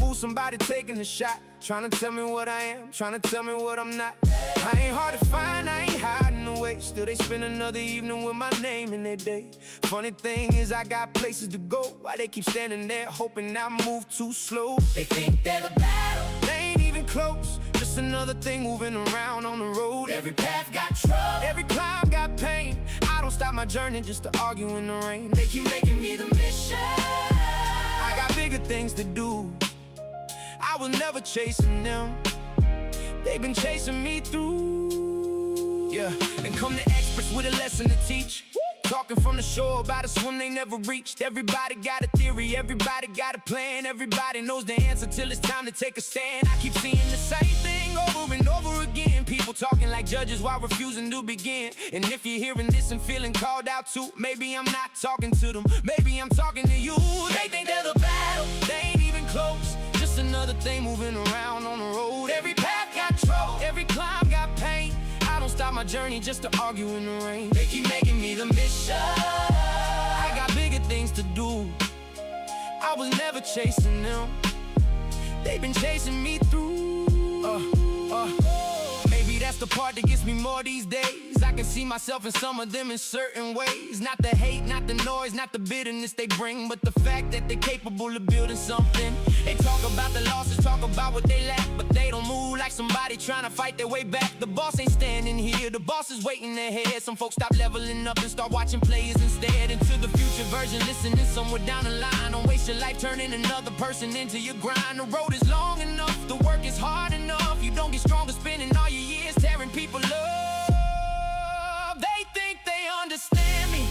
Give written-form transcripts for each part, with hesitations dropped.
fool, somebody taking a shot, trying to tell me what I am, trying to tell me what I'm not. I ain't hard to find, I ain't hiding away. Still they spend another evening with my name in their day. Funny thing is I got places to go, why they keep standing there hoping I move too slow? They think they're the battle, they ain't even close, just another thing moving around on the road. Every path got trouble, every climb got pain. I don't stop my journey just to argue in the rain. They keep making me the mission. I got bigger things to do, I was never chasing them, they've been chasing me through. Yeah, and come the experts with a lesson to teach, talking from the shore about a swim they never reached. Everybody got a theory, everybody got a plan, everybody knows the answer till it's time to take a stand. I keep seeing the same thing over and over again, people talking like judges while refusing to begin. And if you're hearing this and feeling called out to, maybe I'm not talking to them, maybe I'm talking to you. They think they're the battle, they ain't even close, just another thing moving around on the road. Every path got trouble, every climb got pain. I don't stop my journey just to argue in the rain. They keep making me the mission. I got bigger things to do, I was never chasing them, they've been chasing me through. Maybe that's the part that gets me more these days. I can see myself in some of them in certain ways. Not the hate, not the noise, not the bitterness they bring, but the fact that they're capable of building something. They talk about the losses, talk about what they lack, but they don't move like somebody trying to fight their way back. The boss ain't standing here, the boss is waiting ahead. Some folks stop leveling up and start watching players instead. Into the future version, listening somewhere down the line. Don't waste your life turning another person into your grind. The road is long enough, the work is hard enough. You don't get stronger spending all your years tearing people up. They think they understand me,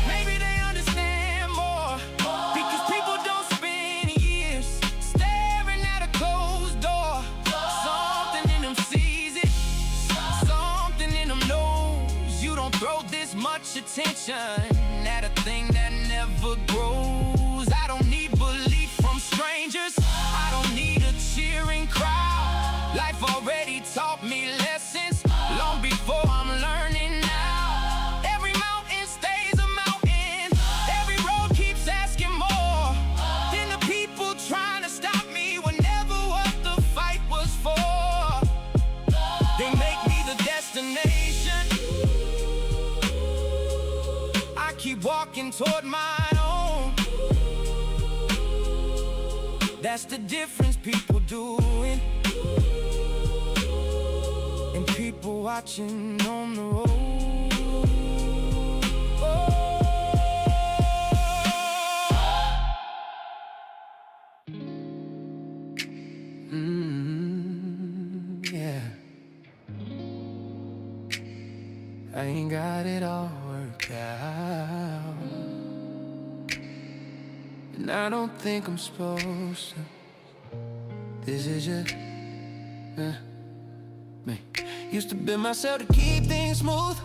maybe they understand more, because people don't spend years staring at a closed door. Something in them sees it, something in them knows. You don't throw this much attention at a thing that never grows. I don't need belief from strangers, I don't need a cheering crowd. Life already taught me lessons long before I'm learning now. Every mountain stays a mountain, every road keeps asking more than the people trying to stop me were never what the fight was for. They make me the destination, I keep walking toward my own. That's the difference people doing, and people watching on the road. Yeah, I ain't got it all worked out, and I don't think I'm supposed to. This is just me. Used to bend myself to keep things smooth,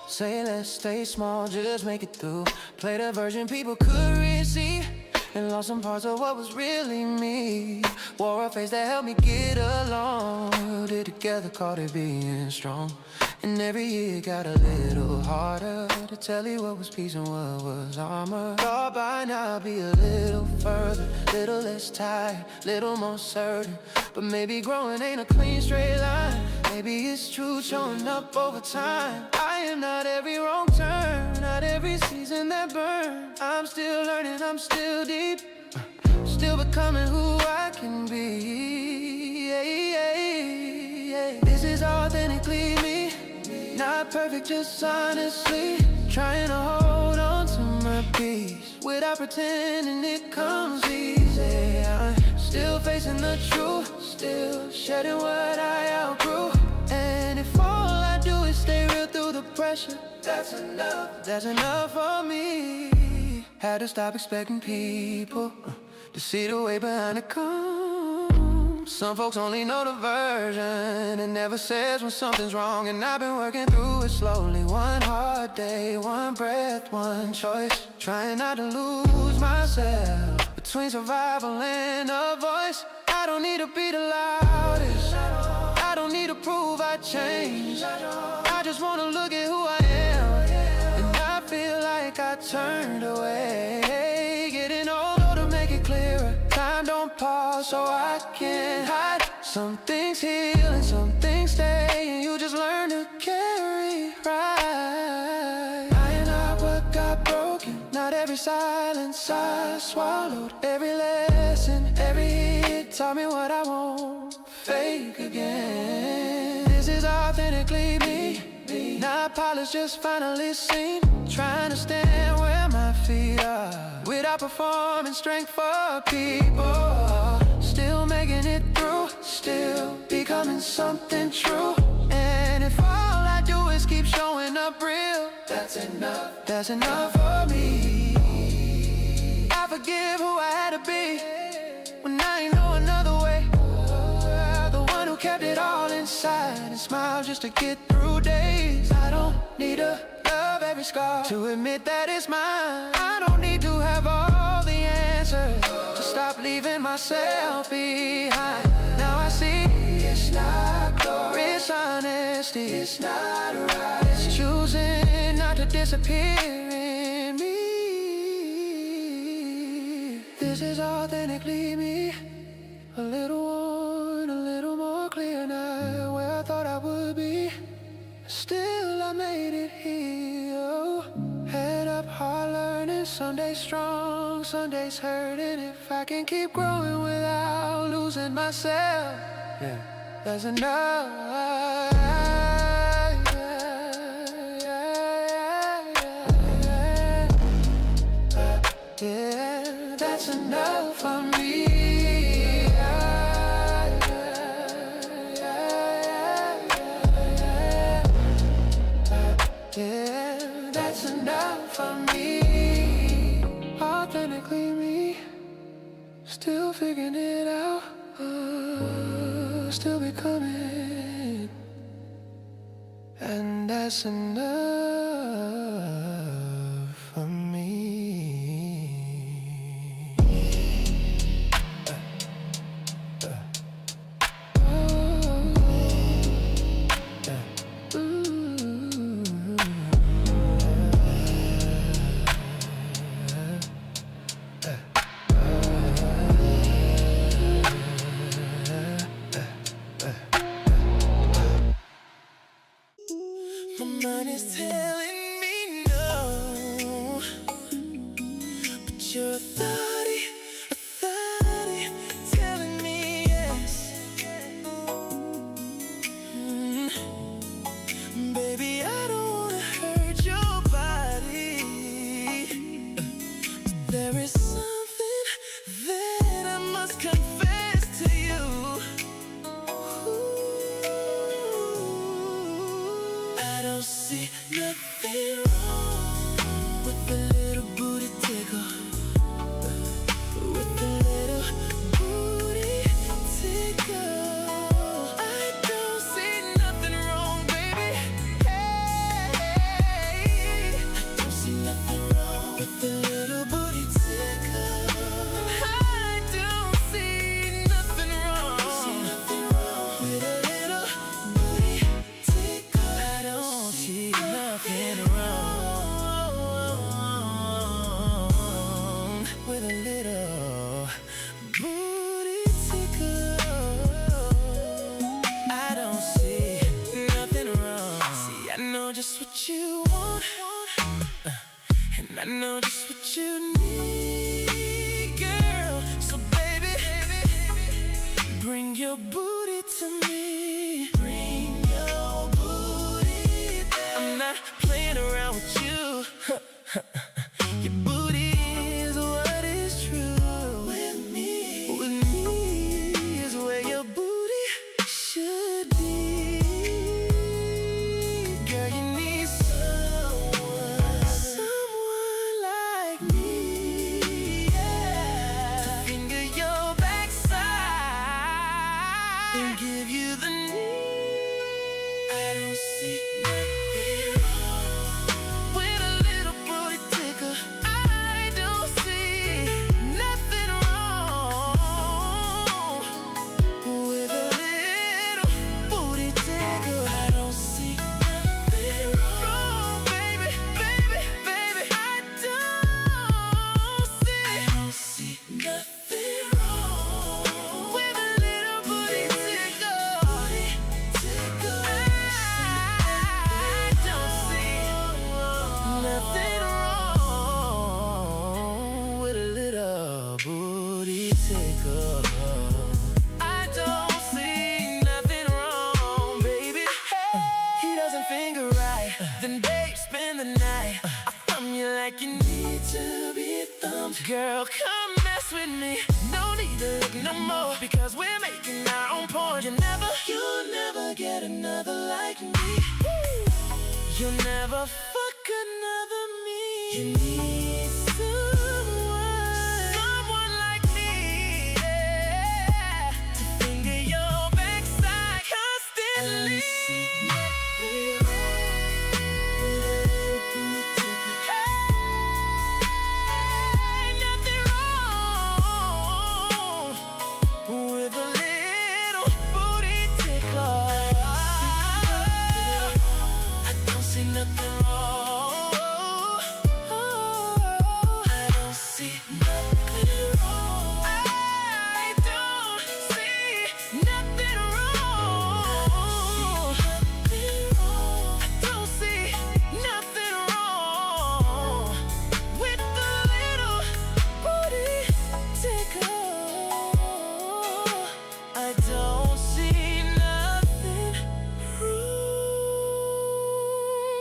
say let's stay small, just make it through. Play the version people could receive, and lost some parts of what was really me. Wore a face that helped me get along, held it together, called it being strong. And every year got a little harder to tell you what was peace and what was armor. Thought by now I'd be a little further, little less tired, little more certain. But maybe growing ain't a clean straight line, maybe it's truth showing up over time. I am not every wrong turn, not every season that burn. I'm still learning, I'm still deep, still becoming who I can be. This is authentically me, not perfect, just honestly trying to hold on to my peace without pretending it comes easy. I'm still facing the truth, still shedding what I outgrew. And if all I do is stay real through the pressure, that's enough for me. Had to stop expecting people to see the way behind the calm. Some folks only know the version and never says when something's wrong. And I've been working through it slowly, one hard day, one breath, one choice, trying not to lose myself between survival and a voice. I don't need to be the loudest, I don't need to prove I changed. I just wanna look at who I am, and I feel like I turned away. Getting older to make it clearer, time don't pause so I can't hide. Some things heal and some things stay, and you just learn to carry right. Iron out what got broken, not every silence I swallowed. Every lesson, every hit taught me what I won't fake again. This is authentically me, not polished, just finally seen. Trying to stand where my feet are, without performing strength for people. Still making it through, still becoming something true. And if all I do is keep showing up real, that's enough for me. I forgive who I had to be when I ain't know another way. The one who kept it all inside and smiled just to get through days. I don't need to love every scar to admit that it's mine. I don't need to have all the answers to stop leaving myself behind. Now I see it's not glory, it's honesty, it's not right. It's choosing not to disappear in me. This is authentically me, a little worn, a little more clear now, where I thought I would be. Still I made it here. Head up, hard learning, some days strong, some days hurting. If I can keep growing without losing myself, yeah, that's enough. Yeah, that's enough for me. Yeah, that's enough for me. Authentically me, still figuring it out, still becoming, and that's enough for me. My mind is telling me no, but your authority telling me yes. Baby, I don't wanna hurt your body. There is something that I must confess to you. I don't see nothing wrong with a little booty tickle, with a little booty tickle. I don't see nothing wrong, baby. Hey, I don't see nothing wrong with a little booty tickle. I don't see nothing wrong with a little booty tickle. I don't see nothing wrong with a little booty tickle. I don't see nothing wrong. See, I know just what you want, and I know just what you need, girl. So baby, bring your booty to me. Bring your booty there. I'm not playing around with you. Your booty is what is true. With me is where your booty should be. Girl, you need someone like me, yeah, to finger your backside and give you the need. I don't see nothing wrong with a little booty in the night. I thumb you like you need to be thumbed. Girl, come mess with me. No need to look no more, because we're making our own porn. You'll never get another like me. You'll never fuck another me. You need someone like me, yeah, to finger your backside constantly. Nothing wrong with a little booty tickle. I don't see nothing wrong. I don't see nothing wrong. I don't see nothing wrong. I don't see nothing wrong with the little booty tickle. I don't see nothing wrong,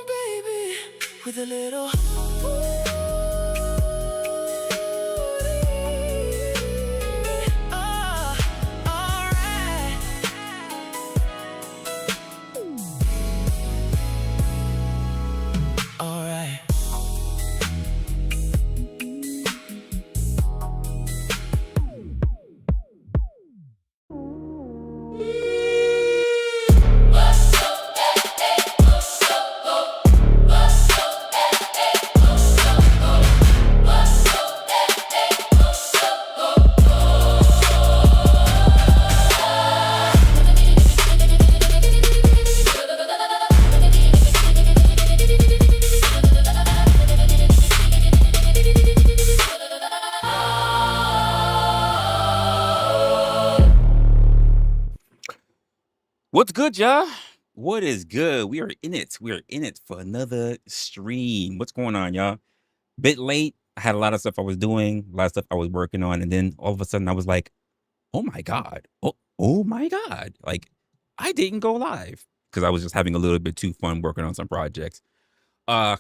baby, with a little booty. Alright. Alright. What's good, y'all? What is good? We are in it. We are in it for another stream. What's going on, y'all? Bit late. I had a lot of stuff I was doing, a lot of stuff I was working on, and then all of a sudden I was like, oh my God. Oh my God. Like, I didn't go live because I was just having a little bit too fun working on some projects. Some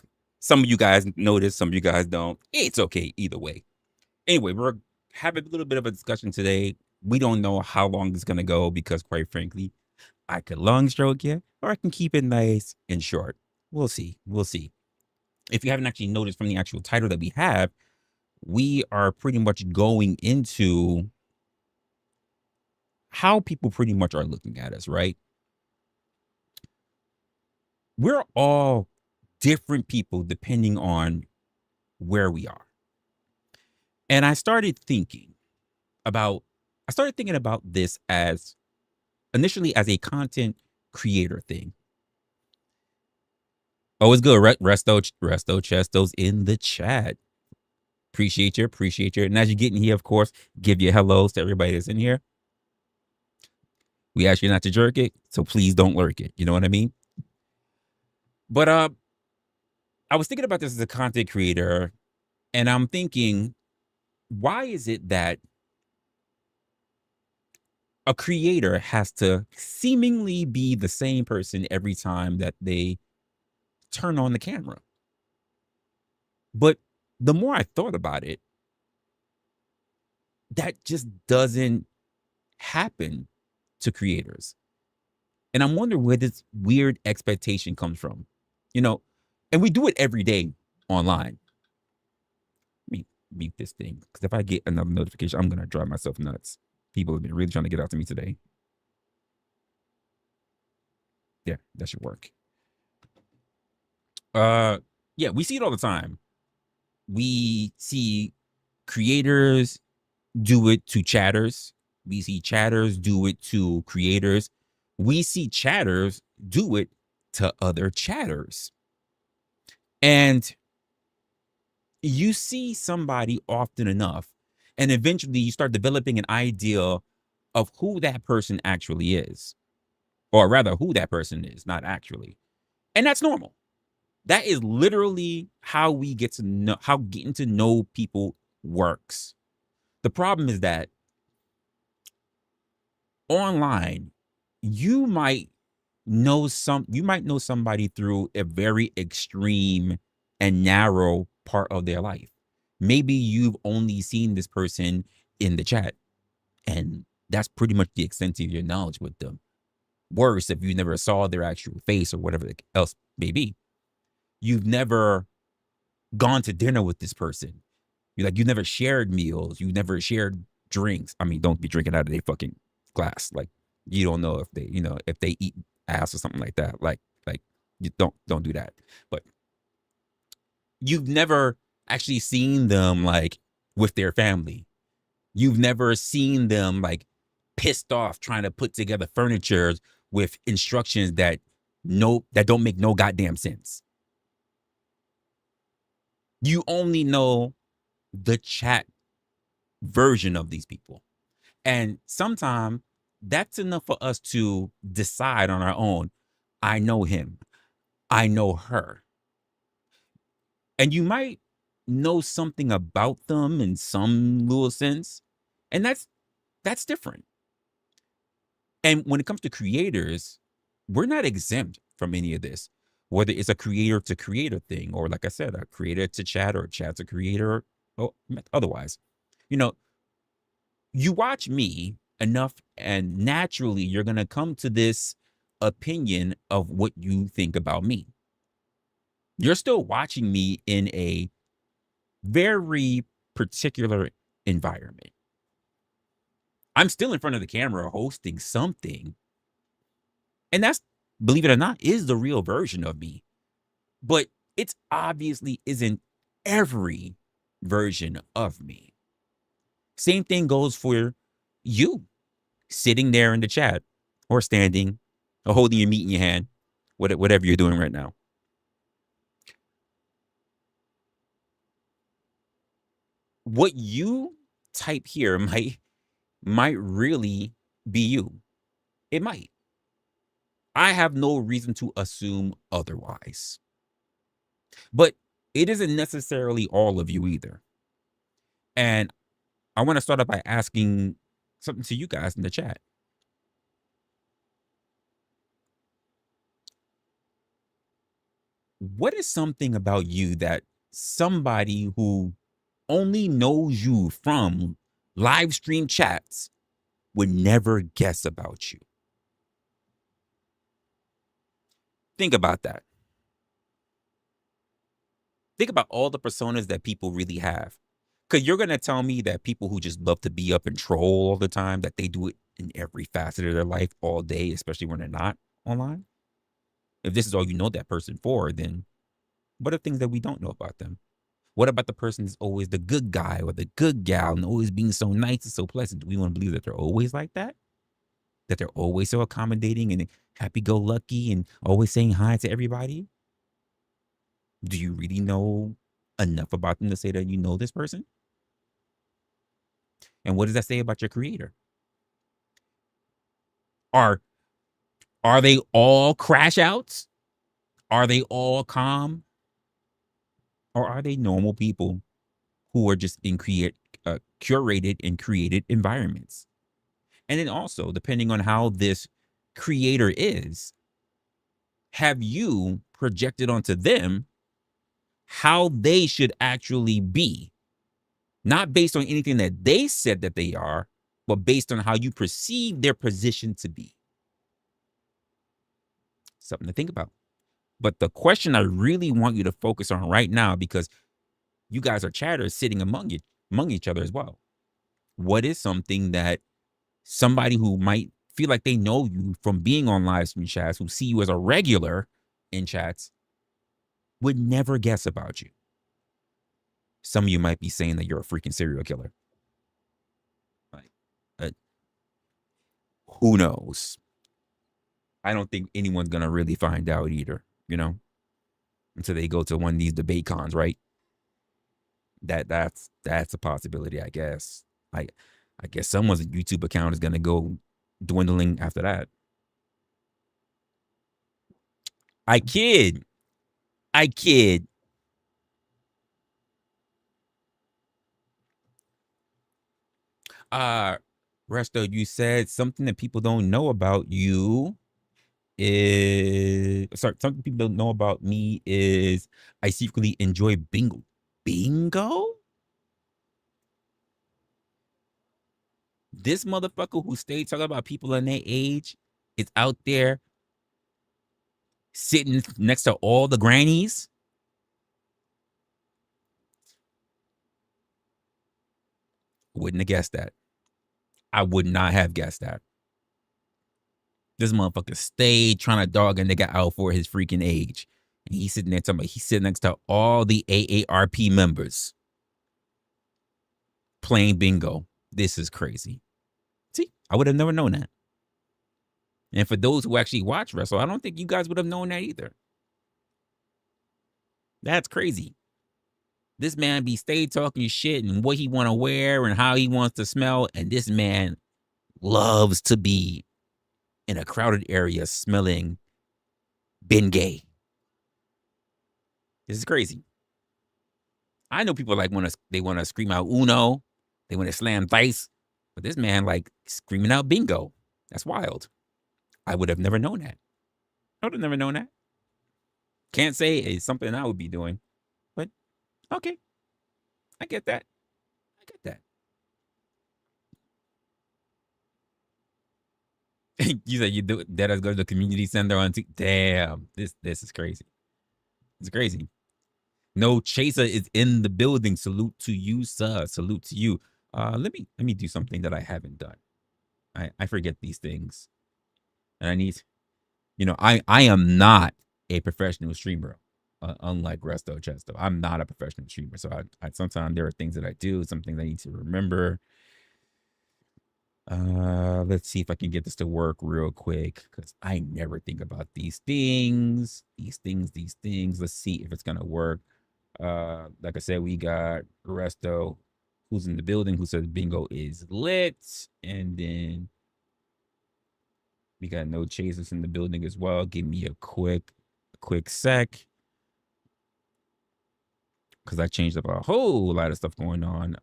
of you guys notice, some of you guys don't. It's okay either way. Anyway, we're having a little bit of a discussion today. We don't know how long it's gonna go because, quite frankly, I could long stroke you, or I can keep it nice and short. We'll see. We'll see. If you haven't actually noticed from the actual title that we have, we are pretty much going into how people pretty much are looking at us, right? We're all different people depending on where we are. And I started thinking about this as initially as a content creator thing. Always good. Resto Chesto's in the chat. Appreciate you. And as you get in here, of course, give your hellos to everybody that's in here. We ask you not to jerk it, so please don't lurk it. You know what I mean? But I was thinking about this as a content creator, and I'm thinking, why is it that a creator has to seemingly be the same person every time that they turn on the camera? But the more I thought about it, that just doesn't happen to creators. And I'm wondering where this weird expectation comes from, you know, and we do it every day online. Let me mute this thing, because if I get another notification, I'm going to drive myself nuts. People have been really trying to get out to me today. Yeah, that should work. Yeah, we see it all the time. We see creators do it to chatters. We see chatters do it to creators. We see chatters do it to other chatters. And you see somebody often enough, and eventually you start developing an idea of who that person actually is. Or rather, who that person is, not actually. And that's normal. That is literally how we get to know, how getting to know people works. The problem is that online, you might you might know somebody through a very extreme and narrow part of their life. Maybe you've only seen this person in the chat, and that's pretty much the extent of your knowledge with them. Worse, if you never saw their actual face or whatever else may be. You've never gone to dinner with this person. You never shared meals. You never shared drinks. I mean, don't be drinking out of their fucking glass. Like, you don't know if they eat ass or something like that. Like you don't do that. But you've never actually seen them like with their family. You've never seen them like pissed off trying to put together furniture with instructions that don't make no goddamn sense. You only know the chat version of these people. And sometimes that's enough for us to decide on our own. I know him. I know her. And you might know something about them in some little sense. And that's different. And when it comes to creators, we're not exempt from any of this. Whether it's a creator to creator thing, or like I said, a creator to chat, or chat to creator, or otherwise. You watch me enough, and naturally you're going to come to this opinion of what you think about me. You're still watching me in a very particular environment. I'm still in front of the camera hosting something. And that's, believe it or not, is the real version of me. But it obviously isn't every version of me. Same thing goes for you sitting there in the chat, or standing, or holding your meat in your hand, whatever you're doing right now. What you type here might really be you. It might. I have no reason to assume otherwise. But it isn't necessarily all of you either. And I want to start off by asking something to you guys in the chat. What is something about you that somebody who only knows you from live stream chats would never guess about you? Think about that. Think about all the personas that people really have. Because you're going to tell me that people who just love to be up and troll all the time, that they do it in every facet of their life all day, especially when they're not online? If this is all you know that person for, then what are things that we don't know about them? What about the person that's always the good guy or the good gal and always being so nice and so pleasant? Do we want to believe that they're always like that? That they're always so accommodating and happy-go-lucky and always saying hi to everybody? Do you really know enough about them to say that you know this person? And what does that say about your creator? Are they all crash outs? Are they all calm? Or are they normal people who are just in curated and created environments? And then also, depending on how this creator is, have you projected onto them how they should actually be? Not based on anything that they said that they are, but based on how you perceive their position to be. Something to think about. But the question I really want you to focus on right now, because you guys are chatters sitting among each other as well. What is something that somebody who might feel like they know you from being on live stream chats, who see you as a regular in chats, would never guess about you? Some of you might be saying that you're a freaking serial killer. Like, who knows? I don't think anyone's going to really find out either, until they go to one of these debate cons, right? That's a possibility, I guess. I guess someone's YouTube account is going to go dwindling after that. I kid. Resto, you said something that people don't know about you is something people don't know about me is I secretly enjoy bingo. Bingo? This motherfucker who stayed talking about people in their age is out there sitting next to all the grannies. Wouldn't have guessed that. I would not have guessed that. This motherfucker stayed trying to dog a nigga out for his freaking age. And he's sitting there talking about he's sitting next to all the AARP members playing bingo. This is crazy. See, I would have never known that. And for those who actually watch wrestle, I don't think you guys would have known that either. That's crazy. This man be stayed talking shit and what he want to wear and how he wants to smell. And this man loves to be in a crowded area smelling Bengay. This is crazy. I know people like they want to scream out Uno, they want to slam dice, but this man like screaming out bingo. That's wild. I would have never known that. I would have never known that. Can't say it's something I would be doing, but okay. I get that. I get that. You said you do that as go to the community center on damn. This is crazy. It's crazy. No Chaser is in the building. Salute to you, sir. Salute to you. Let me do something that I haven't done. I forget these things. And I need, I am not a professional streamer. Unlike Resto Chesto, I'm not a professional streamer. So I sometimes there are things that I do, some things I need to remember. Let's see if I can get this to work real quick because I never think about these things. Let's see if it's gonna work. Like I said, we got Resto who's in the building who says bingo is lit, and then we got No Chasers in the building as well. Give me a quick sec. Because I changed up a whole lot of stuff going on.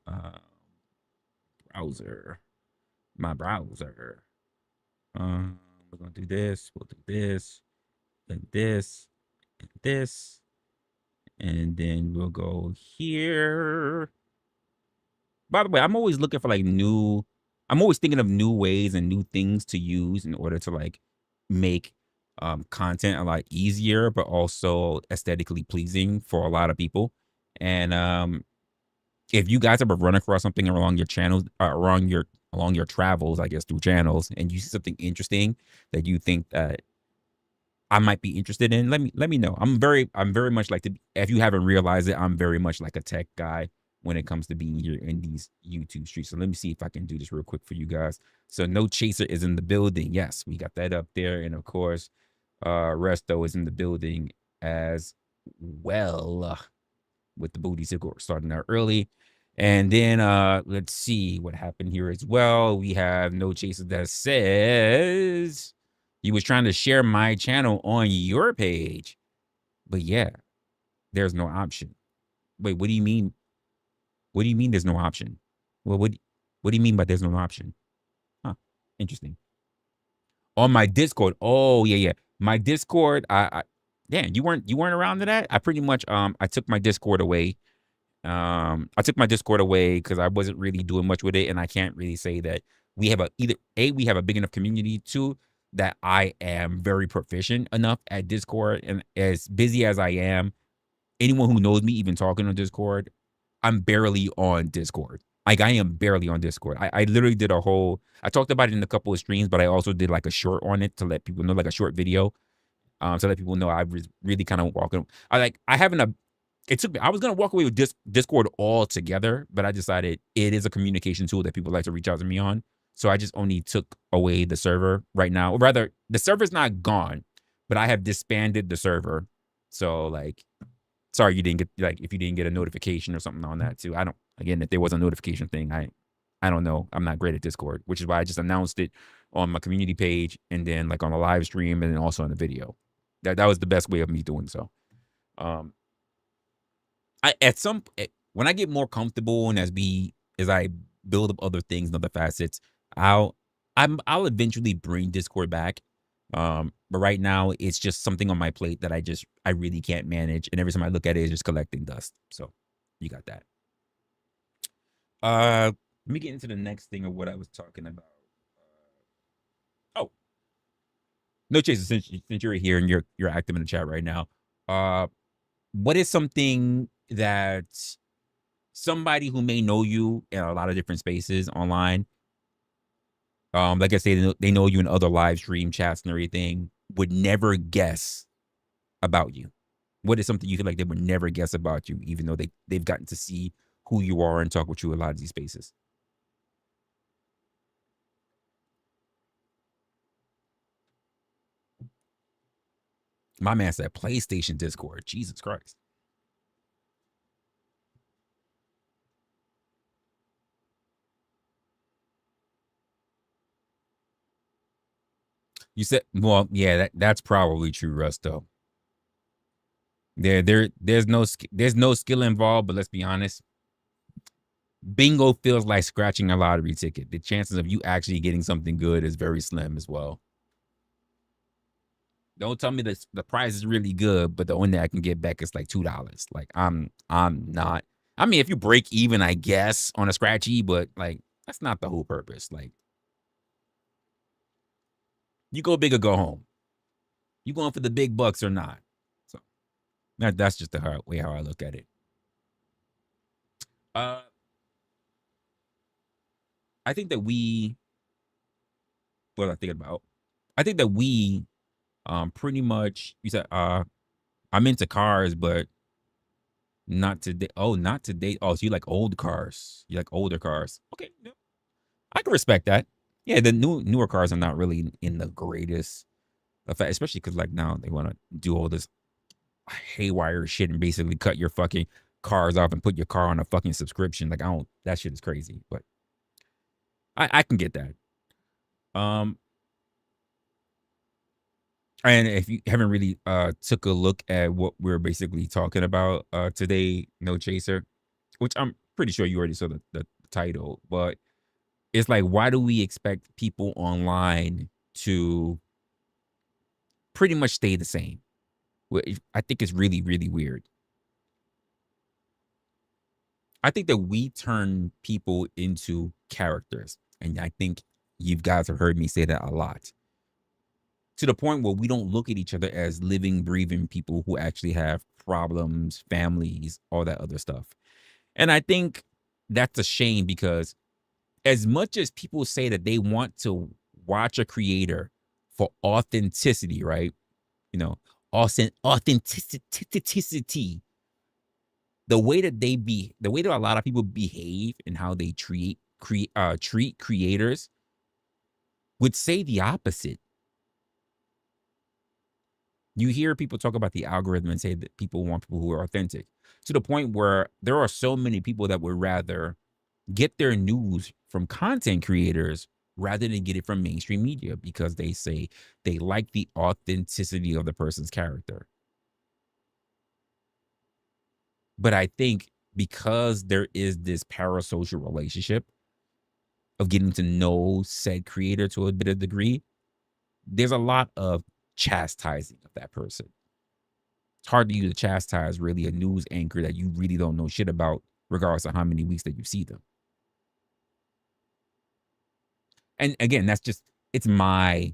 My browser. We're going to do this. We'll do this. And this. And this. And then we'll go here. By the way, I'm always looking for I'm always thinking of new ways and new things to use in order to make content a lot easier, but also aesthetically pleasing for a lot of people. And if you guys ever run across something along your channels, along your travels, I guess through channels, and you see something interesting that you think that I might be interested in, let me know. I'm very much if you haven't realized it, I'm very much like a tech guy when it comes to being here in these YouTube streets. So let me see if I can do this real quick for you guys. So No Chaser is in the building. Yes, we got that up there. And of course, Resto is in the building as well. With the booty sickle starting out early. And then let's see what happened here as well. We have No Chaser that says he was trying to share my channel on your page. But yeah, there's no option. Wait, what do you mean? What do you mean there's no option? Well, what do you mean by there's no option? Huh, interesting. On my Discord. Oh, yeah. My Discord, damn, you weren't around to that? I pretty much I took my Discord away. I took my Discord away because I wasn't really doing much with it, and I can't really say that we have we have a big enough community too that I am very proficient enough at Discord. And as busy as I am, anyone who knows me, even talking on Discord, I'm barely on Discord. I am barely on Discord. I literally did I talked about it in a couple of streams, but I also did a short on it to let people know, a short video. So that people know I was really kind of walking. It took me. I was gonna walk away with Discord altogether, but I decided it is a communication tool that people like to reach out to me on. So I just only took away the server right now. Or rather, the server's not gone, but I have disbanded the server. So sorry you didn't get if you didn't get a notification or something on that too. If there was a notification thing, I don't know. I'm not great at Discord, which is why I just announced it on my community page and then on a live stream and then also on the video. That was the best way of me doing so. When I get more comfortable and as I build up other things and other facets, I'll eventually bring Discord back. But right now it's just something on my plate that I really can't manage. And every time I look at it, it's just collecting dust. So you got that. Let me get into the next thing of what I was talking about. Oh, no, Jason, since you're here and you're active in the chat right now, what is something that somebody who may know you in a lot of different spaces online, like I say, they know you in other live stream chats and everything, would never guess about you? What is something you feel like they would never guess about you, even though they've gotten to see who you are and talk with you in a lot of these spaces? My man said PlayStation Discord. Jesus Christ. You said, well, yeah, that's probably true, Russ, though. There's no skill involved, but let's be honest. Bingo feels like scratching a lottery ticket. The chances of you actually getting something good is very slim as well. Don't tell me the price is really good, but the only thing I can get back is like $2. Like I'm not. I mean, if you break even, I guess on a scratchy, but like that's not the whole purpose. Like you go big or go home. You going for the big bucks or not? So that's just the way how I look at it. I think that we. What am I thinking about? I think that we, pretty much. You said, I'm into cars, but not today. Oh, not today. Oh, so you like old cars? You like older cars? Okay, yeah. I can respect that. Yeah, the newer cars are not really in the greatest effect, especially because like now they want to do all this haywire shit and basically cut your fucking cars off and put your car on a fucking subscription. Like I don't. That shit is crazy, but I can get that. And if you haven't really took a look at what we're basically talking about today, No Chaser, which I'm pretty sure you already saw the title, but it's like, why do we expect people online to pretty much stay the same? I think it's really, really weird. I think that we turn people into characters. And I think you guys have heard me say that a lot. To the point where we don't look at each other as living, breathing people who actually have problems, families, all that other stuff. And I think that's a shame because as much as people say that they want to watch a creator for authenticity, right? You know, authenticity. The way that the way that a lot of people behave and how they treat creators would say the opposite. You hear people talk about the algorithm and say that people want people who are authentic, to the point where there are so many people that would rather get their news from content creators rather than get it from mainstream media because they say they like the authenticity of the person's character. But I think because there is this parasocial relationship of getting to know said creator to a bit of degree, there's a lot of chastising of that person. It's hard for you to chastise really a news anchor that you really don't know shit about, regardless of how many weeks that you see them. And again, that's just my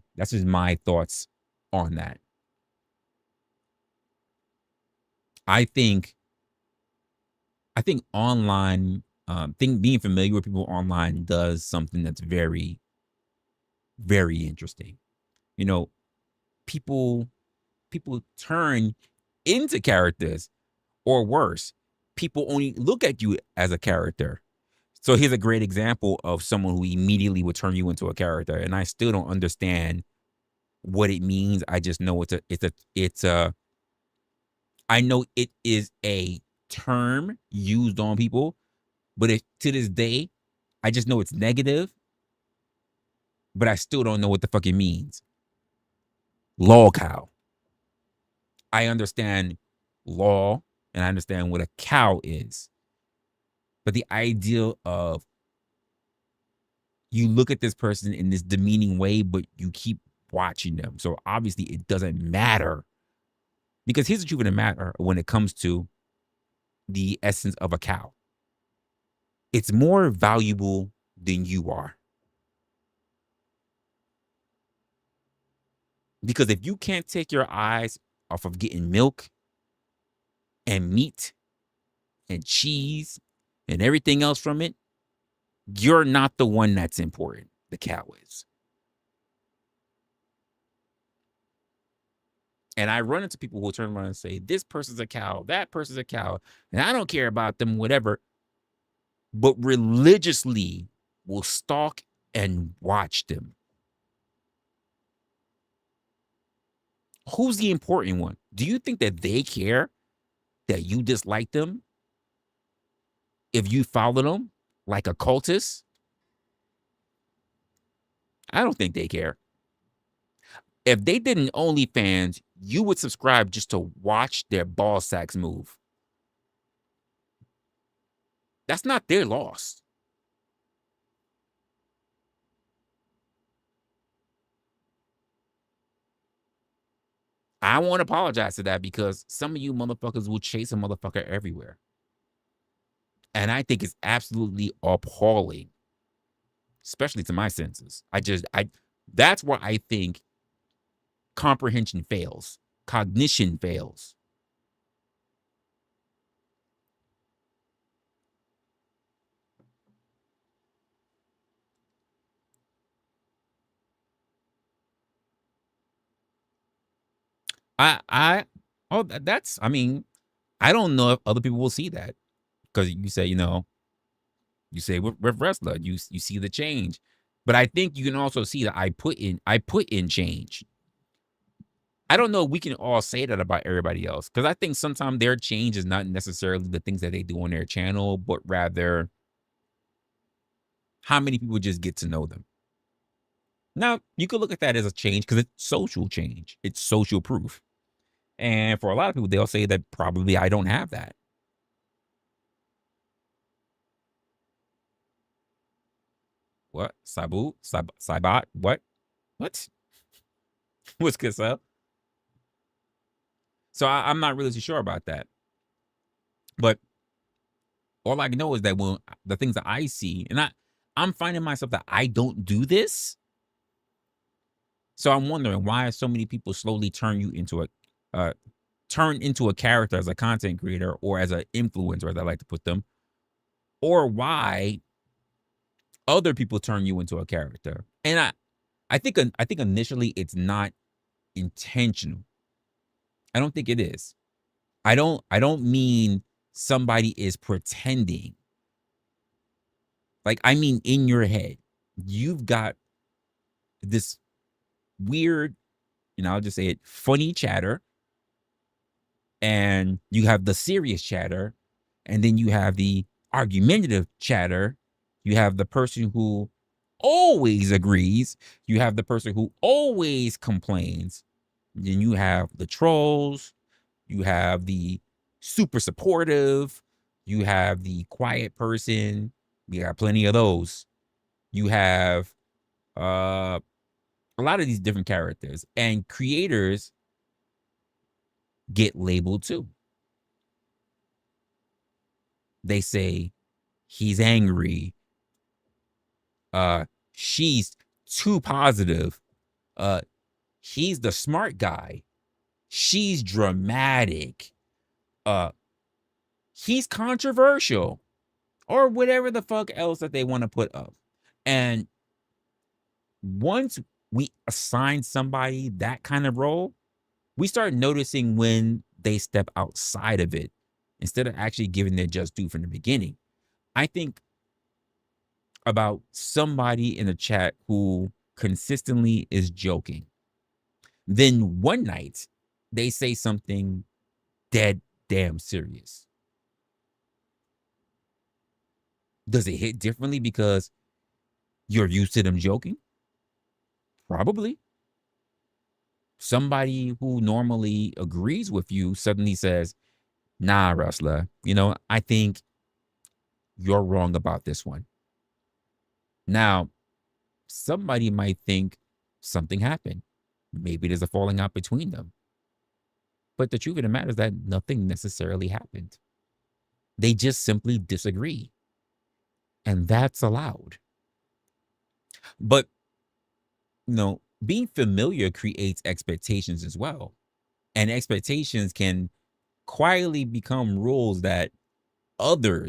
thoughts on that. I think online, being familiar with people online does something that's very, very interesting. You know, people turn into characters, or worse, people only look at you as a character. So here's a great example of someone who immediately would turn you into a character, and I still don't understand what it means. I just know I know it is a term used on people, but to this day, I just know it's negative, but I still don't know what the fuck it means. Law cow. I understand law and I understand what a cow is. But the idea of you look at this person in this demeaning way, but you keep watching them. So obviously it doesn't matter, because here's the truth of the matter when it comes to the essence of a cow. It's more valuable than you are. Because if you can't take your eyes off of getting milk and meat and cheese and everything else from it, you're not the one that's important. The cow is. And I run into people who turn around and say, this person's a cow, that person's a cow, and I don't care about them, whatever, but religiously will stalk and watch them. Who's the important one? Do you think that they care that you dislike them if you follow them like a cultist? I don't think they care. If they did an OnlyFans, you would subscribe just to watch their ball sacks move. That's not their loss. I won't apologize to that, because some of you motherfuckers will chase a motherfucker everywhere. And I think it's absolutely appalling, especially to my senses. That's where I think comprehension fails, cognition fails. I mean, I don't know if other people will see that, because you say, you say with Resla, you see the change, but I think you can also see that I put in change. I don't know if we can all say that about everybody else, because I think sometimes their change is not necessarily the things that they do on their channel, but rather how many people just get to know them. Now, you could look at that as a change because it's social change. It's social proof. And for a lot of people, they'll say that probably I don't have that. What? Sabu? Sabat? What? What? What's good, sir? So I'm not really too sure about that. But all I know is that when the things that I see, and I'm finding myself that I don't do this. So I'm wondering, why so many people slowly turn into a character as a content creator or as an influencer, as I like to put them, or why other people turn you into a character. And I think initially it's not intentional. I don't think it is. I don't mean somebody is pretending. Like, I mean, in your head, you've got this weird, I'll just say it, funny chatter. And you have the serious chatter. And then you have the argumentative chatter. You have the person who always agrees. You have the person who always complains. Then you have the trolls. You have the super supportive. You have the quiet person. We got plenty of those. You have a lot of these different characters, and creators get labeled too. They say he's angry. She's too positive. He's the smart guy. She's dramatic. He's controversial, or whatever the fuck else that they want to put up. And once we assign somebody that kind of role, we start noticing when they step outside of it instead of actually giving their just due from the beginning. I think about somebody in the chat who consistently is joking. Then one night they say something dead damn serious. Does it hit differently because you're used to them joking? Probably. Somebody who normally agrees with you suddenly says, nah, Resla, I think you're wrong about this one. Now, somebody might think something happened. Maybe there's a falling out between them. But the truth of the matter is that nothing necessarily happened. They just simply disagree. And that's allowed. But, being familiar creates expectations as well. And expectations can quietly become rules that other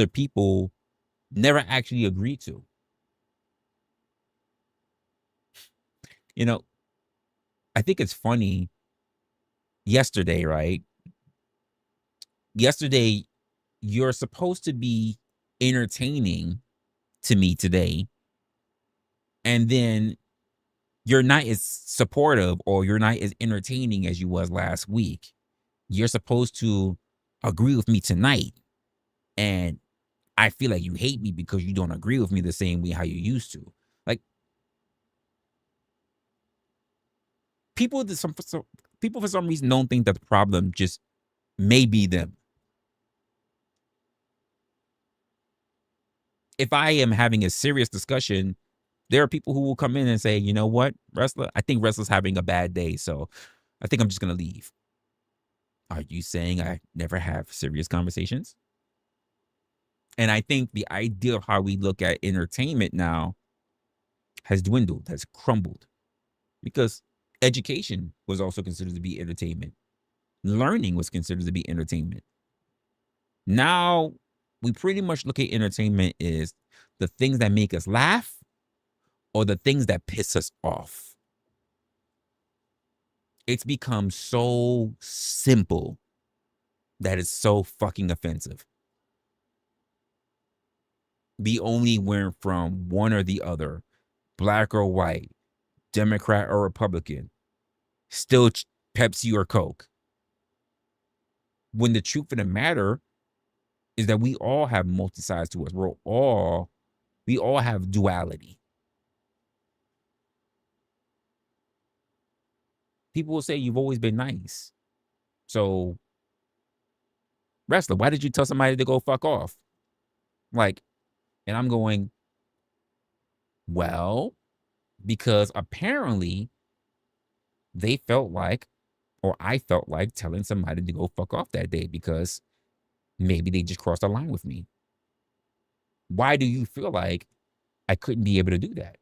people never actually agree to. I think it's funny. Yesterday, right? Yesterday, you're supposed to be entertaining to me today. And then you're not as supportive or you're not as entertaining as you was last week. You're supposed to agree with me tonight. And I feel like you hate me because you don't agree with me the same way how you used to. Like, people for some reason don't think that the problem just may be them. If I am having a serious discussion, there are people who will come in and say, you know what, Resla, I think Resla's having a bad day, so I think I'm just going to leave. Are you saying I never have serious conversations? And I think the idea of how we look at entertainment now has dwindled, has crumbled, because education was also considered to be entertainment. Learning was considered to be entertainment. Now, we pretty much look at entertainment as the things that make us laugh or the things that piss us off. It's become so simple that it's so fucking offensive. We only went from one or the other, black or white, Democrat or Republican, still Pepsi or Coke. When the truth of the matter is that we all have multi-sides to us. We all have duality. People will say you've always been nice. So, Resla, why did you tell somebody to go fuck off? And I'm going, well, because apparently they felt like, or I felt like telling somebody to go fuck off that day because maybe they just crossed a line with me. Why do you feel like I couldn't be able to do that?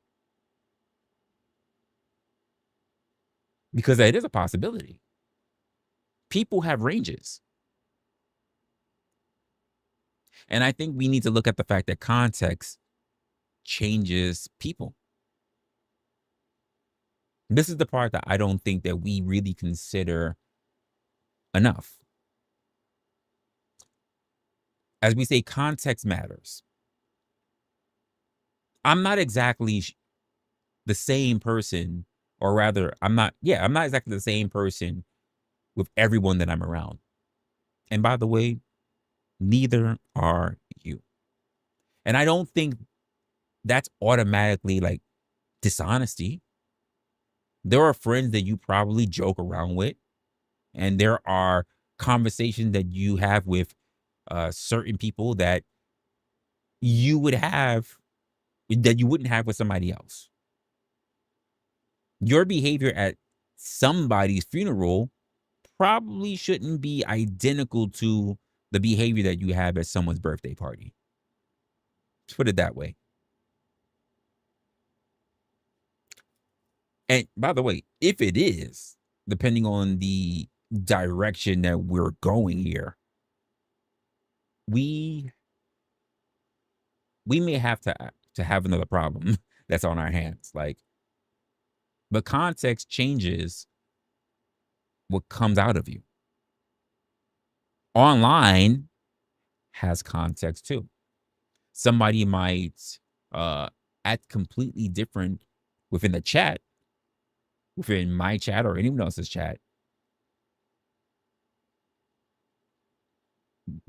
Because that is a possibility. People have ranges. And I think we need to look at the fact that context changes people. This is the part that I don't think that we really consider enough. As we say, context matters. I'm not exactly the same person, or rather, I'm not exactly the same person with everyone that I'm around. And by the way, neither are you. And I don't think that's automatically like dishonesty. There are friends that you probably joke around with, and there are conversations that you have with certain people that you would have that you wouldn't have with somebody else. Your behavior at somebody's funeral probably shouldn't be identical to the behavior that you have at someone's birthday party. Let's put it that way. And by the way, if it is, depending on the direction that we're going here, we may have to have another problem that's on our hands. Like, the context changes what comes out of you. Online has context too. Somebody might act completely different within the chat, within my chat or anyone else's chat,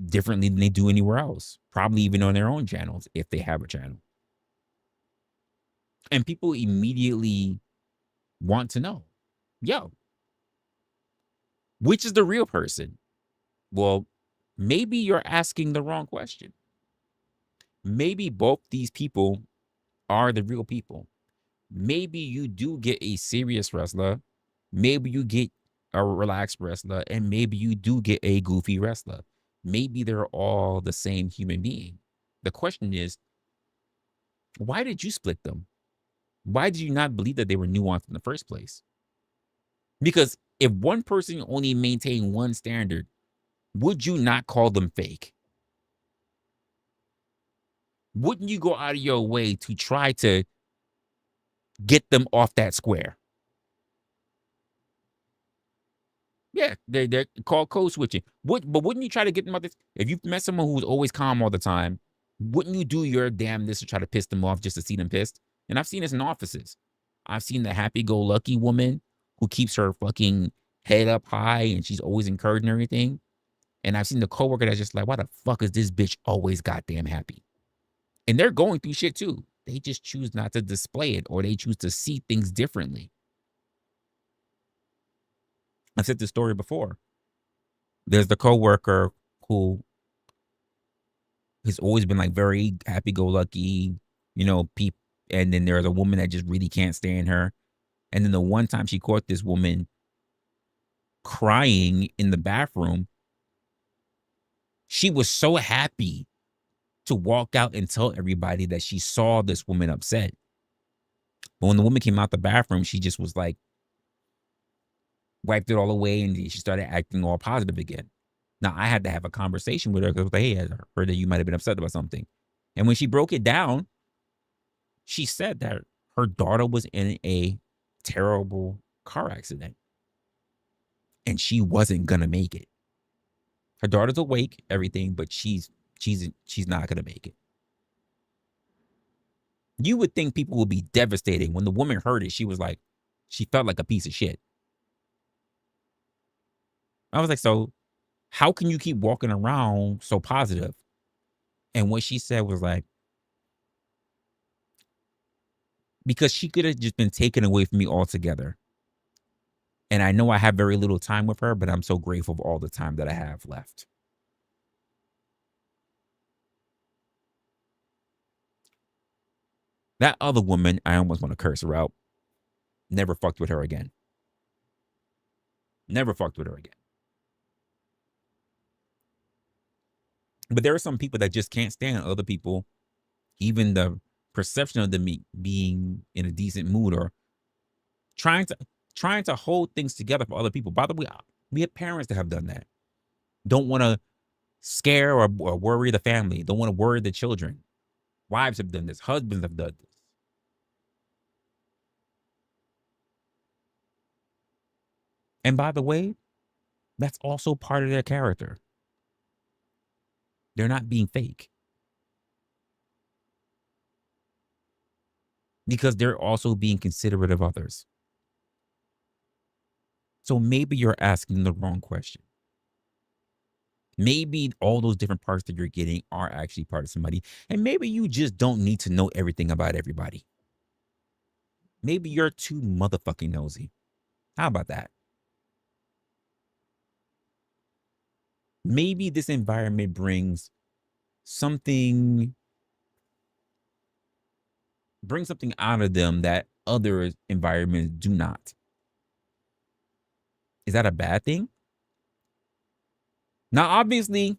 differently than they do anywhere else, probably even on their own channels if they have a channel. And people immediately want to know, yo, which is the real person? Well, maybe you're asking the wrong question. Maybe both these people are the real people. maybe you do get a serious wrestler, maybe you get a relaxed wrestler, and maybe you do get a goofy wrestler. Maybe they're all the same human being. The question is, why did you split them? Why did you not believe that they were nuanced in the first place? Because if one person only maintained one standard, would you not call them fake? Wouldn't you go out of your way to try to get them off that square? Yeah, they're called code switching. But wouldn't you try to get them out this? If you met someone who's always calm all the time, wouldn't you do your damnedest to try to piss them off just to see them pissed? And I've seen this in offices. I've seen the happy-go-lucky woman who keeps her fucking head up high and she's always encouraging everything. And I've seen the coworker that's just like, why the fuck is this bitch always goddamn happy? And they're going through shit too. They just choose not to display it, or they choose to see things differently. I've said this story before. There's the coworker who has always been like very happy-go-lucky, and then there's a woman that just really can't stand her. And then the one time she caught this woman crying in the bathroom, she was so happy to walk out and tell everybody that she saw this woman upset. But when the woman came out the bathroom, she just was like, wiped it all away, and she started acting all positive again. Now, I had to have a conversation with her because I was like, hey, I heard that you might have been upset about something. And when she broke it down, she said that her daughter was in a terrible car accident and she wasn't going to make it. Her daughter's awake, everything, but she's not going to make it. You would think people would be devastating. When the woman heard it, she was like, she felt like a piece of shit. I was like, so how can you keep walking around so positive? And what she said was like, because she could have just been taken away from me altogether. And I know I have very little time with her, but I'm so grateful for all the time that I have left. That other woman, I almost want to curse her out. Never fucked with her again. Never fucked with her again. But there are some people that just can't stand other people, even the perception of them being in a decent mood or trying to hold things together for other people. By the way, we have parents that have done that. Don't want to scare or worry the family. Don't want to worry the children. Wives have done this. Husbands have done this. And by the way, that's also part of their character. They're not being fake. Because they're also being considerate of others. So maybe you're asking the wrong question. Maybe all those different parts that you're getting are actually part of somebody. And maybe you just don't need to know everything about everybody. Maybe you're too motherfucking nosy. How about that? Maybe this environment brings something out of them that other environments do not. Is that a bad thing? Now, obviously,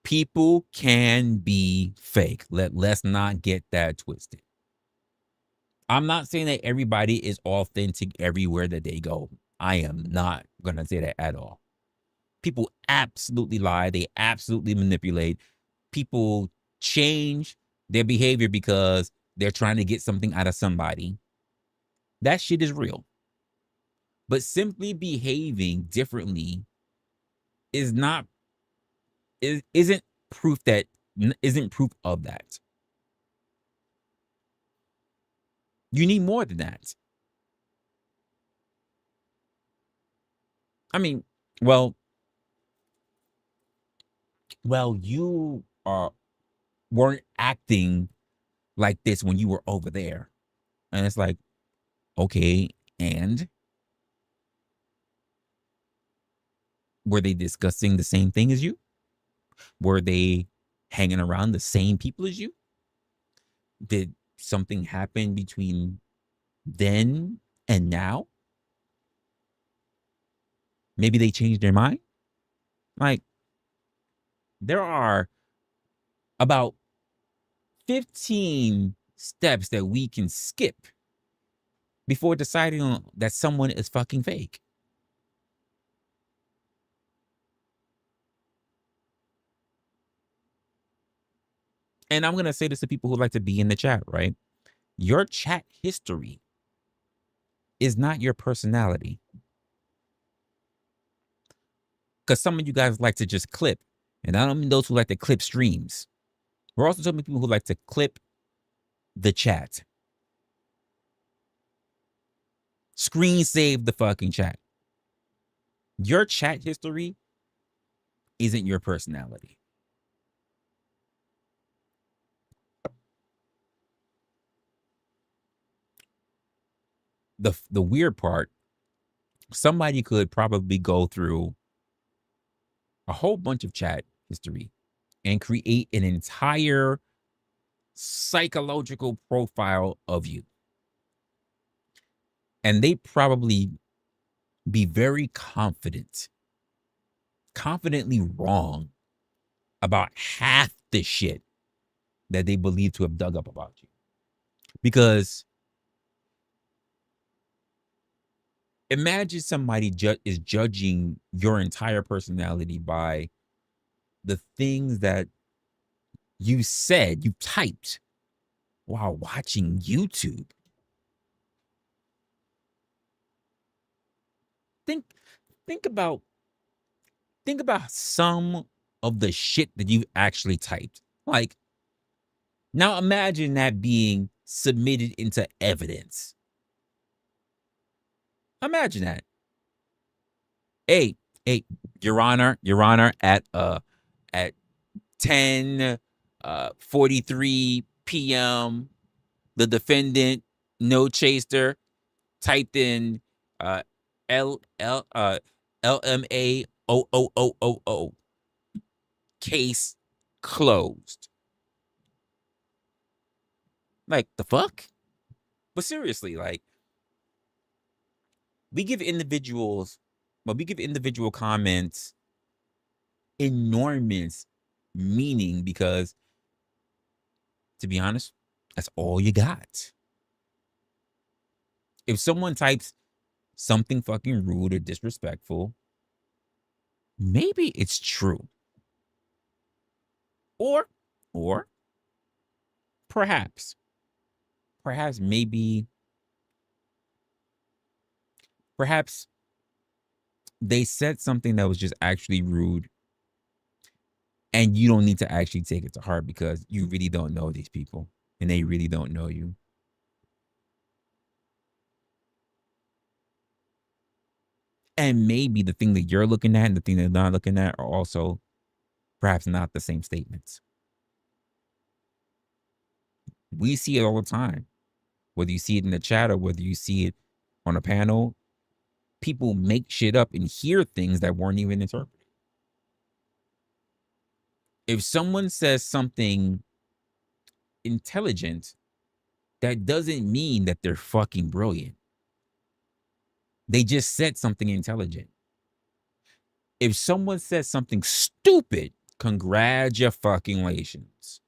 people can be fake. Let's not get that twisted. I'm not saying that everybody is authentic everywhere that they go. I am not going to say that at all. People absolutely lie. They absolutely manipulate. People change their behavior because they're trying to get something out of somebody. That shit is real. But simply behaving differently isn't proof of that. You need more than that. I mean, well, you weren't acting like this when you were over there. And it's like, okay, and were they discussing the same thing as you? Were they hanging around the same people as you? Did something happened between then and now. Maybe they changed their mind. Like, there are about 15 steps that we can skip before deciding that someone is fucking fake. And I'm going to say this to people who like to be in the chat, right? Your chat history is not your personality. Because some of you guys like to just clip. And I don't mean those who like to clip streams. We're also talking people who like to clip the chat. Screen save the fucking chat. Your chat history isn't your personality. The weird part, somebody could probably go through a whole bunch of chat history and create an entire psychological profile of you. And they probably be very confidently wrong about half the shit that they believe to have dug up about you. Because imagine somebody is judging your entire personality by the things that you said, you typed while watching YouTube. Think about some of the shit that you actually typed. Like, now imagine that being submitted into evidence. Imagine that. Hey, Your Honor, at 10:43 p.m., the defendant, no chaser, typed in LMA 00000, case closed. Like, the fuck? But seriously, like, we give individual comments enormous meaning because, to be honest, that's all you got. If someone types something fucking rude or disrespectful, maybe it's true. Or perhaps they said something that was just actually rude, and you don't need to actually take it to heart because you really don't know these people and they really don't know you. And maybe the thing that you're looking at and the thing they're not looking at are also perhaps not the same statements. We see it all the time. Whether you see it in the chat or whether you see it on a panel, people make shit up and hear things that weren't even interpreted. If someone says something intelligent, that doesn't mean that they're fucking brilliant. They just said something intelligent. If someone says something stupid, congratulations.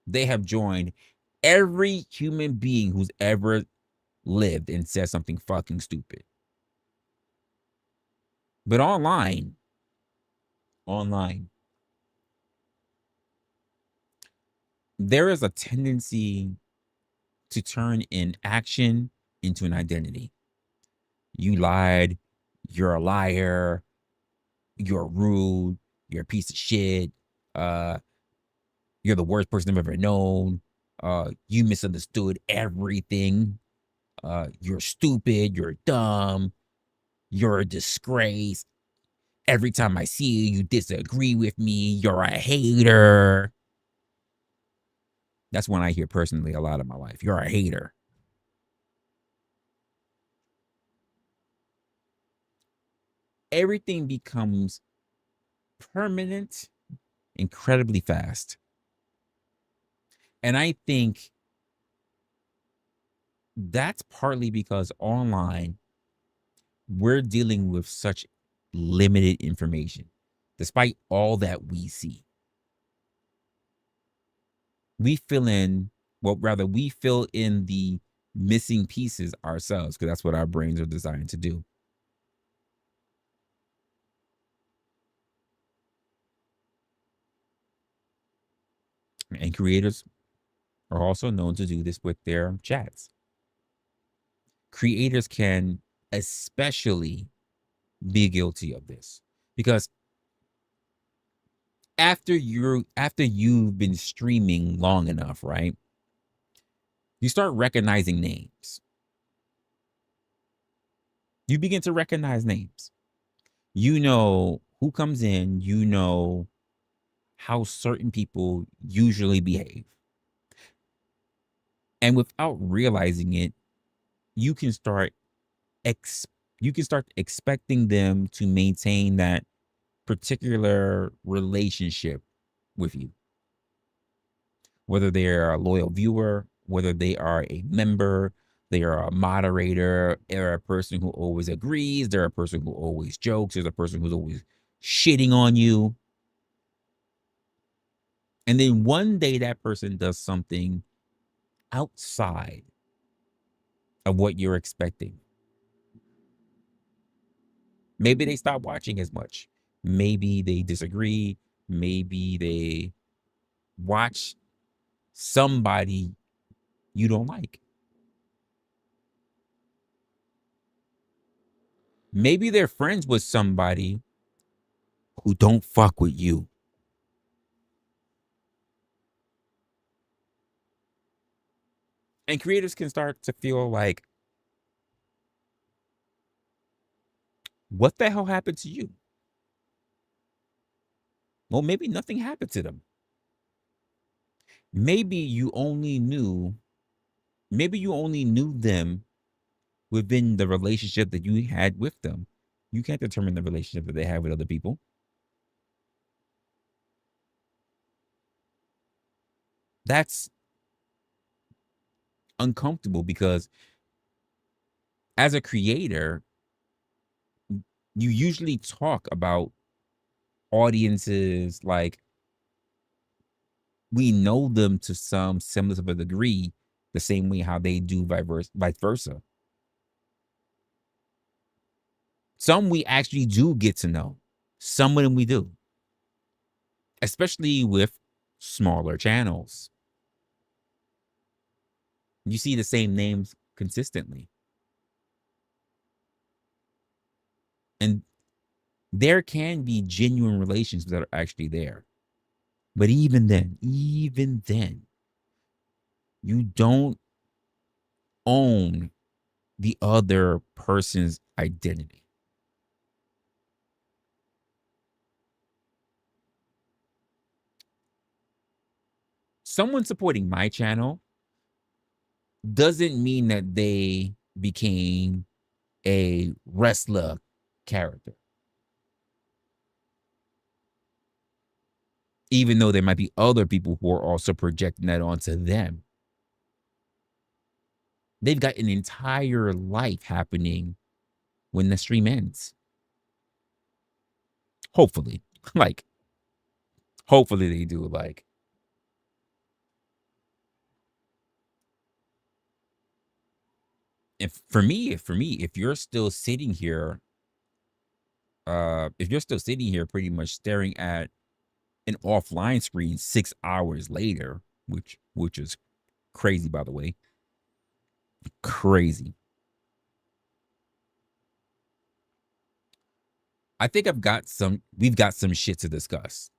They have joined every human being who's ever lived and said something fucking stupid. But online, there is a tendency to turn an action into an identity. You lied, you're a liar, you're rude, you're a piece of shit, you're the worst person I've ever known, you misunderstood everything, you're stupid, you're dumb, you're a disgrace. Every time I see you, you disagree with me, you're a hater. That's one I hear personally a lot in my life. You're a hater. Everything becomes permanent incredibly fast. And I think That's partly because online we're dealing with such limited information, despite all that we see. We fill in, well, rather, we fill in the missing pieces ourselves because that's what our brains are designed to do. And creators are also known to do this with their chats. Creators can especially be guilty of this because after you've been streaming long enough, right? You start recognizing names. You begin to recognize names. You know who comes in, you know how certain people usually behave. And without realizing it, you can start expecting them to maintain that particular relationship with you. Whether they're a loyal viewer, whether they are a member, they are a moderator, they're a person who always agrees, they're a person who always jokes, there's a person who's always shitting on you. And then one day that person does something outside of what you're expecting. Maybe they stop watching as much. Maybe they disagree. Maybe they watch somebody you don't like. Maybe they're friends with somebody who don't fuck with you. And creators can start to feel like, what the hell happened to you? Well, maybe nothing happened to them. Maybe you only knew them within the relationship that you had with them. You can't determine the relationship that they have with other people. That's uncomfortable because as a creator, you usually talk about audiences like we know them to some semblance of a degree, the same way how they do vice versa. Some we actually do get to know. Some of them we do. Especially with smaller channels. You see the same names consistently. And there can be genuine relations that are actually there. But even then, you don't own the other person's identity. Someone supporting my channel doesn't mean that they became a Resla character. Even though there might be other people who are also projecting that onto them. They've got an entire life happening when the stream ends. Hopefully. Like, hopefully they do. Like, if you're still sitting here, pretty much staring at an offline screen 6 hours later, which is crazy, by the way. Crazy. I think we've got some shit to discuss.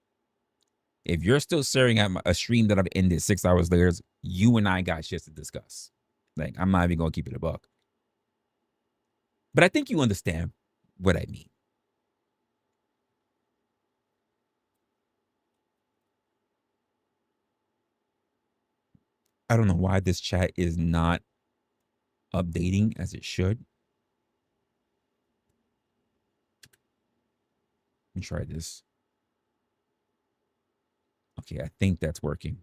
If you're still staring at a stream that I've ended 6 hours later, you and I got shit to discuss. Like, I'm not even gonna keep it a buck. But I think you understand what I mean. I don't know why this chat is not updating as it should. Let me try this. Okay, I think that's working.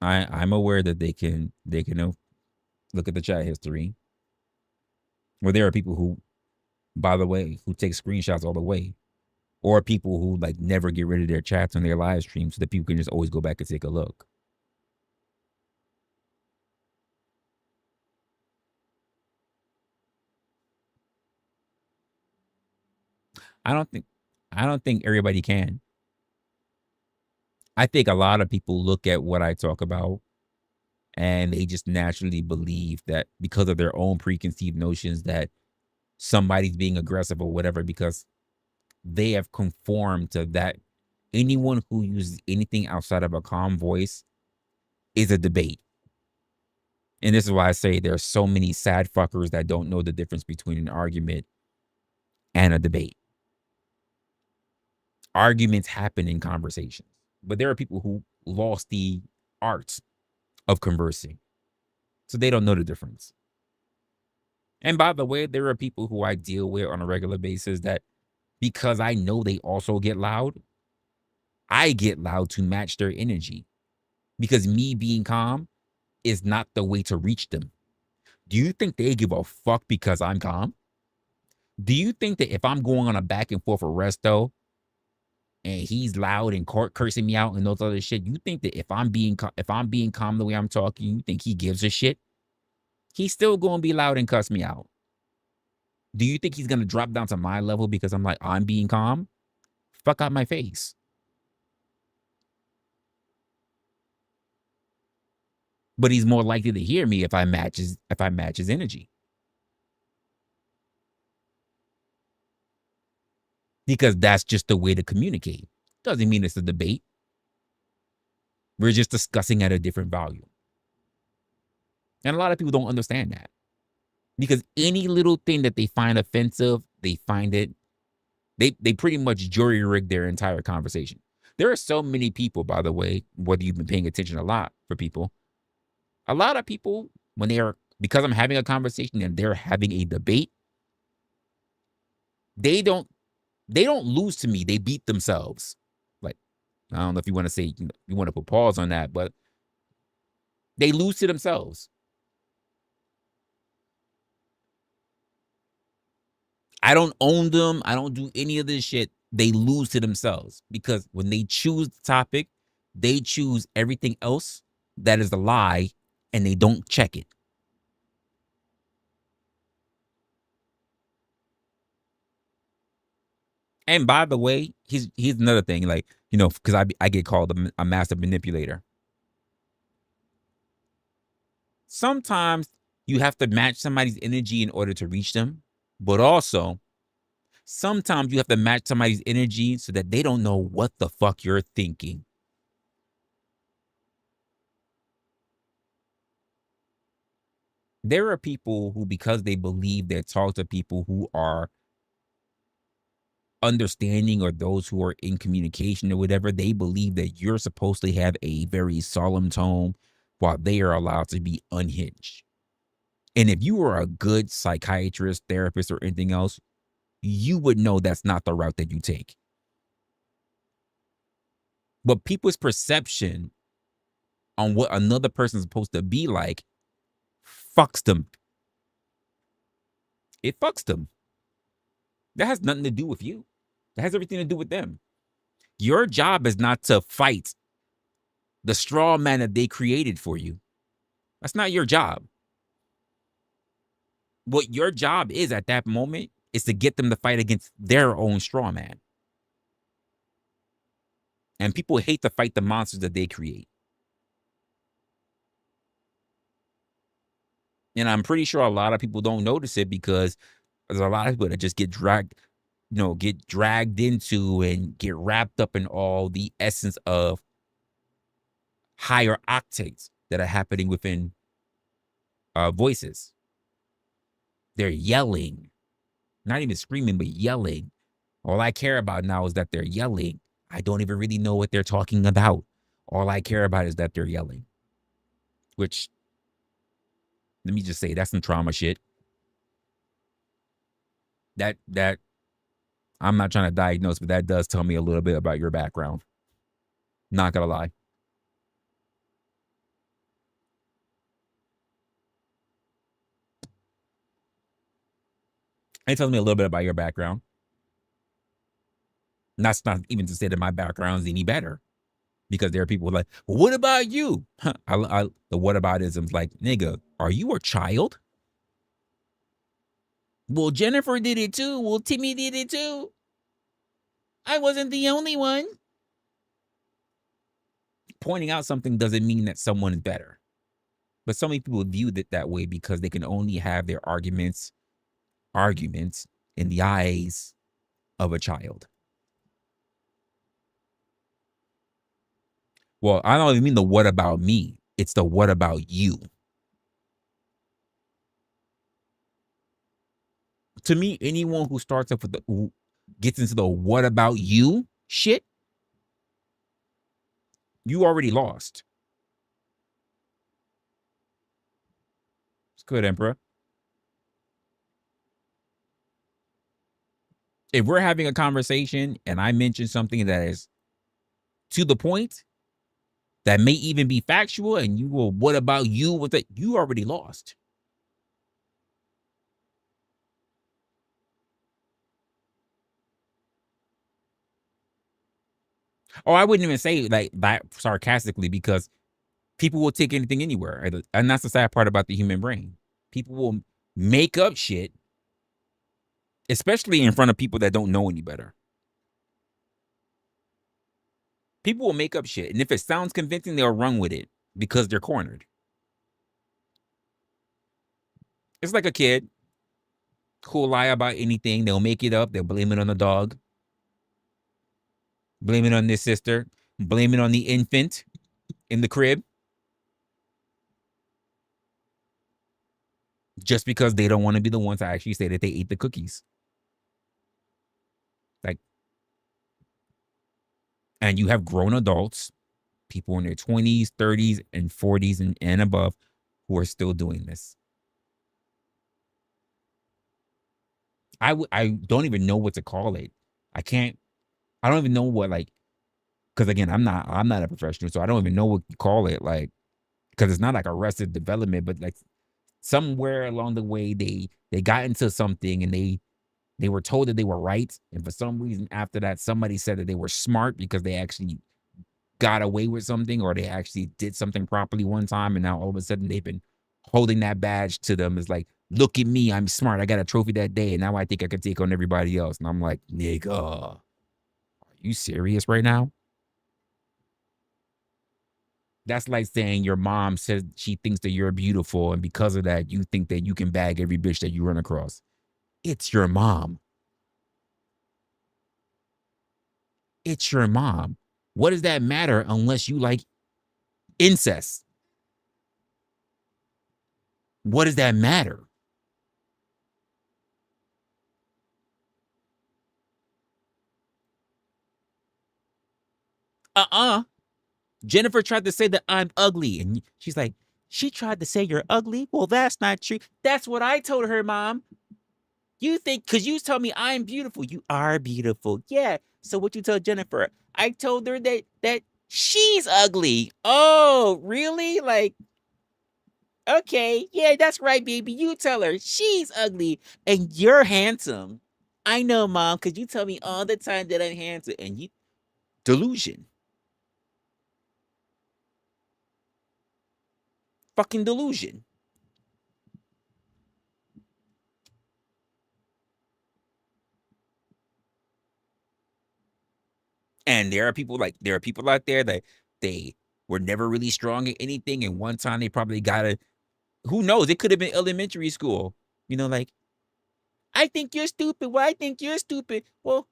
I'm aware that they can look at the chat history. Well, there are people who, by the way, who take screenshots all the way, or people who like never get rid of their chats on their live stream so that people can just always go back and take a look. I don't think everybody can. I think a lot of people look at what I talk about and they just naturally believe that because of their own preconceived notions that somebody's being aggressive or whatever because they have conformed to that. Anyone who uses anything outside of a calm voice is a debate. And this is why I say there's so many sad fuckers that don't know the difference between an argument and a debate. Arguments happen in conversations, but there are people who lost the art of conversing, so they don't know the difference. And by the way, there are people who I deal with on a regular basis that because I know they also get loud, I get loud to match their energy because me being calm is not the way to reach them. Do you think they give a fuck because I'm calm? Do you think that if I'm going on a back and forth arresto and he's loud and cursing me out and those other shit, you think that if I'm being calm the way I'm talking, you think he gives a shit? He's still going to be loud and cuss me out. Do you think he's going to drop down to my level because I'm being calm? Fuck out my face. But he's more likely to hear me if I match his energy. Because that's just the way to communicate. Doesn't mean it's a debate. We're just discussing at a different volume. And a lot of people don't understand that. Because any little thing that they find offensive, they find it, they pretty much jury rig their entire conversation. There are so many people, by the way, whether you've been paying attention a lot for people, a lot of people, because I'm having a conversation and they're having a debate, they don't lose to me. They beat themselves. Like, I don't know if you want to say, you want to put pause on that, but they lose to themselves. I don't own them. I don't do any of this shit. They lose to themselves because when they choose the topic, they choose everything else that is a lie and they don't check it. And by the way, here's another thing, like, because I get called a master manipulator. Sometimes you have to match somebody's energy in order to reach them, but also sometimes you have to match somebody's energy so that they don't know what the fuck you're thinking. There are people who, because they believe they talk to people who are understanding or those who are in communication or whatever, they believe that you're supposed to have a very solemn tone while they are allowed to be unhinged. And if you were a good psychiatrist, therapist, or anything else, you would know that's not the route that you take. But people's perception on what another person's supposed to be like fucks them. It fucks them. That has nothing to do with you. That has everything to do with them. Your job is not to fight the straw man that they created for you. That's not your job. What your job is at that moment is to get them to fight against their own straw man. And people hate to fight the monsters that they create. And I'm pretty sure a lot of people don't notice it because there's a lot of people that just get dragged into and get wrapped up in all the essence of higher octaves that are happening within voices. They're yelling, not even screaming, but yelling. All I care about now is that they're yelling. I don't even really know what they're talking about. All I care about is that they're yelling. Which, let me just say, that's some trauma shit. That I'm not trying to diagnose, but that does tell me a little bit about your background. Not gonna lie. It tells me a little bit about your background. And that's not even to say that my background is any better. Because there are people like, well, what about you? The whataboutism's like, nigga, are you a child? Well, Jennifer did it too. Well, Timmy did it too. I wasn't the only one. Pointing out something doesn't mean that someone is better. But so many people view it that way because they can only have their arguments in the eyes of a child. Well, I don't even mean the what about me. It's the what about you. To me, anyone who starts up with who gets into the what about you shit, you already lost. It's good, Emperor. If we're having a conversation and I mention something that is to the point, that may even be factual, and you will, what about you with it? You already lost. Or I wouldn't even say like that sarcastically, because people will take anything anywhere. And that's the sad part about the human brain. People will make up shit, especially in front of people that don't know any better. People will make up shit. And if it sounds convincing, they'll run with it because they're cornered. It's like a kid who'll lie about anything. They'll make it up. They'll blame it on the dog. Blame it on their sister. Blame it on the infant in the crib. Just because they don't want to be the ones to actually say that they ate the cookies. Like, and you have grown adults, people in their 20s, 30s, and 40s and above, who are still doing this. I don't even know what to call it. I don't even know what, like, because again, I'm not a professional, so I don't even know what to call it, like, because it's not like Arrested Development, but like somewhere along the way they got into something and they were told that they were right, and for some reason after that somebody said that they were smart because they actually got away with something, or they actually did something properly one time, and now all of a sudden they've been holding that badge to them. It's like, look at me, I'm smart, I got a trophy that day, and now I think I can take on everybody else. And I'm like, nigga, are you serious right now? That's like saying your mom says she thinks that you're beautiful, and because of that, you think that you can bag every bitch that you run across. It's your mom. It's your mom. What does that matter unless you like incest? What does that matter? Jennifer tried to say that I'm ugly. And she's like, she tried to say you're ugly? Well, that's not true. That's what I told her, Mom. You think, because you told me I'm beautiful. You are beautiful. Yeah. So what you told Jennifer? I told her that she's ugly. Oh, really? Like, okay. Yeah, that's right, baby. You tell her she's ugly and you're handsome. I know, Mom, because you tell me all the time that I'm handsome. And you, delusion. Fucking delusion. And there are people out there that they were never really strong at anything, and one time they probably got a, who knows, it could have been elementary school. You know, like, I think you're stupid. Well, I think you're stupid. Well,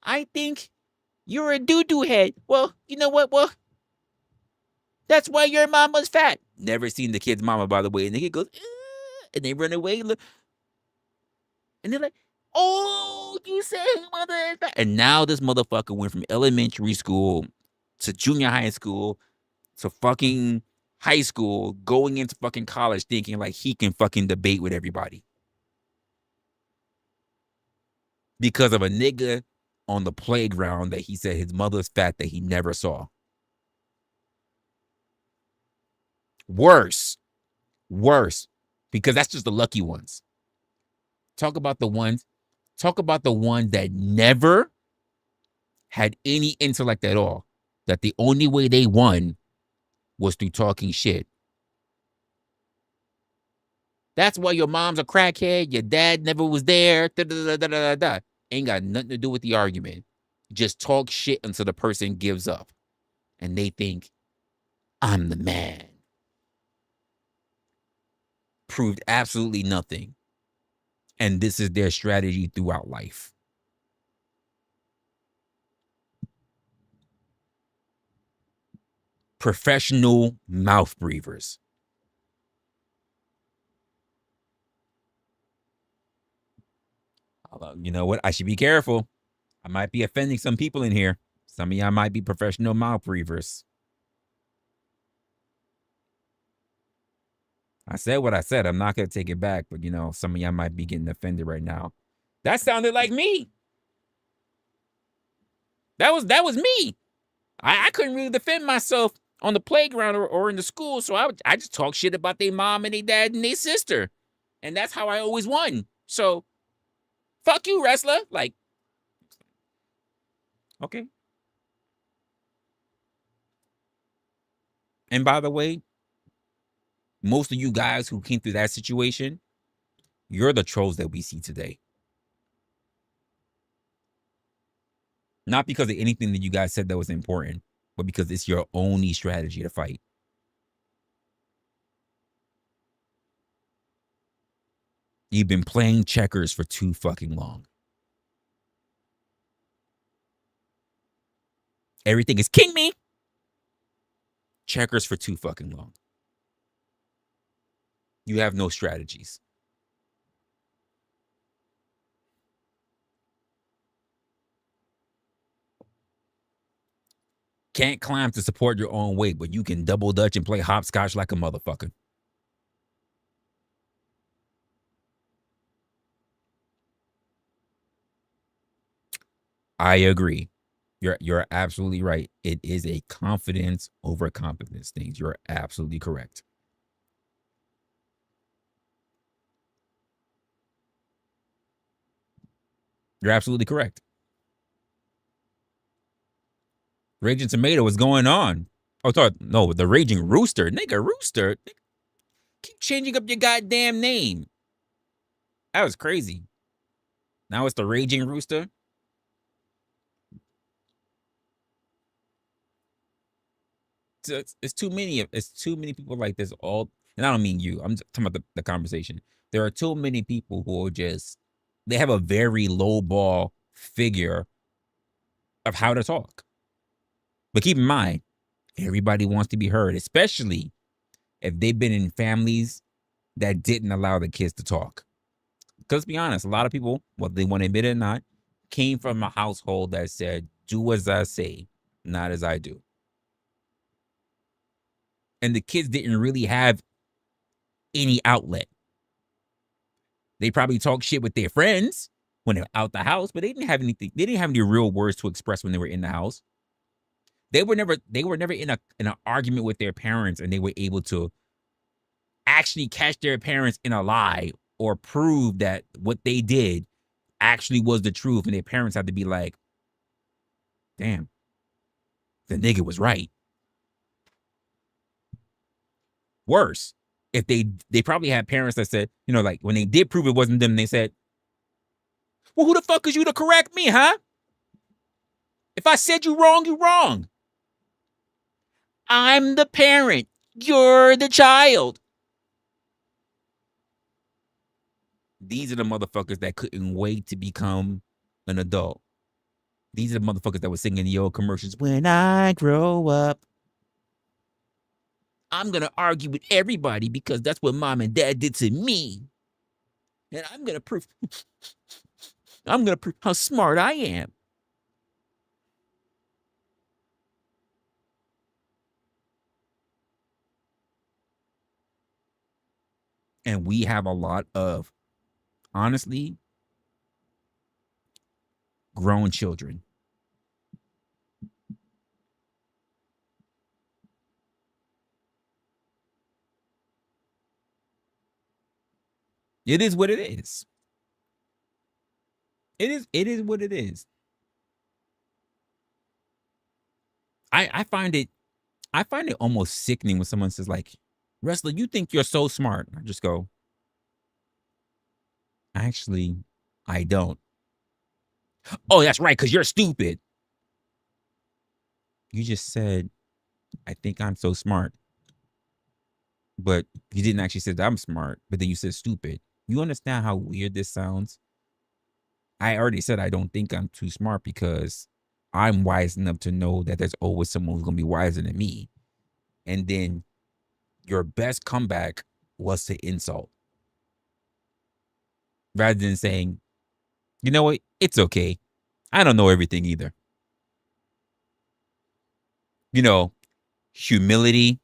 I think you're a doo-doo head. Well, you know what? Well, that's why your mama's fat. Never seen the kid's mama, by the way. And the kid goes, and they run away. Look, and they're like, oh, you said mother is fat. And now this motherfucker went from elementary school to junior high school to fucking high school, going into fucking college, thinking like he can fucking debate with everybody. Because of a nigga on the playground that he said his mother's fat that he never saw. Worse. Because that's just the lucky ones. Talk about the ones that never had any intellect at all. That the only way they won was through talking shit. That's why your mom's a crackhead, your dad never was there, da da da da da da. Ain't got nothing to do with the argument. Just talk shit until the person gives up. And they think, I'm the man. Proved absolutely nothing. And this is their strategy throughout life. Professional mouth breathers. You know what? I should be careful. I might be offending some people in here. Some of y'all might be professional mouth breathers. I said what I said. I'm not going to take it back. But, some of y'all might be getting offended right now. That sounded like me. That was me. I couldn't really defend myself on the playground or in the school. So I just talk shit about their mom and their dad and their sister. And that's how I always won. So, fuck you, Resla. Like, okay. And by the way, most of you guys who came through that situation, you're the trolls that we see today. Not because of anything that you guys said that was important, but because it's your only strategy to fight. You've been playing checkers for too fucking long. Everything is king me. Checkers for too fucking long. You have no strategies. Can't climb to support your own weight, but you can double dutch and play hopscotch like a motherfucker. I agree. You're absolutely right. It is a confidence over competence thing. You're absolutely correct. You're absolutely correct. Raging Tomato, what's going on? Oh, no, the Raging Rooster. Nigga, Rooster. Keep changing up your goddamn name. That was crazy. Now it's the Raging Rooster. It's too many. It's too many people like this. And I don't mean you. I'm just talking about the conversation. There are too many people who are they have a very low ball figure of how to talk. But keep in mind, everybody wants to be heard, especially if they've been in families that didn't allow the kids to talk. Because let's be honest, a lot of people, whether they want to admit it or not, came from a household that said, do as I say, not as I do. And the kids didn't really have any outlet. They probably talk shit with their friends when they're out the house, but they didn't have anything. They didn't have any real words to express when they were in the house. They were never in an argument with their parents, and they were able to actually catch their parents in a lie or prove that what they did actually was the truth. And their parents had to be like, damn, the nigga was right. Worse, if they probably had parents that said, like when they did prove it wasn't them, they said, well, who the fuck is you to correct me, huh? If I said you wrong, you wrong. I'm the parent. You're the child. These are the motherfuckers that couldn't wait to become an adult. These are the motherfuckers that were singing the old commercials. When I grow up, I'm going to argue with everybody because that's what mom and dad did to me. And I'm going to prove how smart I am. And we have a lot of, honestly, grown children. It is what it is. It is what it is. I find it almost sickening when someone says like, Resla, you think you're so smart. I just go, actually, I don't. Oh, that's right, because you're stupid. You just said, I think I'm so smart. But you didn't actually say that I'm smart, but then you said stupid. You understand how weird this sounds? I already said I don't think I'm too smart because I'm wise enough to know that there's always someone who's going to be wiser than me. And then your best comeback was to insult. Rather than saying, you know what? It's okay. I don't know everything either. You know, humility.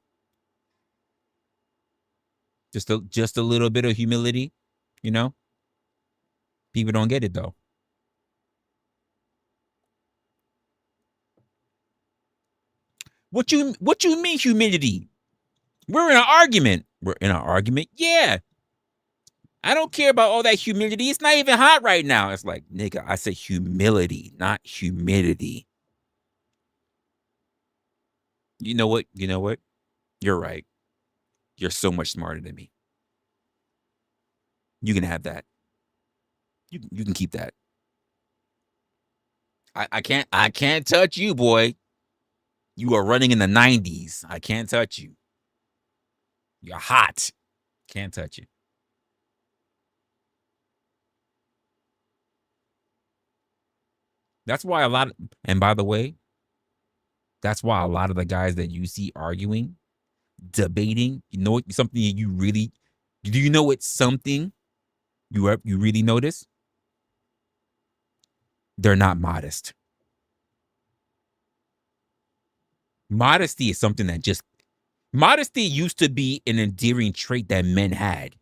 Just a little bit of humility, you know? People don't get it though. What you mean humility? We're in an argument. We're in an argument? Yeah. I don't care about all that humidity. It's not even hot right now. It's like, nigga, I said humility, not humidity. You know what? You know what? You're right. You're so much smarter than me. You can have that. You can keep that. I can't touch you, boy. You are running in the 90s. I can't touch you. You're hot. Can't touch you. That's why and by the way, that's why a lot of the guys that you see arguing, debating, you know what, something you really, do you know it's something you really notice? They're not modest. Modesty is something that modesty used to be an endearing trait that men had.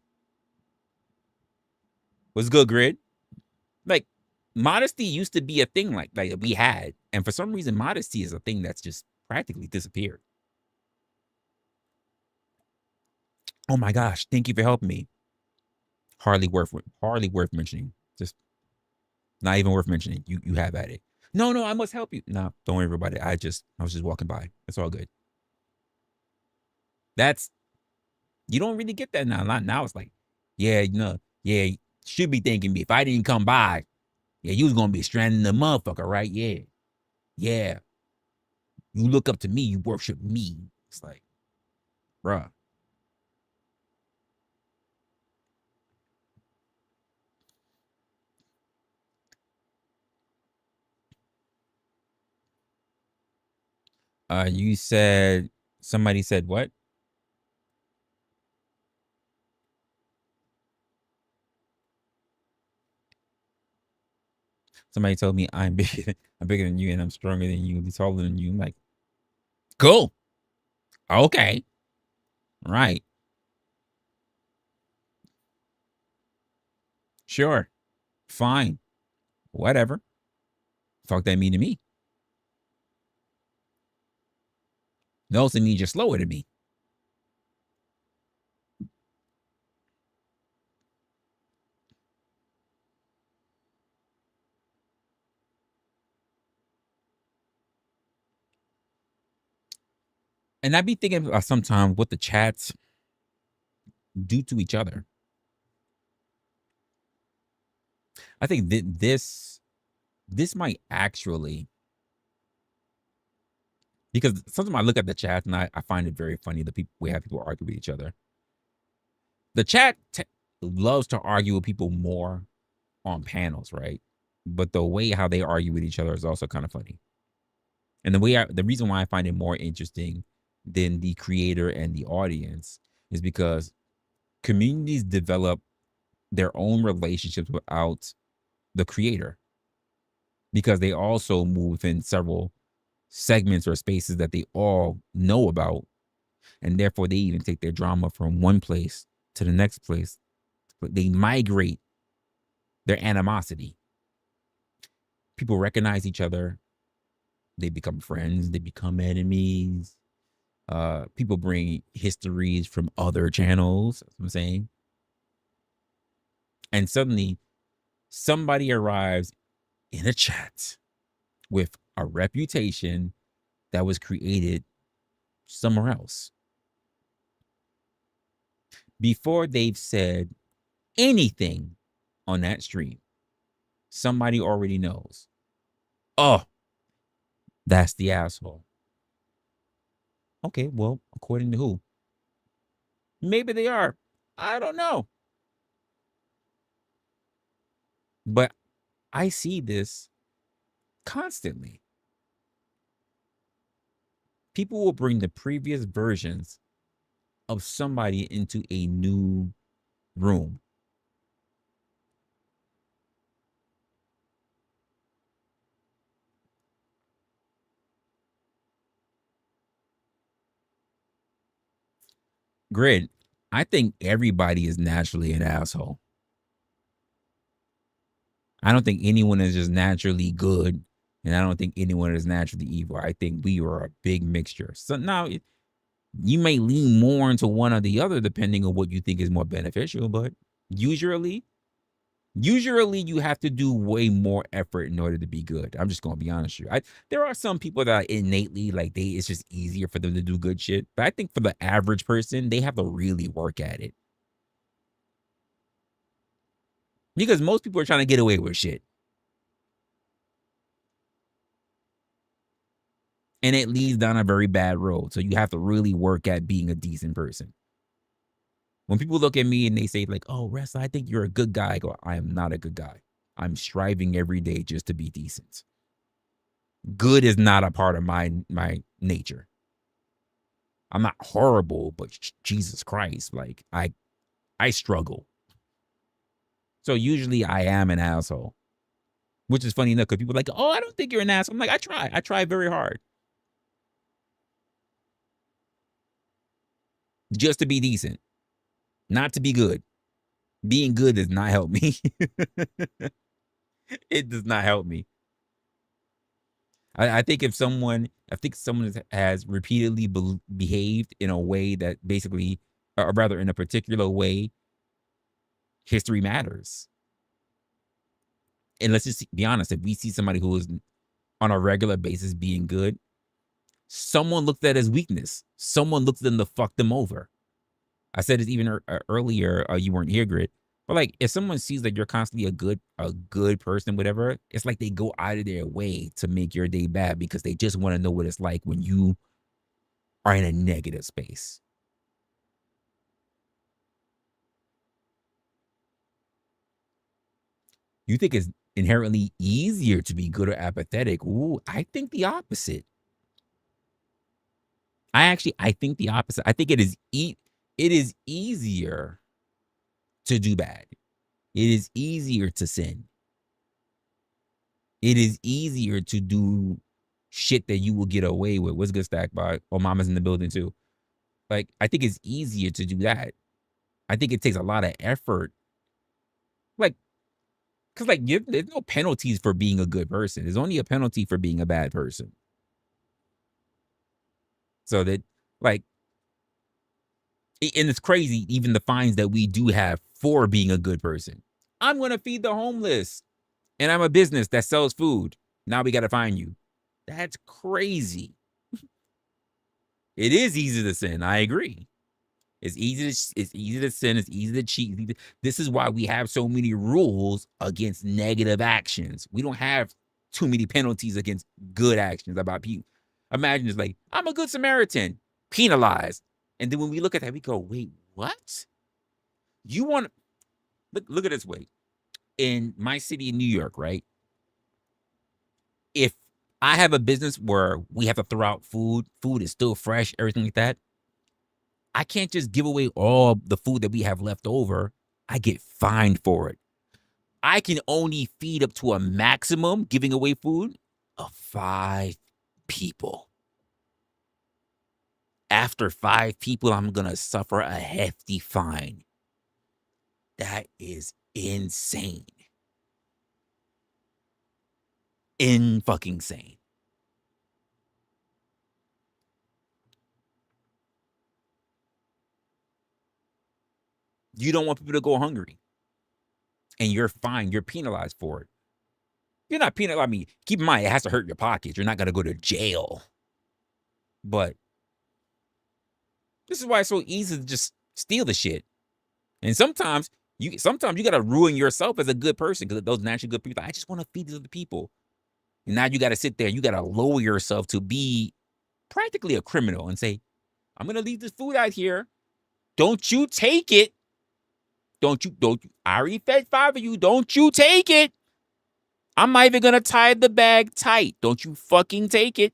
What's good, Grid? Like, modesty used to be a thing like we had. And for some reason, modesty is a thing that's just practically disappeared. Oh my gosh, thank you for helping me. Hardly worth mentioning. Just not even worth mentioning. You have at it. No, I must help you. No, don't worry about it. I was just walking by. It's all good. You don't really get that now. Now it's like, yeah, should be thanking me. If I didn't come by, yeah, you was gonna be stranding the motherfucker, right? Yeah. Yeah. You look up to me, you worship me. It's like, bruh. You said, somebody said what? Somebody told me I'm bigger than you and I'm stronger than you and taller than you. I'm like, cool. Okay. Right. Sure. Fine. Whatever. Fuck that mean to me. It also means you're slower than me. And I be thinking about sometimes what the chats do to each other. I think this might actually, because sometimes I look at the chat and I find it very funny that we have people argue with each other. The chat loves to argue with people more on panels, right? But the way how they argue with each other is also kind of funny. And the reason why I find it more interesting than the creator and the audience is because communities develop their own relationships without the creator, because they also move within several segments or spaces that they all know about, and therefore they even take their drama from one place to the next place. But they migrate their animosity. People recognize each other. They become friends. They become enemies. People bring histories from other channels. That's what I'm saying. And suddenly somebody arrives in a chat with a reputation that was created somewhere else. Before they've said anything on that stream, somebody already knows. Oh, that's the asshole. Okay, well, according to who? Maybe they are. I don't know. But I see this constantly. People will bring the previous versions of somebody into a new room. Grid, I think everybody is naturally an asshole. I don't think anyone is just naturally good, and I don't think anyone is naturally evil. I think we are a big mixture. So now you may lean more into one or the other depending on what you think is more beneficial, but usually you have to do way more effort in order to be good. I'm just going to be honest with you. There are some people that are innately like it's just easier for them to do good shit, but I think for the average person, they have to really work at it. Because most people are trying to get away with shit. And it leads down a very bad road. So you have to really work at being a decent person. When people look at me and they say like, oh, Resla, I think you're a good guy. I go, I am not a good guy. I'm striving every day just to be decent. Good is not a part of my nature. I'm not horrible, but Jesus Christ, like I struggle. So usually I am an asshole. Which is funny enough because people are like, oh, I don't think you're an asshole. I'm like, I try very hard. Just to be decent. Not to be good. Being good does not help me. It does not help me. I think if someone has repeatedly behaved in a way that basically, or rather in a particular way, history matters. And let's just be honest, if we see somebody who is on a regular basis being good, someone looked at as weakness. Someone looked at them to fuck them over. I said it even earlier, you weren't here, Grit. But like, if someone sees that you're constantly a good person, whatever, it's like they go out of their way to make your day bad because they just want to know what it's like when you are in a negative space. You think it's inherently easier to be good or apathetic? Ooh, I think the opposite. I think the opposite. I think it is easier to do bad. It is easier to sin. It is easier to do shit that you will get away with. What's good, Stack by? Oh, Mama's in the building too. Like, I think it's easier to do that. I think it takes a lot of effort. Like, because like there's no penalties for being a good person. There's only a penalty for being a bad person. So that, like, and it's crazy, even the fines that we do have for being a good person. I'm going to feed the homeless. And I'm a business that sells food. Now we got to fine you. That's crazy. It is easy to sin. I agree. It's easy to sin. It's easy to cheat. This is why we have so many rules against negative actions. We don't have too many penalties against good actions about people. Imagine it's like, I'm a good Samaritan, penalized. And then when we look at that, we go, wait, what? You want to look at this way. In my city in New York, right? If I have a business where we have to throw out food is still fresh, everything like that, I can't just give away all the food that we have left over. I get fined for it. I can only feed up to a maximum giving away food of 5 people. After 5 people, I'm going to suffer a hefty fine. That is insane. Fucking sane. You don't want people to go hungry. And you're fine. You're penalized for it. You're not penalized. I mean, keep in mind, it has to hurt your pockets. You're not going to go to jail. But this is why it's so easy to just steal the shit. And sometimes you got to ruin yourself as a good person because those naturally good people, I just want to feed these other people. And now you got to sit there. You got to lower yourself to be practically a criminal and say, I'm going to leave this food out here. Don't you take it. Don't you. I already fed 5 of you. Don't you take it. I'm not even going to tie the bag tight. Don't you fucking take it.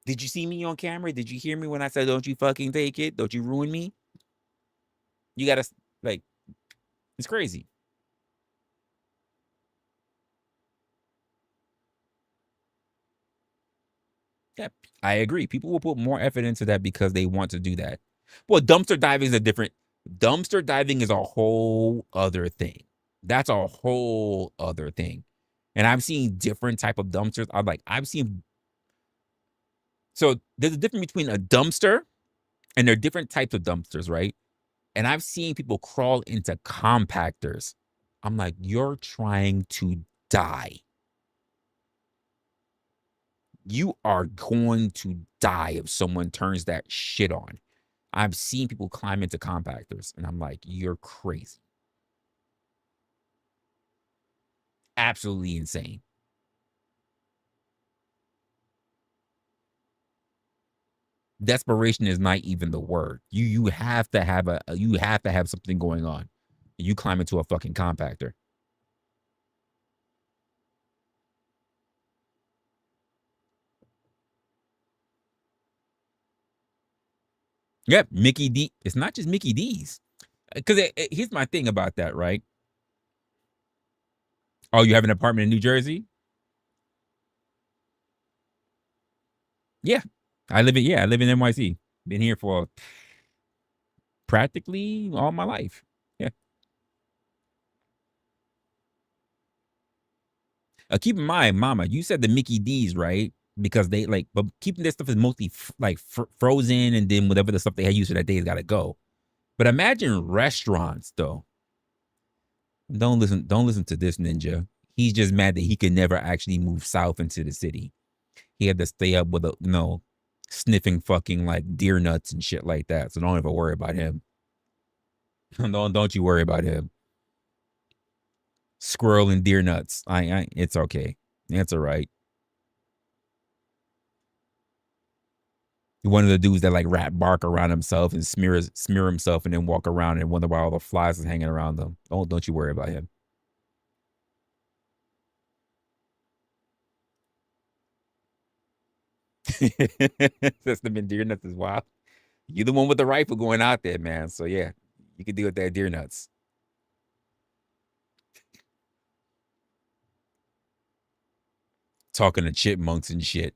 Did you see me on camera? Did you hear me when I said, don't you fucking take it? Don't you ruin me? You got to, like, it's crazy. Yeah, I agree. People will put more effort into that because they want to do that. Well, dumpster diving is a whole other thing. That's a whole other thing. And I've seen different type of dumpsters. So there's a difference between a dumpster and there are different types of dumpsters, right? And I've seen people crawl into compactors. I'm like, you're trying to die. You are going to die if someone turns that shit on. I've seen people climb into compactors, and I'm like, you're crazy. Absolutely insane. Desperation is not even the word. You have to have something going on. You climb into a fucking compactor. Yep, Mickey D. It's not just Mickey D's. Because here's my thing about that, right? Oh, you have an apartment in New Jersey? Yeah. I live in NYC. Been here for practically all my life. Yeah. Keep in mind, Mama, you said the Mickey D's, right? Because they but keeping this stuff is mostly frozen, and then whatever the stuff they had used for that day has got to go. But imagine restaurants, though. Don't listen to this ninja. He's just mad that he could never actually move south into the city. He had to stay up with sniffing fucking like deer nuts and shit like that. So don't ever worry about him. Don't you worry about him. Squirrel and deer nuts. It's okay. It's all right. One of the dudes that like rat bark around himself and smear himself and then walk around and wonder why all the flies is hanging around them. Don't you worry about him. That's the deer nuts is wild. You're the one with the rifle going out there, man. So yeah, you can deal with that deer nuts. Talking to chipmunks and shit.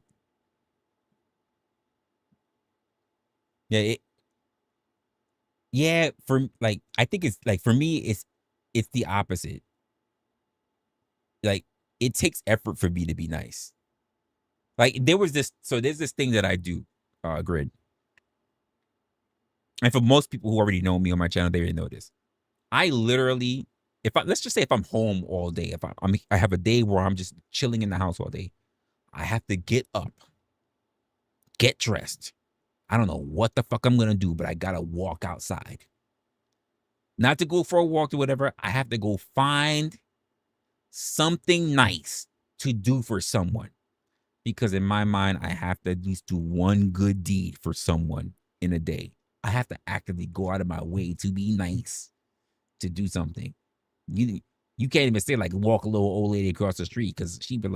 Yeah, I think it's like for me, it's the opposite. Like it takes effort for me to be nice. Like there's this thing that I do, Grid. And for most people who already know me on my channel, they already know this. I literally, let's just say if I'm home all day, if I have a day where I'm just chilling in the house all day, I have to get up, get dressed. I don't know what the fuck I'm going to do, but I got to walk outside. Not to go for a walk or whatever. I have to go find something nice to do for someone. Because in my mind, I have to at least do one good deed for someone in a day. I have to actively go out of my way to be nice, to do something. You can't even say like walk a little old lady across the street because she'd be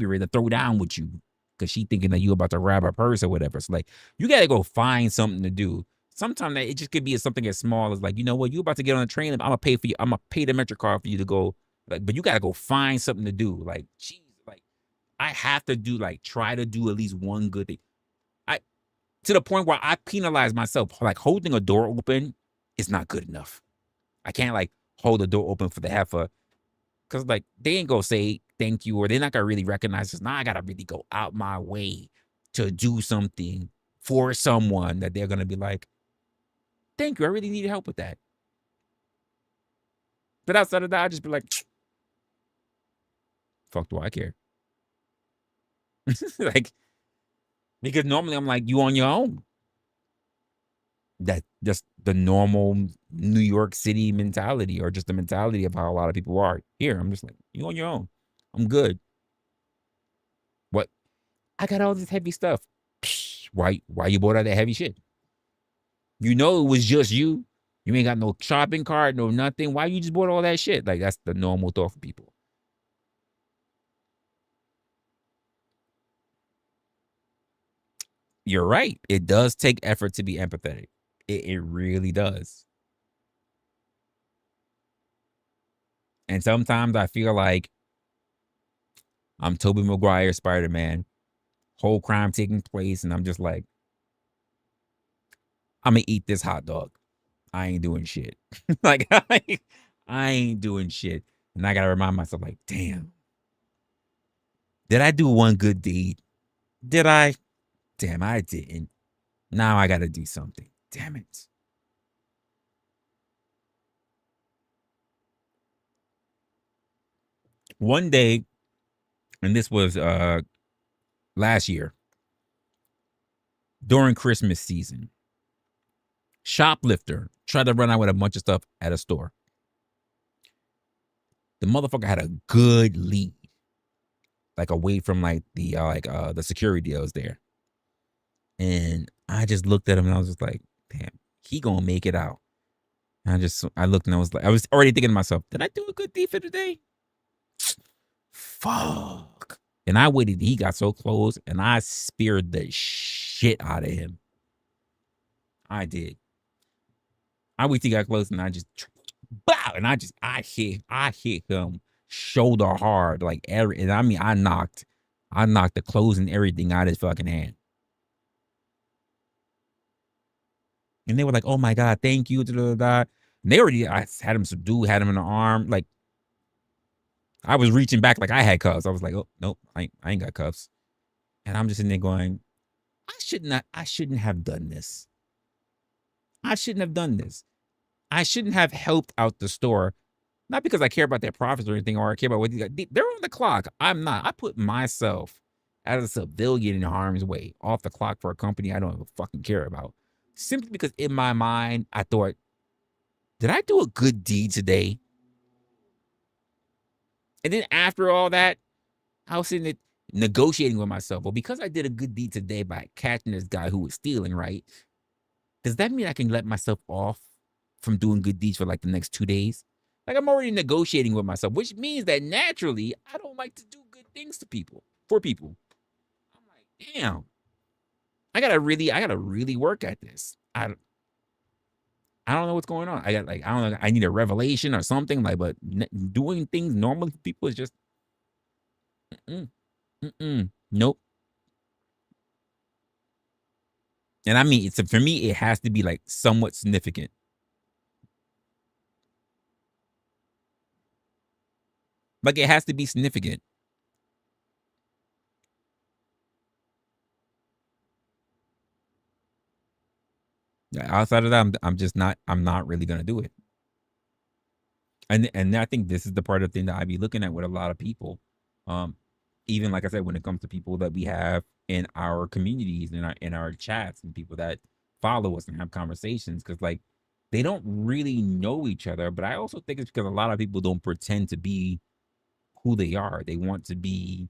ready to throw down with you because she thinking that you about to rob her purse or whatever. So like you got to go find something to do. Sometimes it just could be something as small as like, you know what, you about to get on a train, I'm gonna pay for you. I'm gonna pay the Metro card for you to go. Like, but you got to go find something to do. Like, geez, like I have to do try to do at least one good thing. To the point where I penalize myself. Like holding a door open is not good enough. I can't like hold the door open for the heifer because like they ain't gonna say thank you or they're not gonna really recognize this. Now I gotta really go out my way to do something for someone that they're gonna be like, thank you. I really needed help with that. But outside of that, I just be like, fuck do I care? Like, because normally I'm like, you on your own. That's the normal New York City mentality, or just the mentality of how a lot of people are. Here, I'm just like, you on your own. I'm good. What? I got all this heavy stuff. Psh, why you bought all that heavy shit? You know it was just you. You ain't got no shopping cart, no nothing. Why you just bought all that shit? Like, that's the normal thought for people. You're right. It does take effort to be empathetic. It really does. And sometimes I feel like I'm Tobey Maguire, Spider-Man, whole crime taking place, and I'm just like, I'm gonna eat this hot dog. I ain't doing shit. Like, I ain't doing shit. And I gotta remind myself, like, damn. Did I do one good deed? Did I? Damn, I didn't. Now I gotta do something. Damn it. One day, and this was last year, during Christmas season, shoplifter tried to run out with a bunch of stuff at a store. The motherfucker had a good lead, like away from like the security that was there. And I just looked at him and I was just like, damn, he gonna make it out. And I looked and I was like, I was already thinking to myself, did I do a good deed for today? Fuck. And I waited. He got so close and I speared the shit out of him. I did. I waited till he got close and I just, bow, and I hit him shoulder hard, like and I mean, I knocked the clothes and everything out of his fucking hand. And they were like, oh my God, thank you. Da, da, da. And they already, I had him subdued, had him in the arm. Like, I was reaching back like I had cuffs. I was like, oh, nope, I ain't got cuffs. And I'm just in there going, I shouldn't have done this. I shouldn't have done this. I shouldn't have helped out the store. Not because I care about their profits or anything, or I care about what they're on the clock. I'm not. I put myself as a civilian in harm's way off the clock for a company I don't even fucking care about. Simply because in my mind, I thought, did I do a good deed today? And then after all that, I was sitting there negotiating with myself. Well, because I did a good deed today by catching this guy who was stealing, right? Does that mean I can let myself off from doing good deeds for like the next 2 days? Like, I'm already negotiating with myself, which means that naturally I don't like to do good things to people, for people. I'm like, damn, I gotta really work at this. I don't know what's going on. I don't know. I need a revelation or something, like, but doing things normally for people is just, nope. And I mean, for me, it has to be like somewhat significant. Like, it has to be significant. Outside of that, I'm not really gonna do it. And I think this is the part of the thing that I be looking at with a lot of people. Even like I said, when it comes to people that we have in our communities, in our chats, and people that follow us and have conversations, because like they don't really know each other. But I also think it's because a lot of people don't pretend to be who they are. They want to be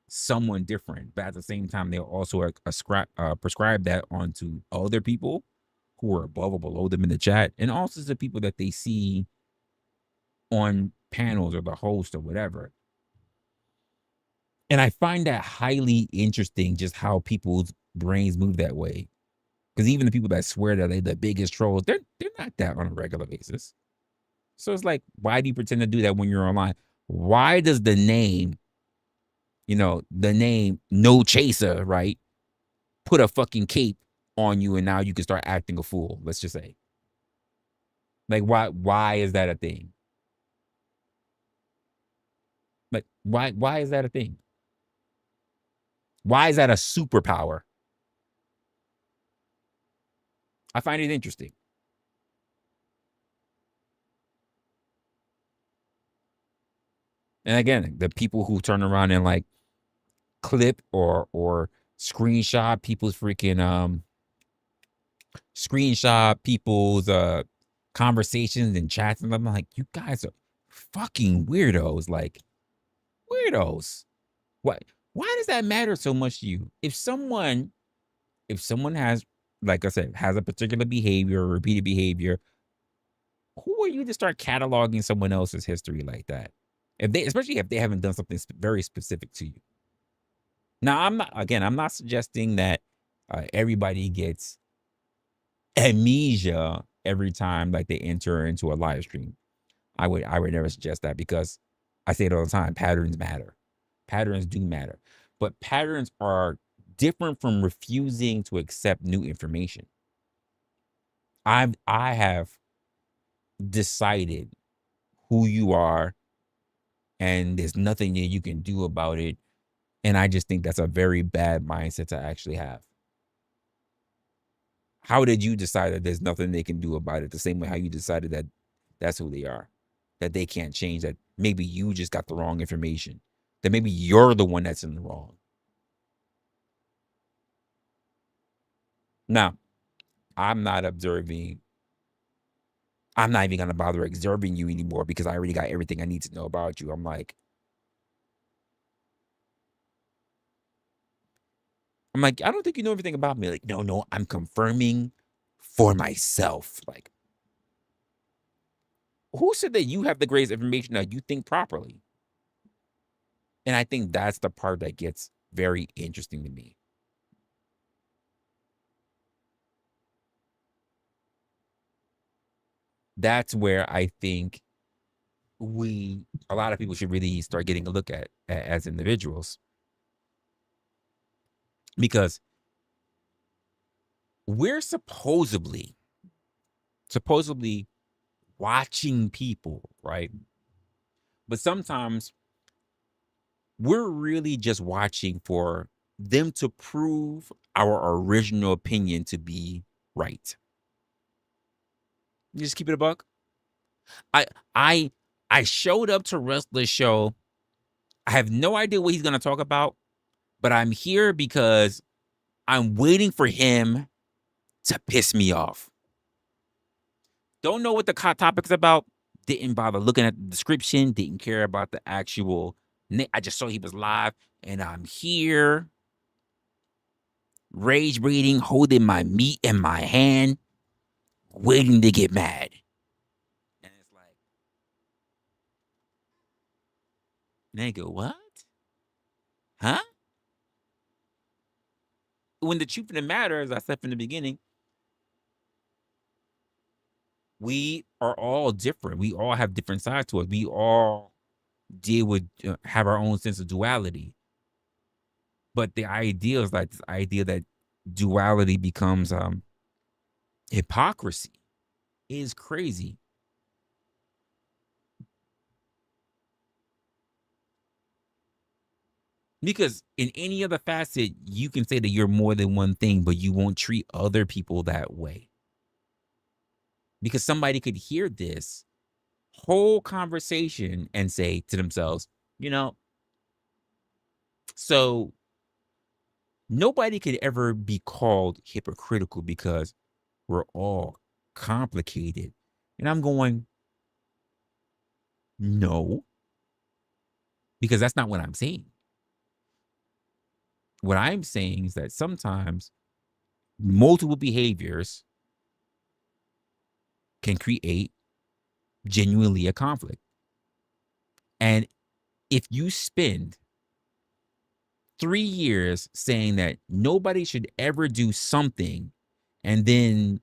someone different, but at the same time, they'll also prescribe that onto other people who are above or below them in the chat, and also the people that they see on panels or the host or whatever. And I find that highly interesting, just how people's brains move that way. Because even the people that swear that they're the biggest trolls, they're not that on a regular basis. So it's like, why do you pretend to do that when you're online? Why does the name No Chaser, right, put a fucking cape on you and now you can start acting a fool, let's just say? Like, why is that a thing? Like, why is that a thing? Why is that a superpower? I find it interesting. And again, the people who turn around and like clip or screenshot people's conversations and chats, and I'm like, you guys are fucking weirdos. Like, weirdos. What? Why does that matter so much to you? If someone has, like I said, has a particular behavior or repeated behavior, who are you to start cataloging someone else's history like that? Especially if they haven't done something very specific to you. Now, I'm not suggesting that everybody gets amnesia every time like they enter into a live stream. I would never suggest that, because I say it all the time, patterns matter. Patterns do matter. But patterns are different from refusing to accept new information. I have decided who you are, and there's nothing that you can do about it. And I just think that's a very bad mindset to actually have. How did you decide that there's nothing they can do about it? The same way how you decided that that's who they are, that they can't change, that maybe you just got the wrong information, that maybe you're the one that's in the wrong. Now, I'm not even going to bother observing you anymore, because I already got everything I need to know about you. I'm like, I don't think you know everything about me. Like, no, I'm confirming for myself. Like, who said that you have the greatest information that you think properly? And I think that's the part that gets very interesting to me. That's where I think a lot of people should really start getting a look at as individuals. Because we're supposedly watching people, right? But sometimes we're really just watching for them to prove our original opinion to be right. You just keep it a buck. I showed up to Resla's show. I have no idea what he's going to talk about, but I'm here because I'm waiting for him to piss me off. Don't know what the topic's about. Didn't bother looking at the description. Didn't care about the actual. I just saw he was live, and I'm here, rage breathing, holding my meat in my hand, waiting to get mad. And it's like, nigga, what? Huh? When the truth of the matter, as I said from the beginning, we are all different. We all have different sides to us. We all deal with, have our own sense of duality. But the idea is like this idea that duality becomes hypocrisy is crazy. Because in any other facet, you can say that you're more than one thing, but you won't treat other people that way. Because somebody could hear this whole conversation and say to themselves, so nobody could ever be called hypocritical because we're all complicated. And I'm going, no, because that's not what I'm saying. What I'm saying is that sometimes multiple behaviors can create genuinely a conflict. And if you spend 3 years saying that nobody should ever do something, and then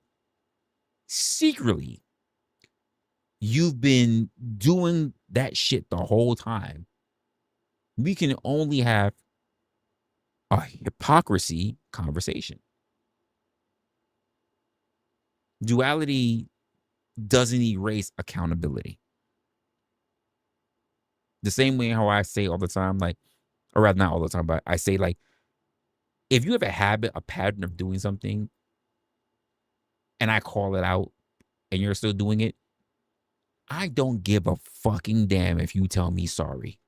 secretly you've been doing that shit the whole time, we can only have a hypocrisy conversation. Duality doesn't erase accountability. The same way how I say all the time, like, or rather not all the time, but I say, like, if you have a pattern of doing something and I call it out and you're still doing it, I don't give a fucking damn if you tell me sorry.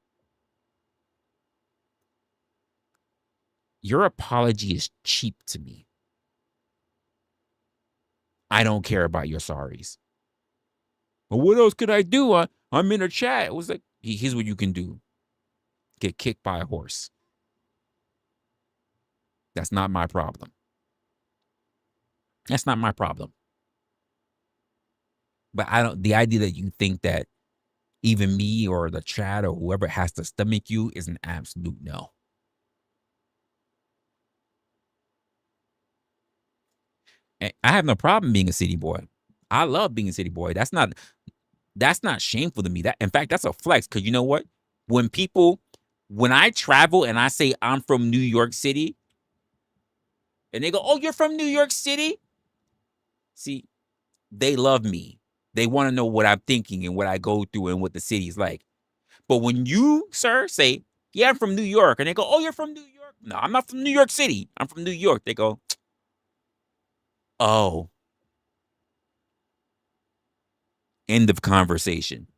Your apology is cheap to me. I don't care about your sorries. But what else could I do? I'm in a chat. It was like, here's what you can do. Get kicked by a horse. That's not my problem. That's not my problem. But the idea that you think that even me or the chat or whoever has to stomach you is an absolute no. And I have no problem being a city boy. I love being a city boy. That's not shameful to me. That, in fact, that's a flex. Because you know what? When I travel and I say I'm from New York City, and they go, "Oh, you're from New York City?" See, they love me. They want to know what I'm thinking and what I go through and what the city's like. But when you, sir, say, "Yeah, I'm from New York," and they go, "Oh, you're from New York?" No, I'm not from New York City. I'm from New York. They go, "Oh." End of conversation.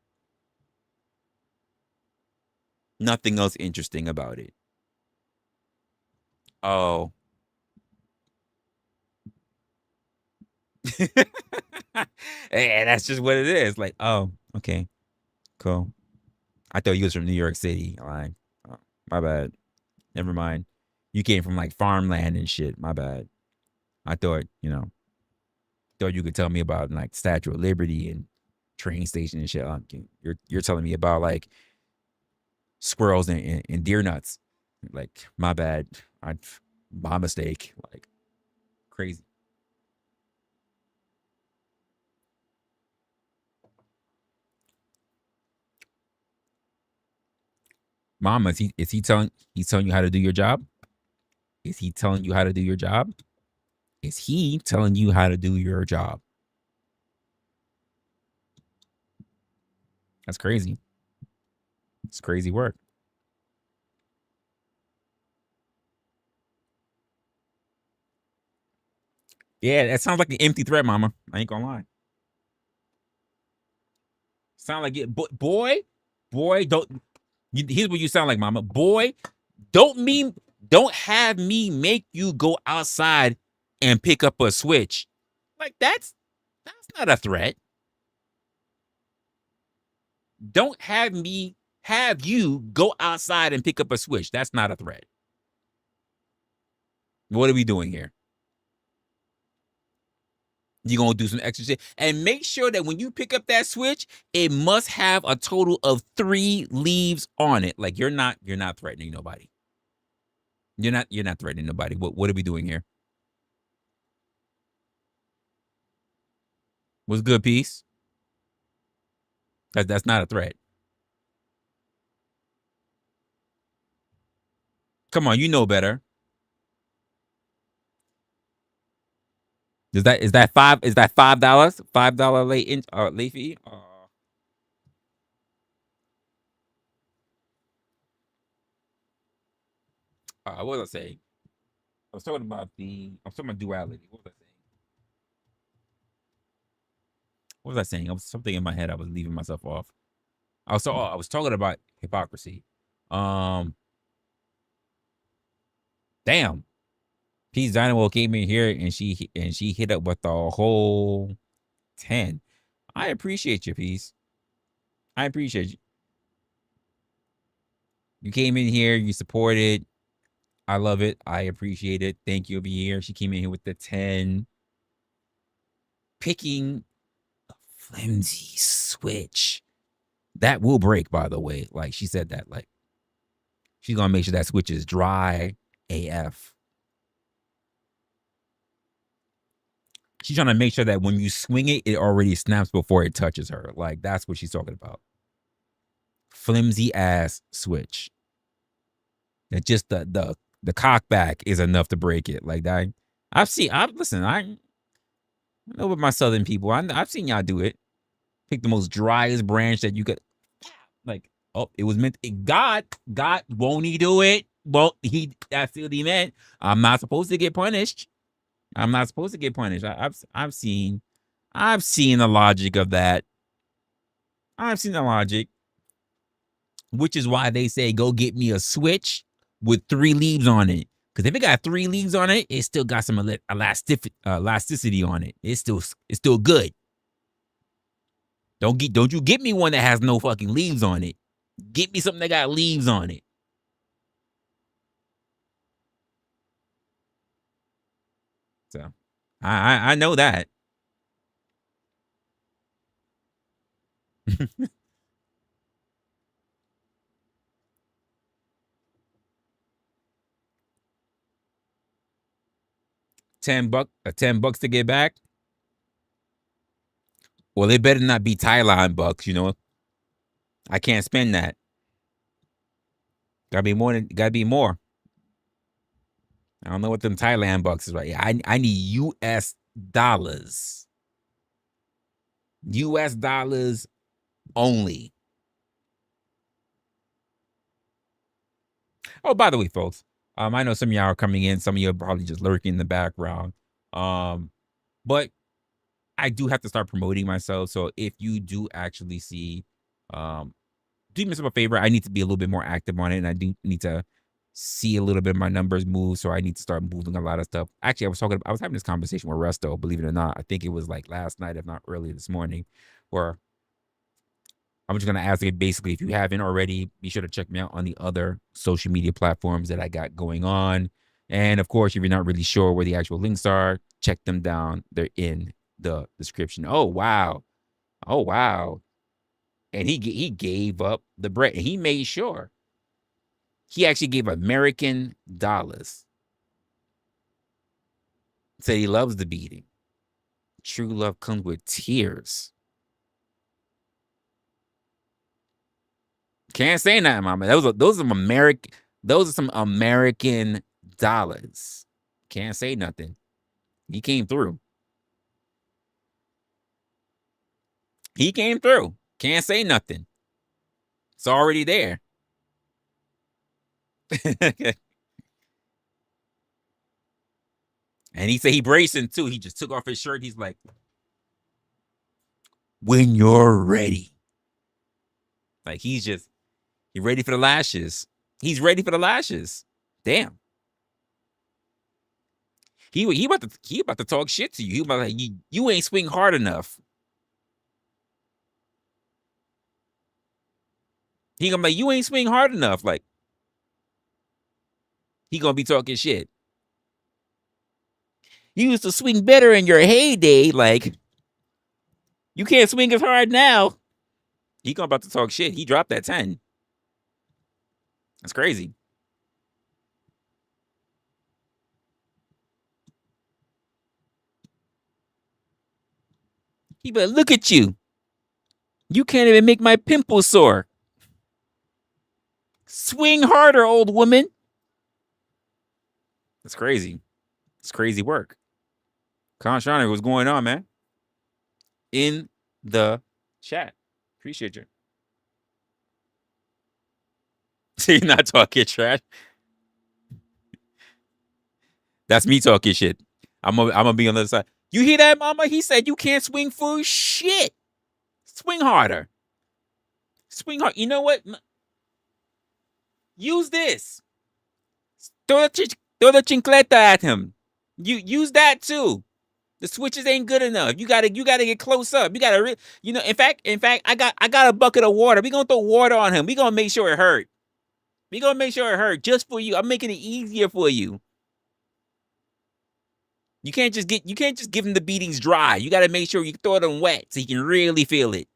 Nothing else interesting about it. Oh. And that's just what it is. Like, oh, okay, cool. I thought you was from New York City. Like, oh, my bad. Never mind. You came from like farmland and shit. My bad. I thought, thought you could tell me about like Statue of Liberty and train station and shit. You're telling me about like squirrels and deer nuts. Like, my bad. My mistake. Like, crazy. Mama, is he telling you how to do your job? Is he telling you how to do your job? Is he telling you how to do your job? That's crazy. It's crazy work. Yeah, that sounds like an empty threat, Mama. I ain't gonna lie. Sound like it, boy. Don't. Here's what you sound like, Mama. Boy, don't have me make you go outside and pick up a switch. Like that's not a threat. Don't have you go outside and pick up a switch. That's not a threat. What are we doing here? You're going to do some extra shit. And make sure that when you pick up that switch, it must have a total of 3 leaves on it. Like, you're not threatening nobody. You're not threatening nobody. What are we doing here? What's good, peace? That's not a threat. Come on, you know better. Is that $5? $5 late fee? What was I saying? I was talking about duality. What was I saying? What was I saying? I was something in my head. I was leaving myself off. I was talking about hypocrisy. Damn. Peace Dynamo came in here and she hit up with the whole 10. I appreciate you, Peace. I appreciate you. You came in here, you supported. I love it. I appreciate it. Thank you, be here. She came in here with the 10. Picking a flimsy switch. That will break, by the way. Like, she said that. Like, she's gonna make sure that switch is dry AF. She's trying to make sure that when you swing it, it already snaps before it touches her. Like, that's what she's talking about. Flimsy ass switch. That just the cock back is enough to break it. Like that. I know with my southern people. I've seen y'all do it. Pick the most driest branch that you could. Like, oh, it was meant. God, won't he do it? Well, that's what he meant. I'm not supposed to get punished. I'm not supposed to get punished. I've seen the logic of that. I've seen the logic, which is why they say go get me a switch with 3 leaves on it. Because if it got 3 leaves on it, it still got some elasticity on it. It's still good. Don't you get me one that has no fucking leaves on it. Get me something that got leaves on it. So I know that. $10 to get back. Well, it better not be Thailand bucks, you know. I can't spend that. Gotta be more. I don't know what them Thailand bucks is right. I need US dollars. US dollars only. Oh, by the way, folks, I know some of y'all are coming in. Some of you are probably just lurking in the background. But I do have to start promoting myself. So if you do actually see, do me a favor. I need to be a little bit more active on it, and I do need to see a little bit of my numbers move. So I need to start moving a lot of stuff. Actually, I was having this conversation with Resto, believe it or not. I think it was like last night, if not early this morning, where I'm just going to ask you, basically, if you haven't already, be sure to check me out on the other social media platforms that I got going on. And of course, if you're not really sure where the actual links are, check them down. They're in the description. Oh, wow. Oh, wow. And he gave up the bread. And he made sure. He actually gave American dollars. Said he loves the beating. True love comes with tears. Can't say nothing, mama. Those are some American dollars. Can't say nothing. He came through. He came through. Can't say nothing. It's already there. And he said he bracing too. He just took off his shirt. He's like, when you're ready. Like he's ready for the lashes. He's ready for the lashes. Damn. He about to talk shit to you. He about like you ain't swing hard enough. He gonna be like, you ain't swing hard enough. Like he gonna be talking shit. You used to swing better in your heyday. Like you can't swing as hard now. He gonna about to talk shit. He dropped that 10. That's crazy. He be like, look at you. You can't even make my pimples sore. Swing harder, old woman. That's crazy. It's crazy work. Conshana, what's going on, man? In the chat. Appreciate you. So you're not talking trash. That's me talking shit. I'm gonna be on the other side. You hear that, mama? He said you can't swing for shit. Swing harder. Swing hard. You know what? Use this. Throw the chincleta at him. You use that too. The switches ain't good enough. You gotta get close up. You gotta, in fact, I got a bucket of water. We gonna throw water on him. We gonna make sure it hurt. We gonna make sure it hurt just for you. I'm making it easier for you. You can't just give him the beatings dry. You gotta make sure you throw them wet so he can really feel it.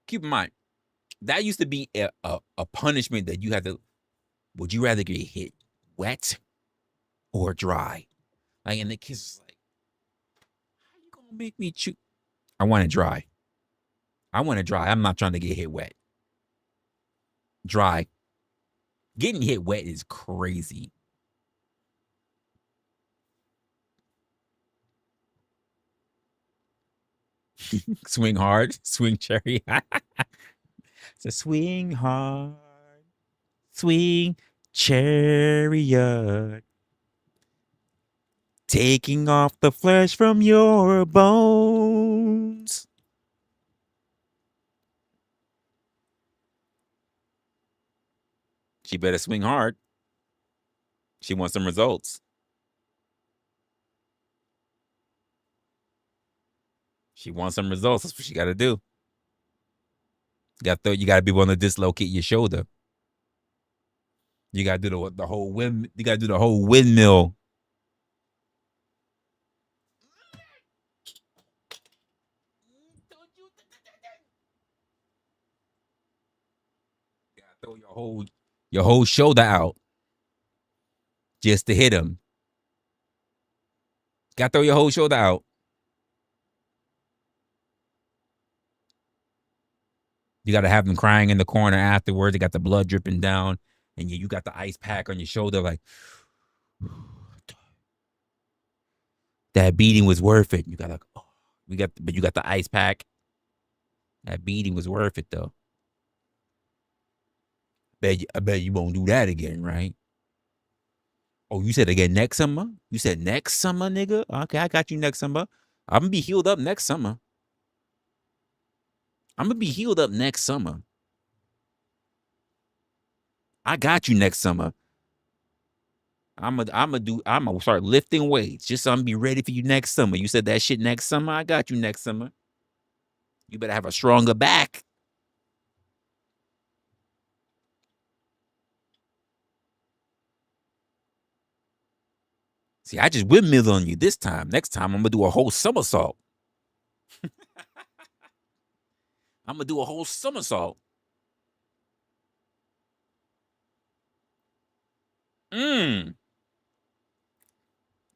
Keep in mind, that used to be a punishment that you had to. Would you rather get hit wet or dry? Like, and the kids was like, how you gonna make me choose? I want it dry. I'm not trying to get hit wet. Dry. Getting hit wet is crazy. Swing hard, swing cherry. So swing hard, swing chariot, taking off the flesh from your bones. She better swing hard. She wants some results. She wants some results. That's what she got to do. You got to be willing to dislocate your shoulder. You got to do the whole wind. You got to do the whole windmill. You got to throw your whole shoulder out just to hit him. Got to throw your whole shoulder out. You got to have them crying in the corner afterwards. They got the blood dripping down, and you got the ice pack on your shoulder, like that beating was worth it. You got like, oh, but you got the ice pack. That beating was worth it, though. I bet you won't do that again, right? Oh, you said again next summer? You said next summer, nigga? Okay, I got you next summer. I'm gonna be healed up next summer. I'm gonna be healed up next summer. I got you next summer. I'm gonna start lifting weights just so I'm gonna be ready for you next summer. You said that shit next summer. I got you next summer. You better have a stronger back. See, I just windmilled on you this time. Next time, I'm gonna do a whole somersault. I'm gonna do a whole somersault.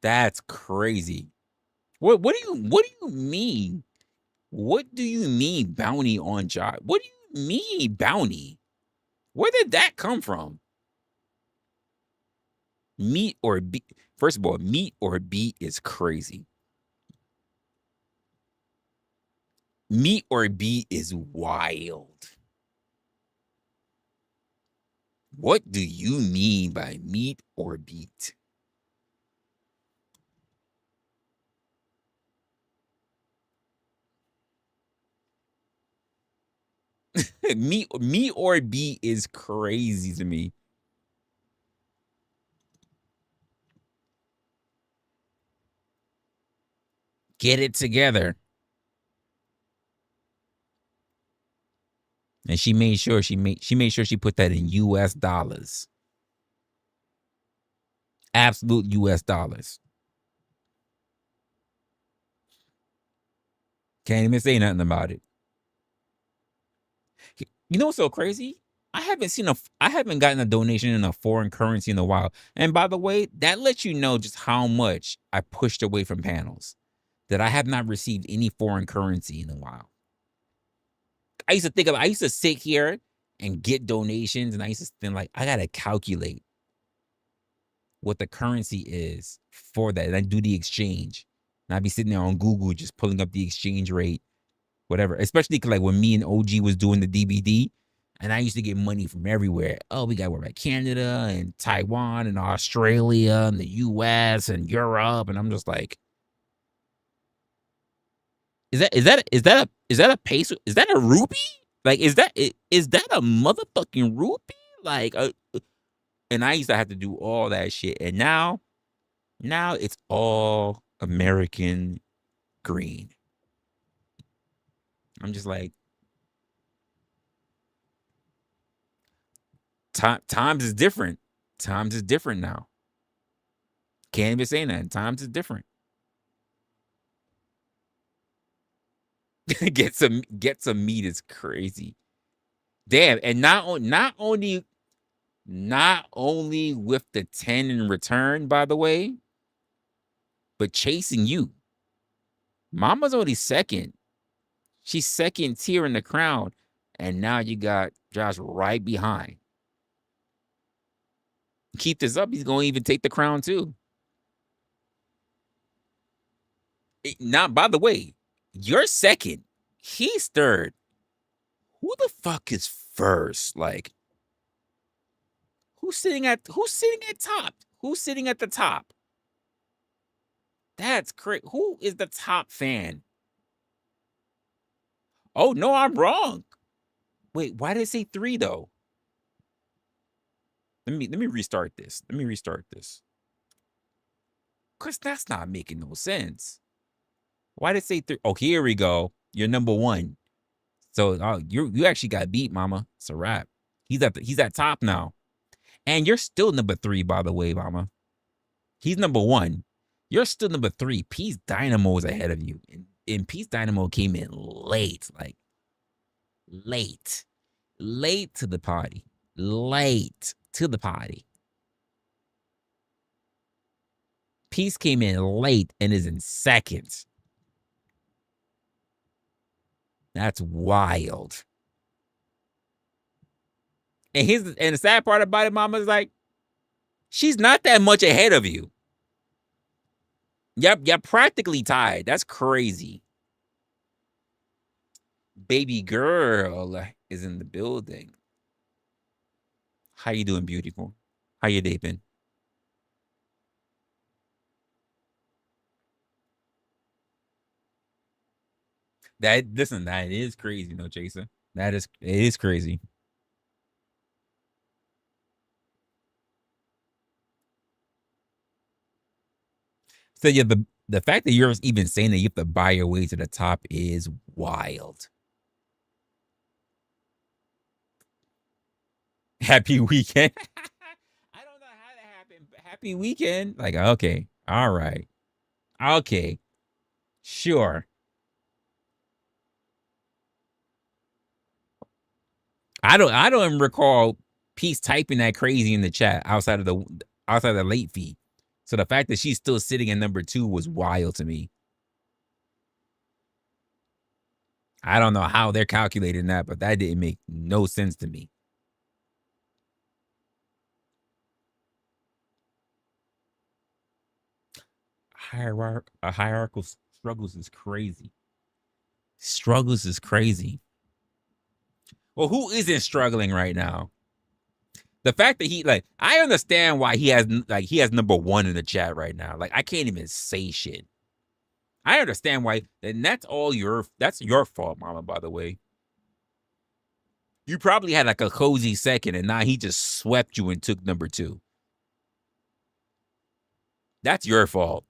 That's crazy. What do you mean? What do you mean bounty on job? What do you mean bounty? Where did that come from? Meat or beat? First of all, meat or beat is crazy. Meat or beat is wild. What do you mean by meat or beat? meat or beat is crazy to me. Get it together. And she made sure she put that in US dollars. Absolute US dollars. Can't even say nothing about it. You know what's so crazy? I haven't gotten a donation in a foreign currency in a while. And by the way, that lets you know just how much I pushed away from panels. That I have not received any foreign currency in a while. I used to sit here and get donations, and I used to think like, I gotta calculate what the currency is for that. And I do the exchange. And I'd be sitting there on Google just pulling up the exchange rate, whatever. Especially like when me and OG was doing the DVD, and I used to get money from everywhere. Oh, we got one by Canada and Taiwan and Australia and the US and Europe. And I'm just like, is that a peso? Is that a rupee? Like, is that a motherfucking rupee? Like, and I used to have to do all that shit. And now it's all American green. I'm just like, times is different. Times is different now. Can't even say that. Times is different. Get some meat is crazy. Damn, and not only with the 10 in return, by the way, but chasing you. Mama's only second. She's second tier in the crown, and now you got Josh right behind. Keep this up, he's going to even take the crown too. Now, by the way, you're second. He's third. Who the fuck is first? Like, who's sitting at top? Who's sitting at the top? That's crazy. Who is the top fan? Oh no, I'm wrong. Wait, why did it say 3 though? Let me restart this. Let me restart this. Cause that's not making no sense. Why did it say 3? Oh, here we go. You're number 1. So you actually got beat, mama. It's a wrap. He's at top now. And you're still number 3, by the way, mama. He's number 1. You're still number 3. Peace Dynamo is ahead of you. And Peace Dynamo came in late. Like late. Late to the party. Late to the party. Peace came in late and is in second. That's wild. And the sad part about it, mama, is like, she's not that much ahead of you. Yep, you're practically tied. That's crazy. Baby girl is in the building. How you doing, beautiful? How your day been? That is crazy, no chaser. It is crazy. So yeah, the fact that you're even saying that you have to buy your way to the top is wild. Happy weekend. I don't know how that happened. Happy weekend. Like, okay. All right. Okay. Sure. I don't even recall Peace typing that crazy in the chat outside of the late fee. So the fact that she's still sitting at number 2 was wild to me. I don't know how they're calculating that, but that didn't make no sense to me. Hierarchical struggles is crazy. Struggles is crazy. Well, who isn't struggling right now? The fact that I understand why he has number 1 in the chat right now. Like, I can't even say shit. I understand why, and that's your fault, mama, by the way. You probably had like a cozy second, and now he just swept you and took number 2. That's your fault.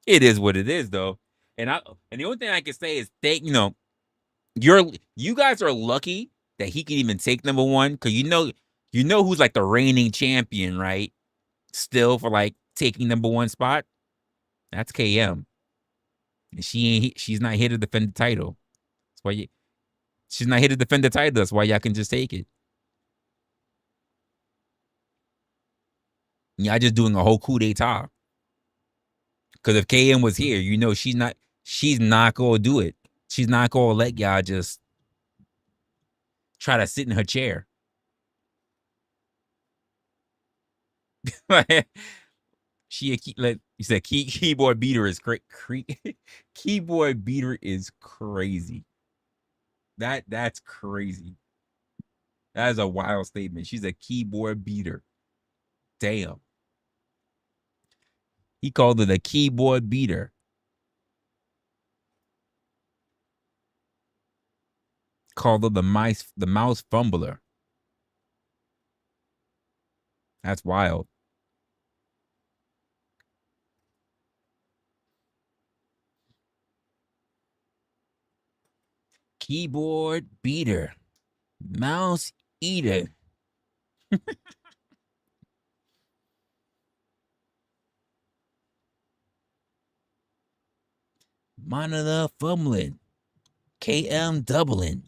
It is what it is, though. And the only thing I can say is you guys are lucky that he can even take number 1, because you know who's like the reigning champion, right? Still for like taking number 1 spot. That's KM. And she's not here to defend the title. That's why she's not here to defend the title. That's why y'all can just take it. Y'all just doing a whole coup d'etat. Because if KM was here, she's not gonna do it. She's not gonna let y'all just try to sit in her chair. You said keyboard beater is great. Keyboard beater is crazy. That's crazy. That is a wild statement. She's a keyboard beater. Damn. He called it a keyboard beater. Called her the mouse fumbler. That's wild. Keyboard beater. Mouse eater. Monitor fumbling. KM doubling.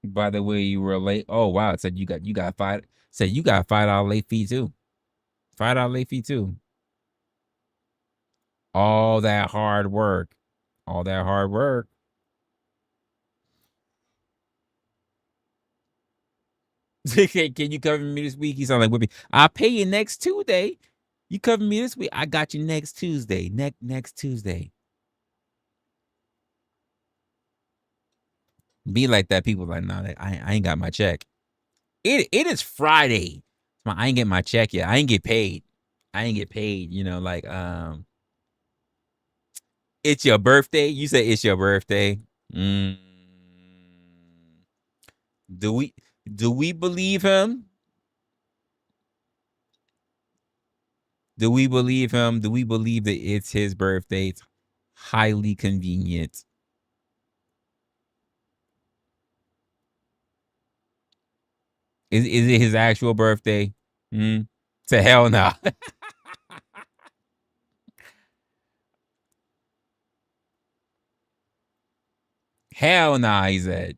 By the way, you were late. Oh wow! It said you got $5. Said you got $5 late fee too. $5 late fee too. All that hard work. All that hard work. Can you cover me this week? He sound like Whippy. I'll pay you next Tuesday. You cover me this week. I got you next Tuesday. Next Tuesday. Be like that. People like, nah, I ain't got my check. It is Friday. I ain't get my check yet. I ain't get paid. You know, like It's your birthday. You say it's your birthday. Mm. Do we believe him? Do we believe him? Do we believe that it's his birthday? It's highly convenient. Is it his actual birthday? To hell no. Hell nah, he said.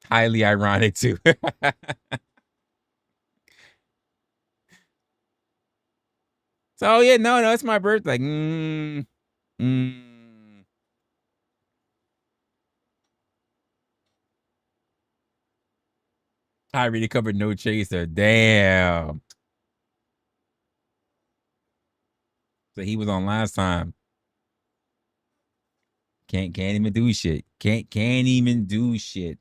Highly ironic too. So yeah, no, it's my birthday. I really covered no chaser. Damn. So he was on last time. Can't even do shit. Can't even do shit.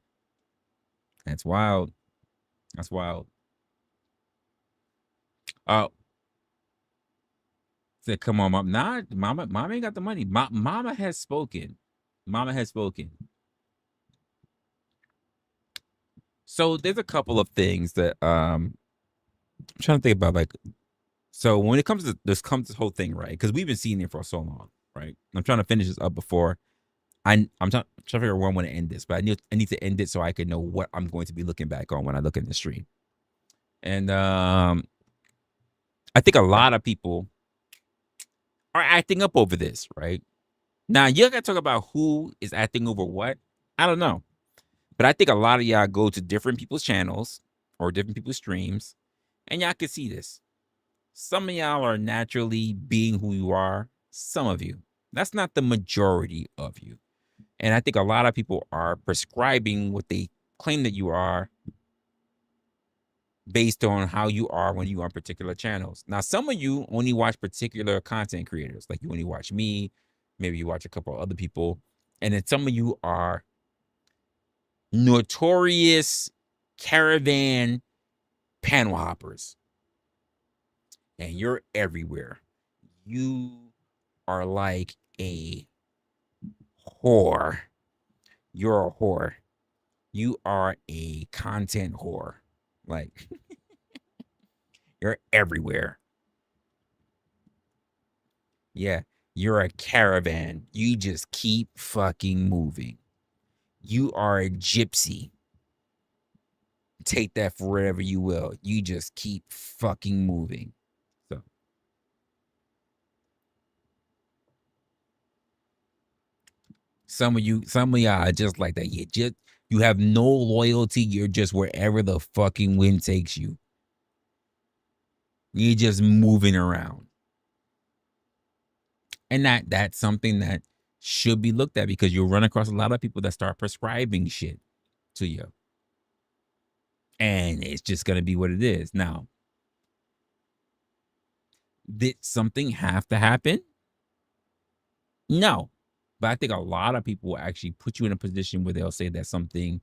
That's wild. That's wild. Oh. Said, come on, mom. Nah, mama ain't got the money. Mama has spoken. Mama has spoken. So there's a couple of things that I'm trying to think about. Like, so when it comes to this whole thing, right? Because we've been seeing it for so long, right? I'm trying to finish this up before I'm trying to figure out where I want to end this, but I need to end it so I can know what I'm going to be looking back on when I look at the stream. And I think a lot of people are acting up over this, right? Now you gotta talk about who is acting over what. I don't know. But I think a lot of y'all go to different people's channels or different people's streams, and y'all can see this. Some of y'all are naturally being who you are. Some of you. That's not the majority of you. And I think a lot of people are prescribing what they claim that you are based on how you are when you are on particular channels. Now, some of you only watch particular content creators. Like you only watch me. Maybe you watch a couple of other people. And then some of you are notorious caravan panel hoppers. And you're everywhere. You are like a whore. You're a whore. You are a content whore. Like, you're everywhere. Yeah, you're a caravan. You just keep fucking moving. You are a gypsy. Take that for whatever you will. You just keep fucking moving. So some of y'all are just like that. You have no loyalty. You're just wherever the fucking wind takes you. You're just moving around. And that's something that should be looked at, because you'll run across a lot of people that start prescribing shit to you. And it's just going to be what it is. Now, did something have to happen? No. But I think a lot of people will actually put you in a position where they'll say that something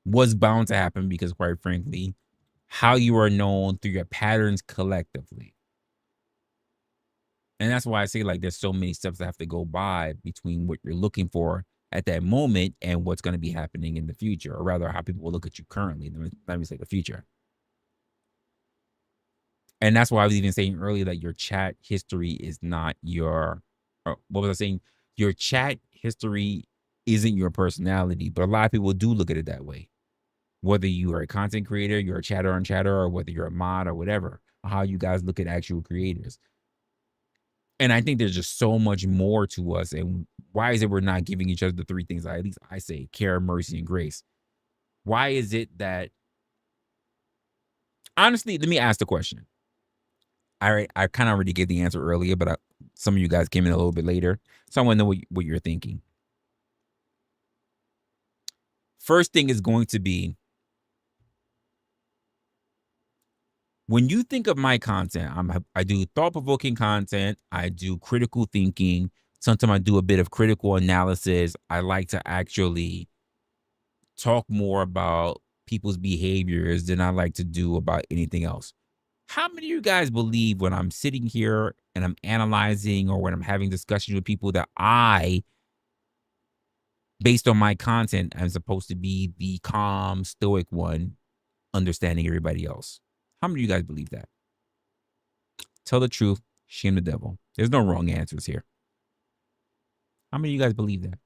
was bound to happen, because quite frankly, how you are known through your patterns collectively. And that's why I say, like, there's so many steps that have to go by between what you're looking for at that moment and what's going to be happening in the future, or rather how people will look at you currently. Let me say the future. And that's why I was even saying earlier that your chat history is not your, what was I saying? Your chat history isn't your personality, but a lot of people do look at it that way. Whether you are a content creator, you're a chatter on chatter, or whether you're a mod or whatever, how you guys look at actual creators. And I think there's just so much more to us. And why is it we're not giving each other the three things, at least I say: care, mercy, and grace? Why is it that, honestly, let me ask the question. I kind of already gave the answer earlier, but some of you guys came in a little bit later. So I want to know what you're thinking. First thing is going to be, when you think of my content, I do thought-provoking content. I do critical thinking. Sometimes I do a bit of critical analysis. I like to actually talk more about people's behaviors than I like to do about anything else. How many of you guys believe when I'm sitting here and I'm analyzing, or when I'm having discussions with people that based on my content, I'm supposed to be the calm, stoic one, understanding everybody else. How many of you guys believe that? Tell the truth, shame the devil. There's no wrong answers here. How many of you guys believe that?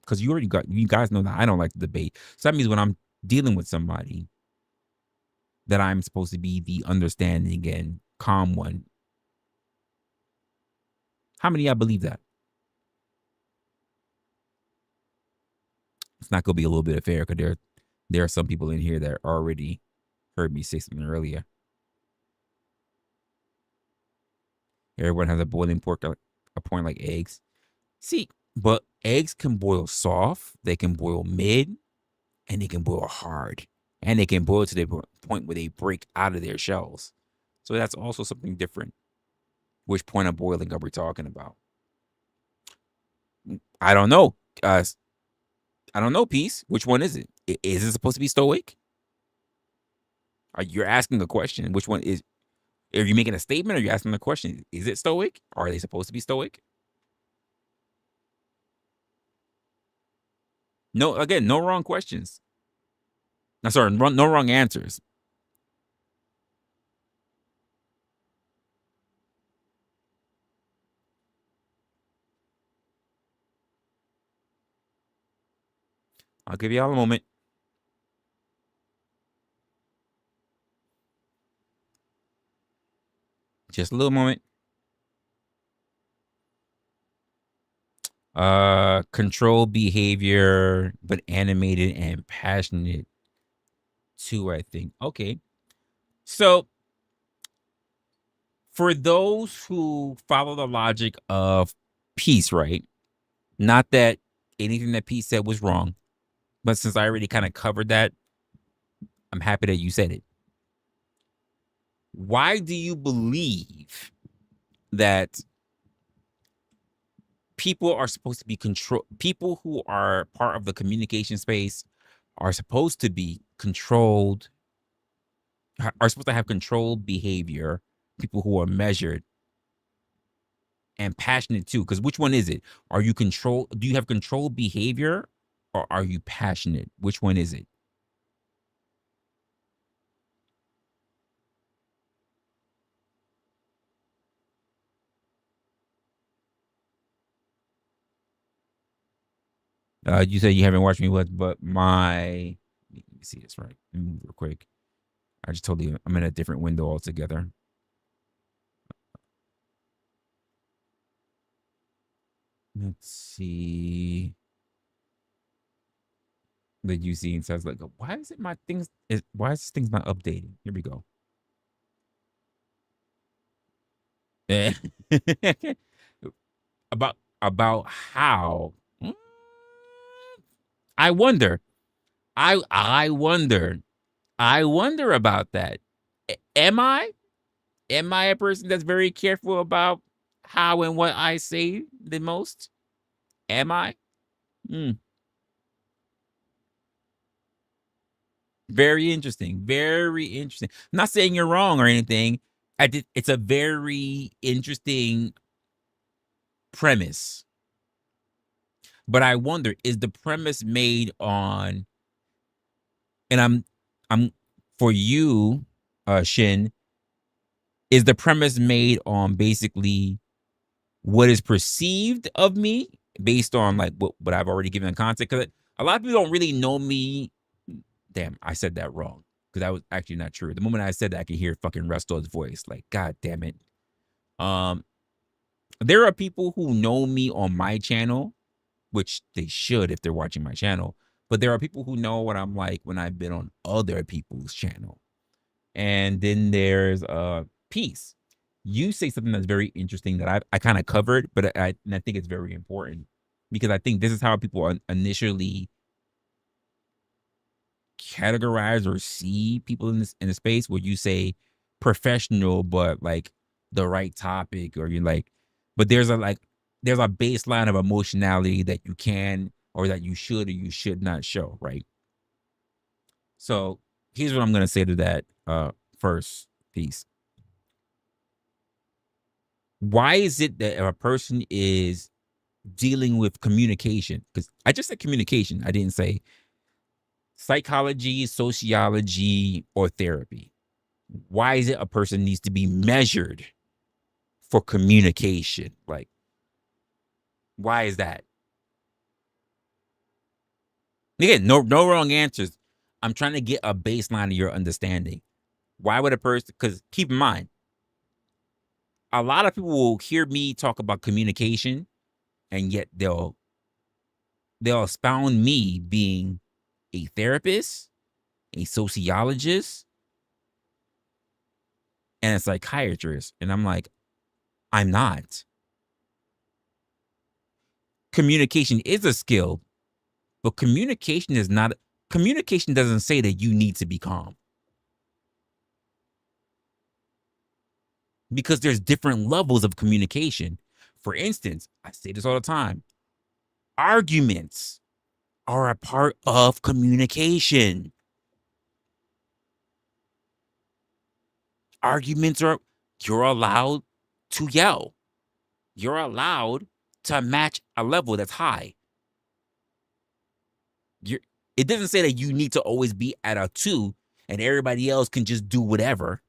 Because you guys know that I don't like to debate. So that means when I'm dealing with somebody, that I'm supposed to be the understanding and calm one. How many of y'all believe that? It's not going to be a little bit of fair, because there are some people in here that already heard me say something earlier. Everyone has a boiling point like eggs. See, but eggs can boil soft, they can boil mid, and they can boil hard. And they can boil to the point where they break out of their shells. So that's also something different. Which point of boiling are we talking about? I don't know. I don't know, Peace. Which one is it? Is it supposed to be stoic? You're asking a question. Which one is? Are you making a statement, or are you asking a question? Is it stoic? Or are they supposed to be stoic? No, again, no wrong questions. No, sorry, no wrong answers. I'll give y'all a moment. Just a little moment. Control behavior, but animated and passionate too, I think. Okay. So for those who follow the logic of Peace, right? Not that anything that Peace said was wrong, but since I already kind of covered that, I'm happy that you said it. Why do you believe that people are supposed to be people who are part of the communication space are supposed to be controlled, are supposed to have controlled behavior, people who are measured and passionate too? Because which one is it? Are you do you have controlled behavior, or are you passionate? Which one is it? You said you haven't watched me, but let me see this right. Let me move real quick. I just told you I'm in a different window altogether. Let's see. The UC and says, like, why is it why is this thing's not updating? Here we go. about how I wonder. I wonder about that. Am I a person that's very careful about how and what I say the most? Am I? Very interesting. Very interesting. I'm not saying you're wrong or anything. It's a very interesting premise. But I wonder, is the premise made on, and I'm for you, Shin, is the premise made on basically what is perceived of me based on like what I've already given context? Because a lot of people don't really know me. Damn, I said that wrong, because that was actually not true. The moment I said that, I could hear fucking Resto's voice. Like, God damn it. There are people who know me on my channel, which they should if they're watching my channel. But there are people who know what I'm like when I've been on other people's channel. And then there's Peace. You say something that's very interesting that I kind of covered, but I think it's very important, because I think this is how people initially categorize or see people in the space, where you say professional, but like the right topic, or you're like, but there's a baseline of emotionality that you can, or that you should or you should not show, right? So here's what I'm gonna say to that, first piece. Why is it that if a person is dealing with communication, because I just said communication, I didn't say psychology, sociology, or therapy. Why is it a person needs to be measured for communication? Like, why is that? Again, no wrong answers. I'm trying to get a baseline of your understanding. Why would a person, because keep in mind, a lot of people will hear me talk about communication, and yet they'll expound me being a therapist, a sociologist, and a psychiatrist. And I'm like, I'm not. Communication is a skill, but communication is not. Communication doesn't say that you need to be calm. Because there's different levels of communication. For instance, I say this all the time. Arguments are a part of communication. Arguments are, you're allowed to yell. You're allowed to match a level that's high. It doesn't say that you need to always be at a 2 and everybody else can just do whatever.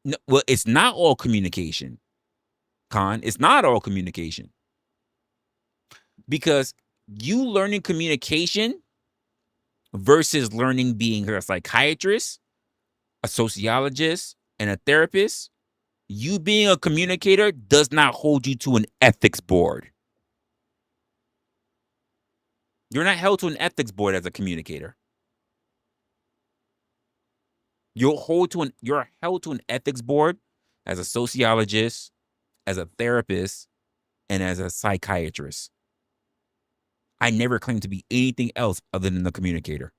No, well, it's not all communication, Khan. It's not all communication. Because you learning communication versus learning being a psychiatrist, a sociologist, and a therapist, you being a communicator does not hold you to an ethics board. You're not held to an ethics board as a communicator. You're held to an ethics board as a sociologist, as a therapist, and as a psychiatrist. I never claimed to be anything else other than a communicator.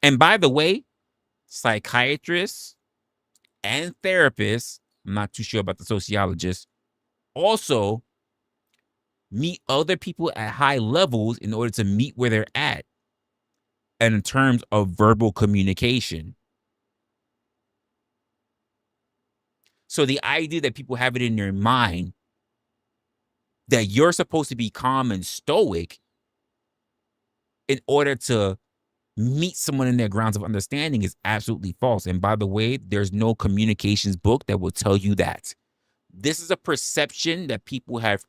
And by the way, psychiatrists and therapists, I'm not too sure about the sociologists, also meet other people at high levels in order to meet where they're at. And in terms of verbal communication. So the idea that people have it in their mind that you're supposed to be calm and stoic in order to meet someone in their grounds of understanding is absolutely false. And by the way, there's no communications book that will tell you that. This is a perception that people have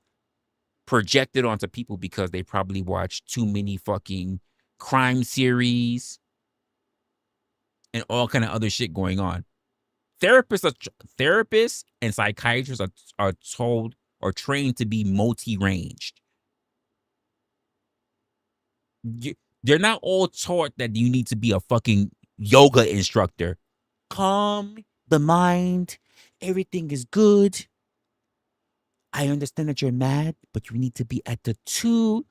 projected onto people because they probably watch too many fucking crime series and all kind of other shit going on. Therapists and psychiatrists are told or trained to be multi-ranged. They're not all taught that you need to be a fucking yoga instructor. Calm the mind. Everything is good. I understand that you're mad, but you need to be at the 2.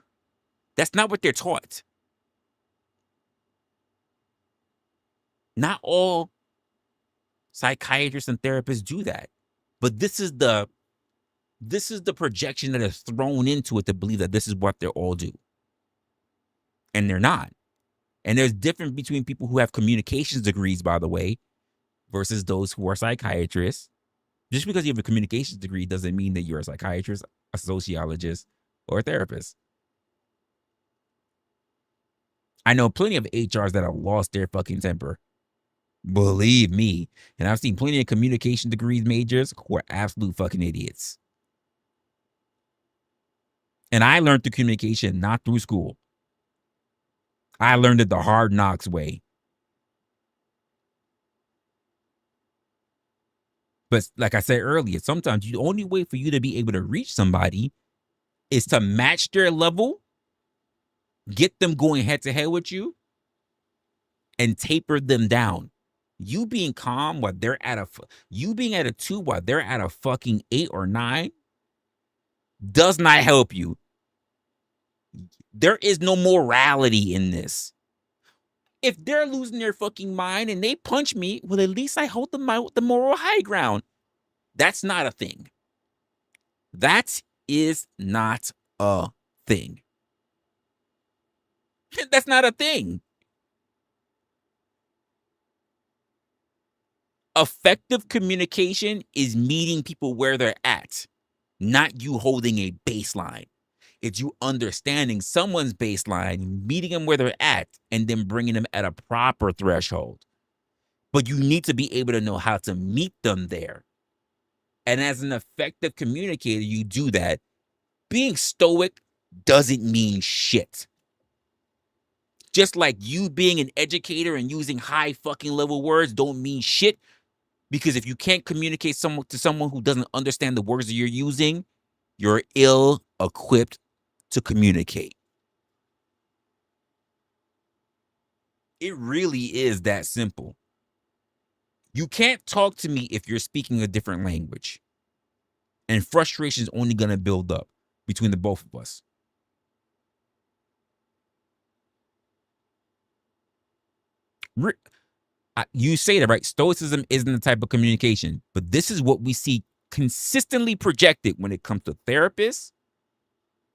That's not what they're taught. Not all psychiatrists and therapists do that. But this is the projection that is thrown into it to believe that this is what they all do. And they're not. And there's difference between people who have communications degrees, by the way, versus those who are psychiatrists. Just because you have a communications degree doesn't mean that you're a psychiatrist, a sociologist, or a therapist. I know plenty of HRs that have lost their fucking temper. Believe me. And I've seen plenty of communication degrees majors who are absolute fucking idiots. And I learned through communication, not through school. I learned it the hard knocks way. But like I said earlier, sometimes the only way for you to be able to reach somebody is to match their level, get them going head to head with you, and taper them down. You being calm while they're you being at a 2 while they're at a fucking 8 or 9 does not help you. There is no morality in this. If they're losing their fucking mind and they punch me, well, at least I hold the moral high ground. That's not a thing. That is not a thing. That's not a thing. Effective communication is meeting people where they're at, not you holding a baseline. It's you understanding someone's baseline, meeting them where they're at, and then bringing them at a proper threshold. But you need to be able to know how to meet them there. And as an effective communicator, you do that. Being stoic doesn't mean shit. Just like you being an educator and using high fucking level words don't mean shit. Because if you can't communicate to someone who doesn't understand the words that you're using, you're ill-equipped to communicate. It really is that simple. You can't talk to me if you're speaking a different language. And frustration is only going to build up between the both of us. You say that, right? Stoicism isn't the type of communication, but this is what we see consistently projected when it comes to therapists,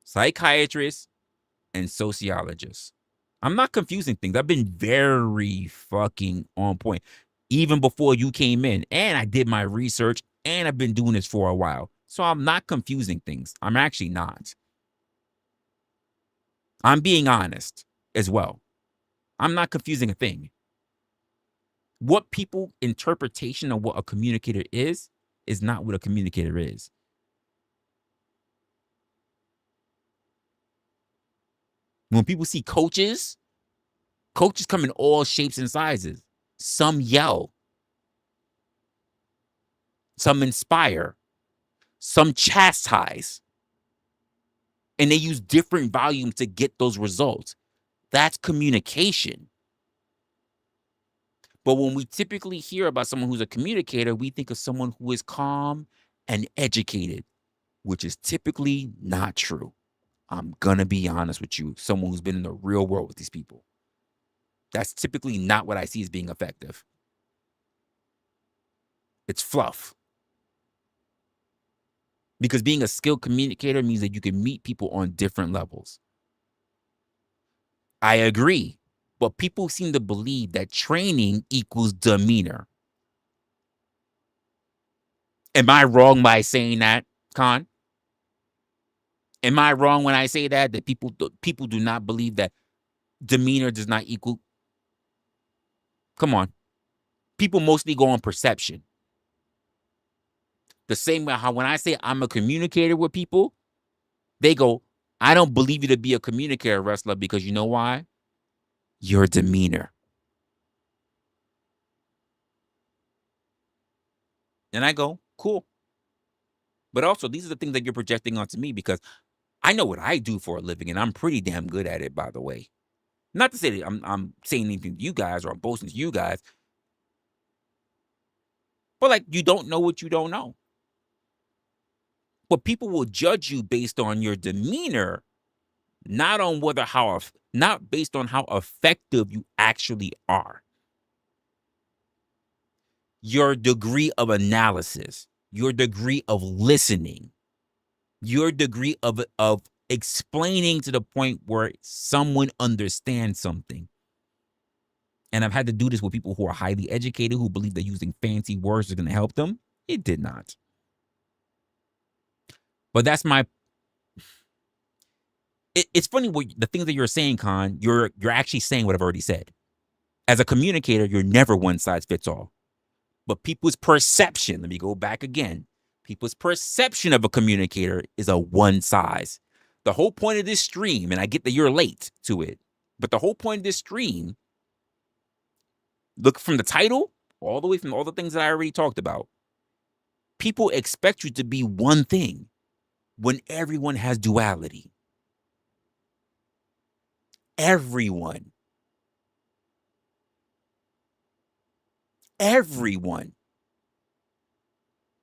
psychiatrists, and sociologists. I'm not confusing things. I've been very fucking on point, even before you came in, and I did my research, and I've been doing this for a while. So I'm not confusing things. I'm actually not. I'm being honest as well. I'm not confusing a thing. What people interpretation of what a communicator is not what a communicator is. When people see coaches come in all shapes and sizes. Some yell. Some inspire. Some chastise. And they use different volumes to get those results. That's communication. But when we typically hear about someone who's a communicator, we think of someone who is calm and educated, which is typically not true. I'm going to be honest with you, someone who's been in the real world with these people. That's typically not what I see as being effective. It's fluff. Because being a skilled communicator means that you can meet people on different levels. I agree. But people seem to believe that training equals demeanor. Am I wrong by saying that, Khan? Am I wrong when I say that people do not believe that demeanor does not equal? Come on. People mostly go on perception. The same way how when I say I'm a communicator with people, they go, I don't believe you to be a communicator, Resla, because you know why? Your demeanor. And I go, cool. But also, these are the things that you're projecting onto me because I know what I do for a living, and I'm pretty damn good at it, by the way. Not to say that I'm saying anything to you guys or I'm boasting to you guys, but like you don't know what you don't know. But people will judge you based on your demeanor, not based on how effective you actually are. Your degree of analysis, your degree of listening, your degree of explaining to the point where someone understands something. And I've had to do this with people who are highly educated, who believe that using fancy words is going to help them. It did not. But that's it's funny what the things that you're saying, Khan, you're actually saying what I've already said. As a communicator, you're never one size fits all. But people's perception, let me go back again. People's perception of a communicator is a one size. The whole point of this stream, and I get that you're late to it, but the whole point of this stream, look from the title all the way from all the things that I already talked about. People expect you to be one thing when everyone has duality. Everyone.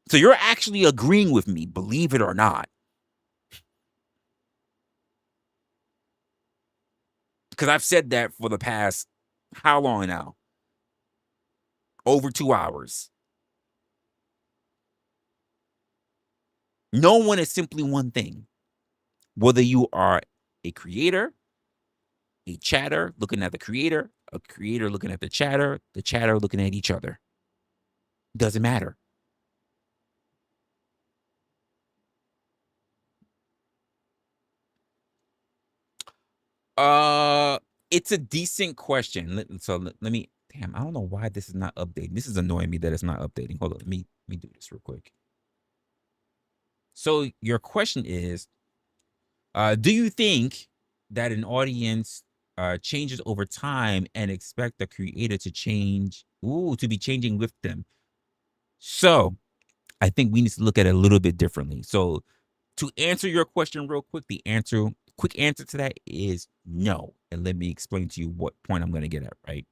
So you're actually agreeing with me, believe it or not. Because I've said that for the past, how long now? Over 2 hours. No one is simply one thing. Whether you are a creator, a chatter looking at the creator, a creator looking at the chatter looking at each other. Doesn't matter. It's a decent question. Let me. Damn, I don't know why this is not updating. This is annoying me that it's not updating. Hold on, let me do this real quick. So your question is, do you think that an audience changes over time and expect the creator to change, to be changing with them? So I think we need to look at it a little bit differently. So to answer your question real quick, quick answer to that is no. And let me explain to you what point I'm going to get at, right?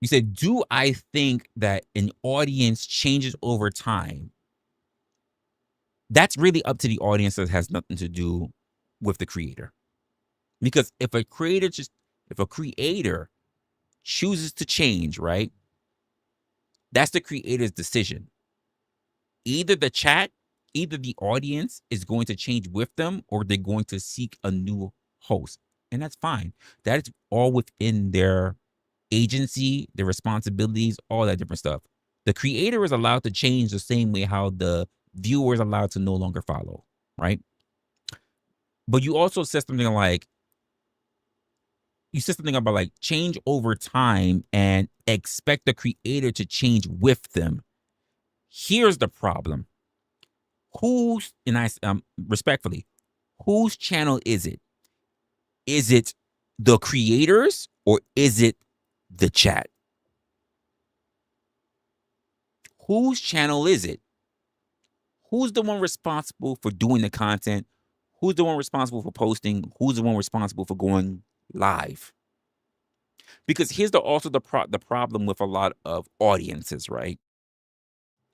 You said, do I think that an audience changes over time? That's really up to the audience. That has nothing to do with the creator. Because if a creator chooses to change, right? That's the creator's decision. Either the audience is going to change with them, or they're going to seek a new host. And that's fine. That is all within their agency, their responsibilities, all that different stuff. The creator is allowed to change the same way how the viewer is allowed to no longer follow, right? But you also said something about like change over time and expect the creator to change with them. Here's the problem. Respectfully, whose channel is it? Is it the creators or is it the chat? Whose channel is it? Who's the one responsible for doing the content? Who's the one responsible for posting? Who's the one responsible for going live? Because here's the problem with a lot of audiences, right?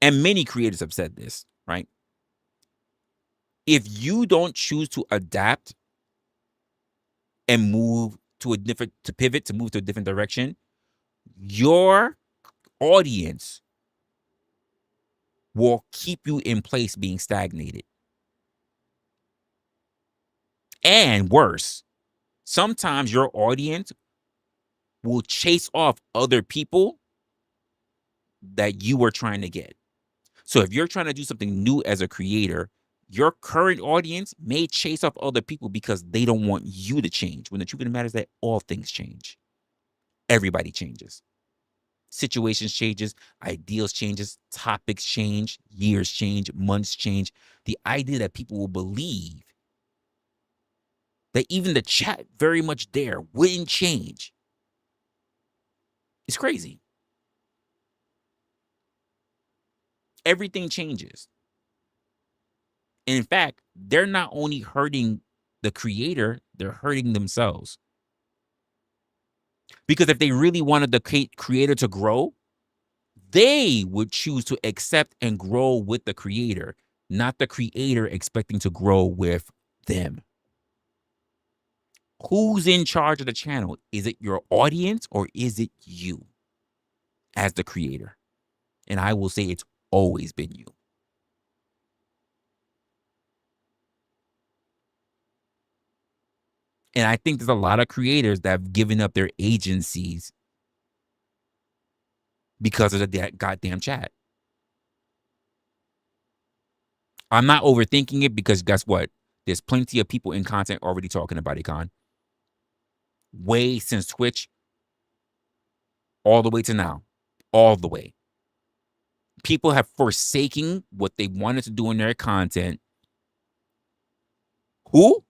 And many creators have said this, right? If you don't choose to adapt and move to pivot to move to a different direction, your audience will keep you in place being stagnated. And worse, sometimes your audience will chase off other people that you were trying to get. So if you're trying to do something new as a creator, your current audience may chase off other people because they don't want you to change. When the truth of the matter is that all things change. Everybody changes. Situations changes, ideals changes, topics change, years change, months change. The idea that people will believe that even the chat very much there wouldn't change is crazy. Everything changes. And in fact, they're not only hurting the creator, they're hurting themselves. Because if they really wanted the creator to grow, they would choose to accept and grow with the creator, not the creator expecting to grow with them. Who's in charge of the channel? Is it your audience or is it you as the creator? And I will say it's always been you. And I think there's a lot of creators that have given up their agencies because of that goddamn chat. I'm not overthinking it because guess what? There's plenty of people in content already talking about it, Con. Way since Twitch, all the way to now. All the way. People have forsaken what they wanted to do in their content. Who?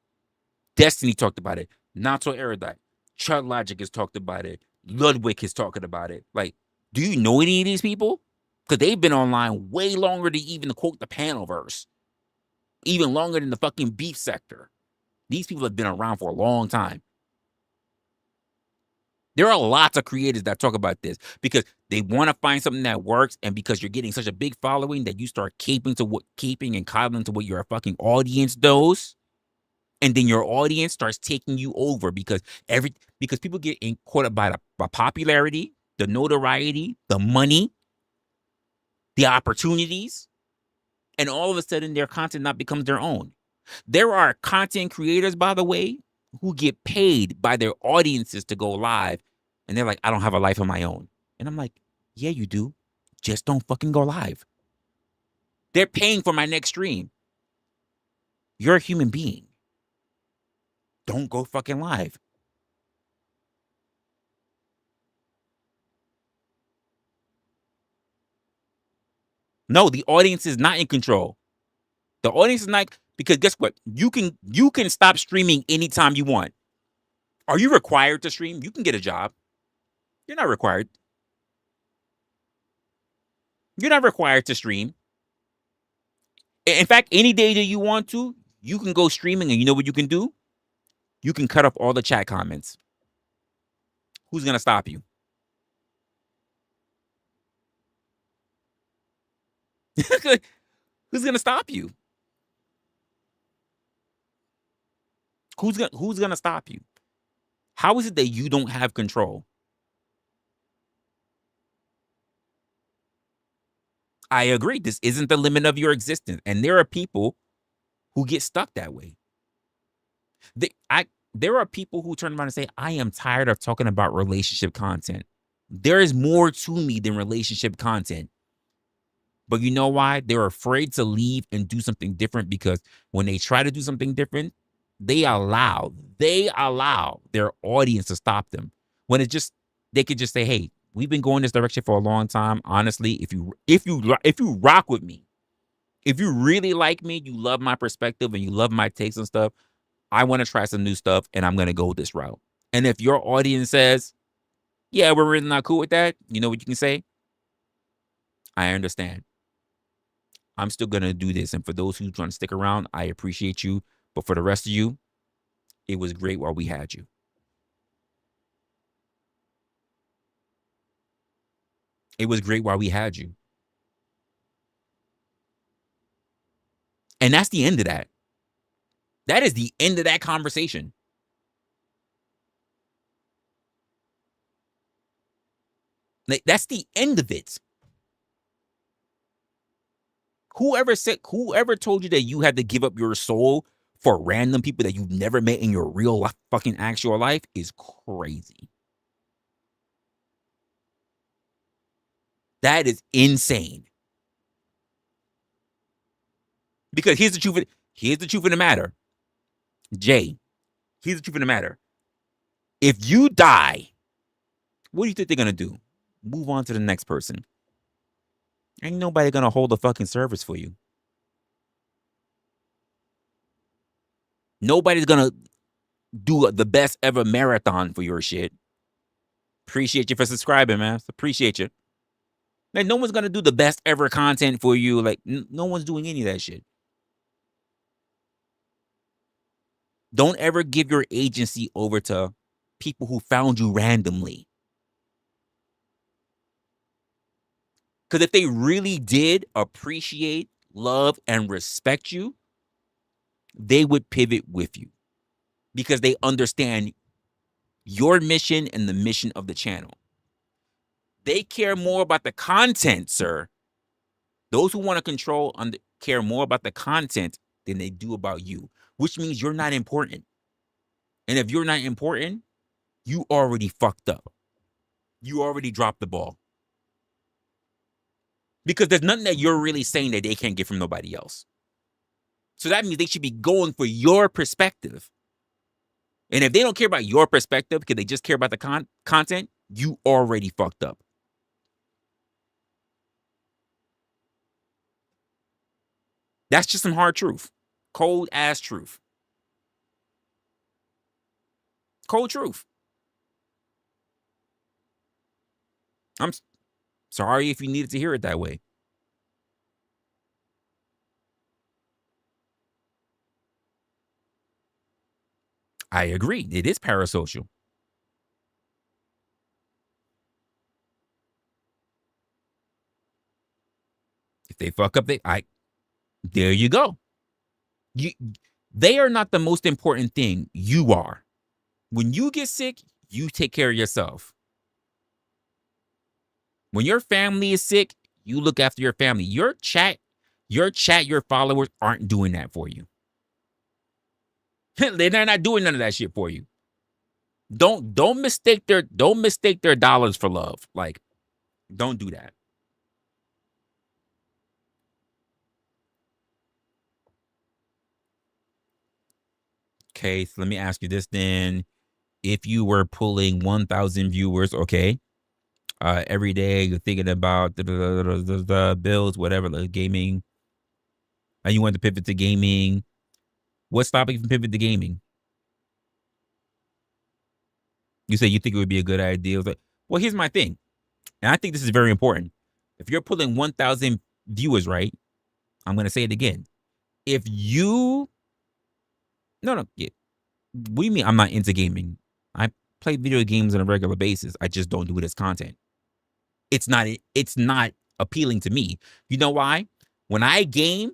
Destiny talked about it. Not So Erudite. Chud Logic has talked about it. Ludwig is talking about it. Like, do you know any of these people? Because they've been online way longer than even quote the panel verse. Even longer than the fucking beef sector. These people have been around for a long time. There are lots of creators that talk about this because they want to find something that works, and because you're getting such a big following that you start keeping and coddling to what your fucking audience does. And then your audience starts taking you over because people get caught up by the popularity, the notoriety, the money, the opportunities, and all of a sudden their content not becomes their own. There are content creators, by the way, who get paid by their audiences to go live. And they're like, I don't have a life of my own. And I'm like, yeah, you do. Just don't fucking go live. They're paying for my next stream. You're a human being. Don't go fucking live. No, the audience is not in control. The audience is not, because guess what? You can stop streaming anytime you want. Are you required to stream? You can get a job. You're not required. You're not required to stream. In fact, any day that you want to, you can go streaming, and you know what you can do? You can cut off all the chat comments. Who's going to stop you? Who's going to stop you? Who's going to stop you? How is it that you don't have control? I agree. This isn't the limit of your existence. And there are people who get stuck that way. There are people who turn around and say, I am tired of talking about relationship content. There is more to me than relationship content. But you know why? They're afraid to leave and do something different, because when they try to do something different, they allow their audience to stop them. When it's just, they could just say, hey, we've been going this direction for a long time. Honestly, if you rock with me, if you really like me, you love my perspective and you love my takes and stuff, I want to try some new stuff and I'm going to go this route. And if your audience says, yeah, we're really not cool with that, you know what you can say? I understand. I'm still going to do this. And for those who trying to stick around, I appreciate you. But for the rest of you, it was great while we had you. It was great while we had you. And that's the end of that. That is the end of that conversation. That's the end of it. Whoever told you that you had to give up your soul for random people that you've never met in your real life, fucking actual life, is crazy. That is insane. Because here's the truth of the matter. Jay, here's the truth of the matter. If you die, what do you think they're gonna do? Move on to the next person. Ain't nobody gonna hold a fucking service for you. Nobody's gonna do the best ever marathon for your shit. Appreciate you for subscribing, man. Appreciate you. Like, no one's gonna do the best ever content for you. Like, no one's doing any of that shit. Don't ever give your agency over to people who found you randomly. Because if they really did appreciate, love, and respect you, they would pivot with you. Because they understand your mission and the mission of the channel. They care more about the content, sir. Those who want to control care more about the content than they do about you, which means you're not important. And if you're not important, you already fucked up. You already dropped the ball. Because there's nothing that you're really saying that they can't get from nobody else. So that means they should be going for your perspective. And if they don't care about your perspective because they just care about the content, you already fucked up. That's just some hard truth. Cold ass truth. Cold truth. I'm sorry if you needed to hear it that way. I agree. It is parasocial. If they fuck up, there you go. They are not the most important thing. You are. When you get sick, you take care of yourself. When your family is sick, you look after your family. Your followers aren't doing that for you. They're not doing none of that shit for you. Don't mistake their dollars for love. Like, don't do that. Okay, so let me ask you this then. If you were pulling 1,000 viewers, okay, every day you're thinking about the bills, whatever, the gaming, and you want to pivot to gaming, what's stopping you from pivot to gaming? You say you think it would be a good idea. Like, well, here's my thing, and I think this is very important. If you're pulling 1,000 viewers, right? I'm going to say it again. If you, no, yeah, what do you mean I'm not into gaming? I play video games on a regular basis. I just don't do it as content. It's not appealing to me. You know why? When I game,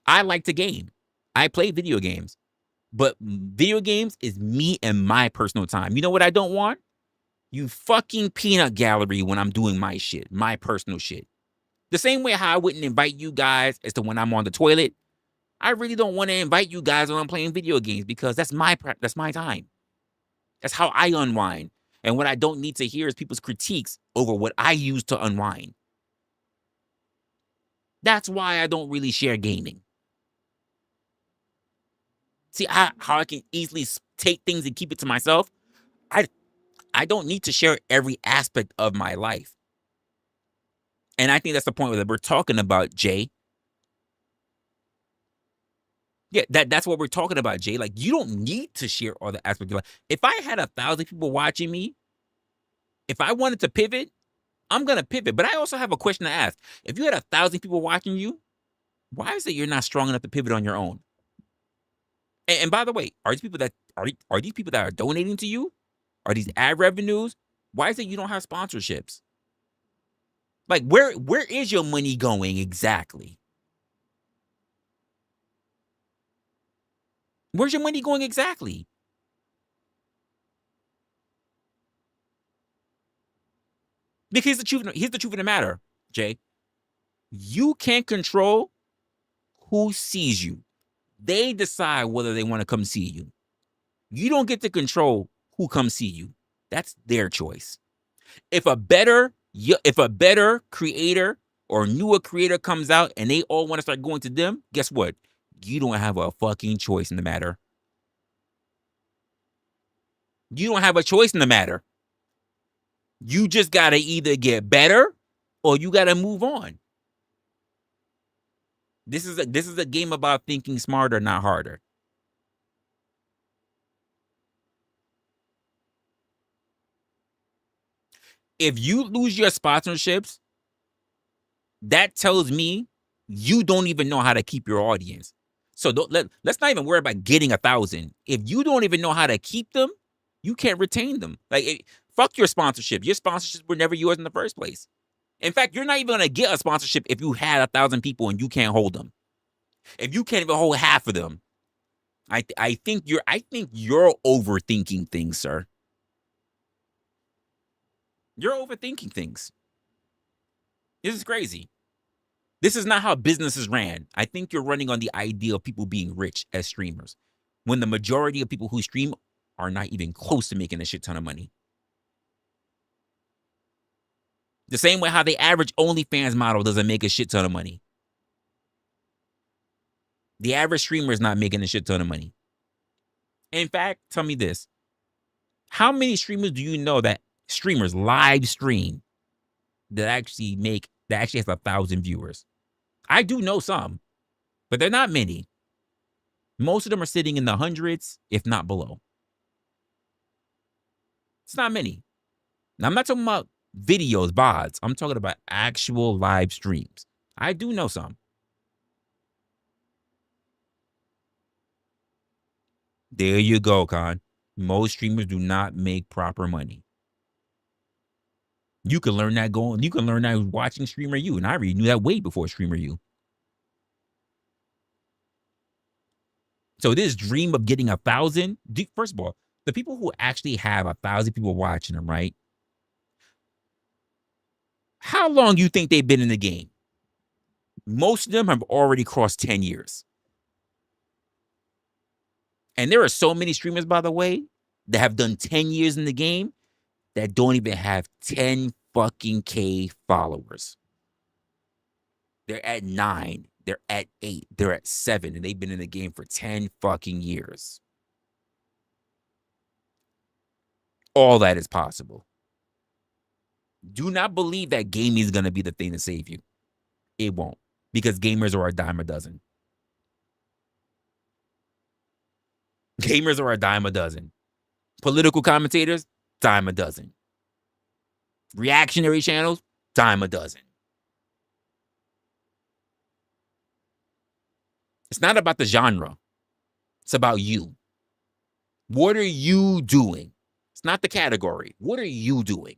I like to game. I play video games. But video games is me and my personal time. You know what I don't want? You fucking peanut gallery when I'm doing my shit, my personal shit. The same way how I wouldn't invite you guys as to when I'm on the toilet. I really don't want to invite you guys when I'm playing video games because that's my time. That's how I unwind. And what I don't need to hear is people's critiques over what I use to unwind. That's why I don't really share gaming. See how I can easily take things and keep it to myself? I don't need to share every aspect of my life. And I think that's the point that we're talking about, Jay. Yeah, that's what we're talking about, Jay. Like, you don't need to share all the aspects of your life. If I had 1,000 people watching me, if I wanted to pivot, I'm going to pivot. But I also have a question to ask. If you had 1,000 people watching you, why is it you're not strong enough to pivot on your own? And by the way, are these people that are donating to you? Are these ad revenues? Why is it you don't have sponsorships? Like, where is your money going exactly? Where's your money going exactly? Because here's the truth of the matter, Jay. You can't control who sees you. They decide whether they want to come see you. You don't get to control who comes see you. That's their choice. If a better creator or newer creator comes out and they all want to start going to them, guess what? You don't have a fucking choice in the matter. You don't have a choice in the matter. You just got to either get better or you got to move on. This is a game about thinking smarter, not harder. If you lose your sponsorships, that tells me you don't even know how to keep your audience. So let's not even worry about getting 1,000. If you don't even know how to keep them, you can't retain them. Like, fuck your sponsorship. Your sponsorships were never yours in the first place. In fact, you're not even going to get a sponsorship if you had 1,000 people and you can't hold them. If you can't even hold half of them, I think you're overthinking things, sir. You're overthinking things. This is crazy. This is not how businesses ran. I think you're running on the idea of people being rich as streamers, when the majority of people who stream are not even close to making a shit ton of money. The same way how the average OnlyFans model doesn't make a shit ton of money. The average streamer is not making a shit ton of money. In fact, tell me this. How many streamers do you know that live stream that actually has 1,000 viewers? I do know some, but they're not many. Most of them are sitting in the hundreds, if not below. It's not many. Now, I'm not talking about videos, VODs. I'm talking about actual live streams. I do know some. There you go, Con. Most streamers do not make proper money. You can learn that watching Streamer U, and I already knew that way before Streamer U. So this dream of getting 1,000, first of all, the people who actually have 1,000 people watching them, right? How long do you think they've been in the game? Most of them have already crossed 10 years. And there are so many streamers, by the way, that have done 10 years in the game that don't even have 10 fucking K followers. They're at 9, they're at 8, they're at 7, and they've been in the game for 10 fucking years. All that is possible. Do not believe that gaming is going to be the thing to save you. It won't, because gamers are a dime a dozen. Gamers are a dime a dozen. Political commentators, dime a dozen. Reactionary channels, dime a dozen. It's not about the genre. It's about you. What are you doing? It's not the category. What are you doing?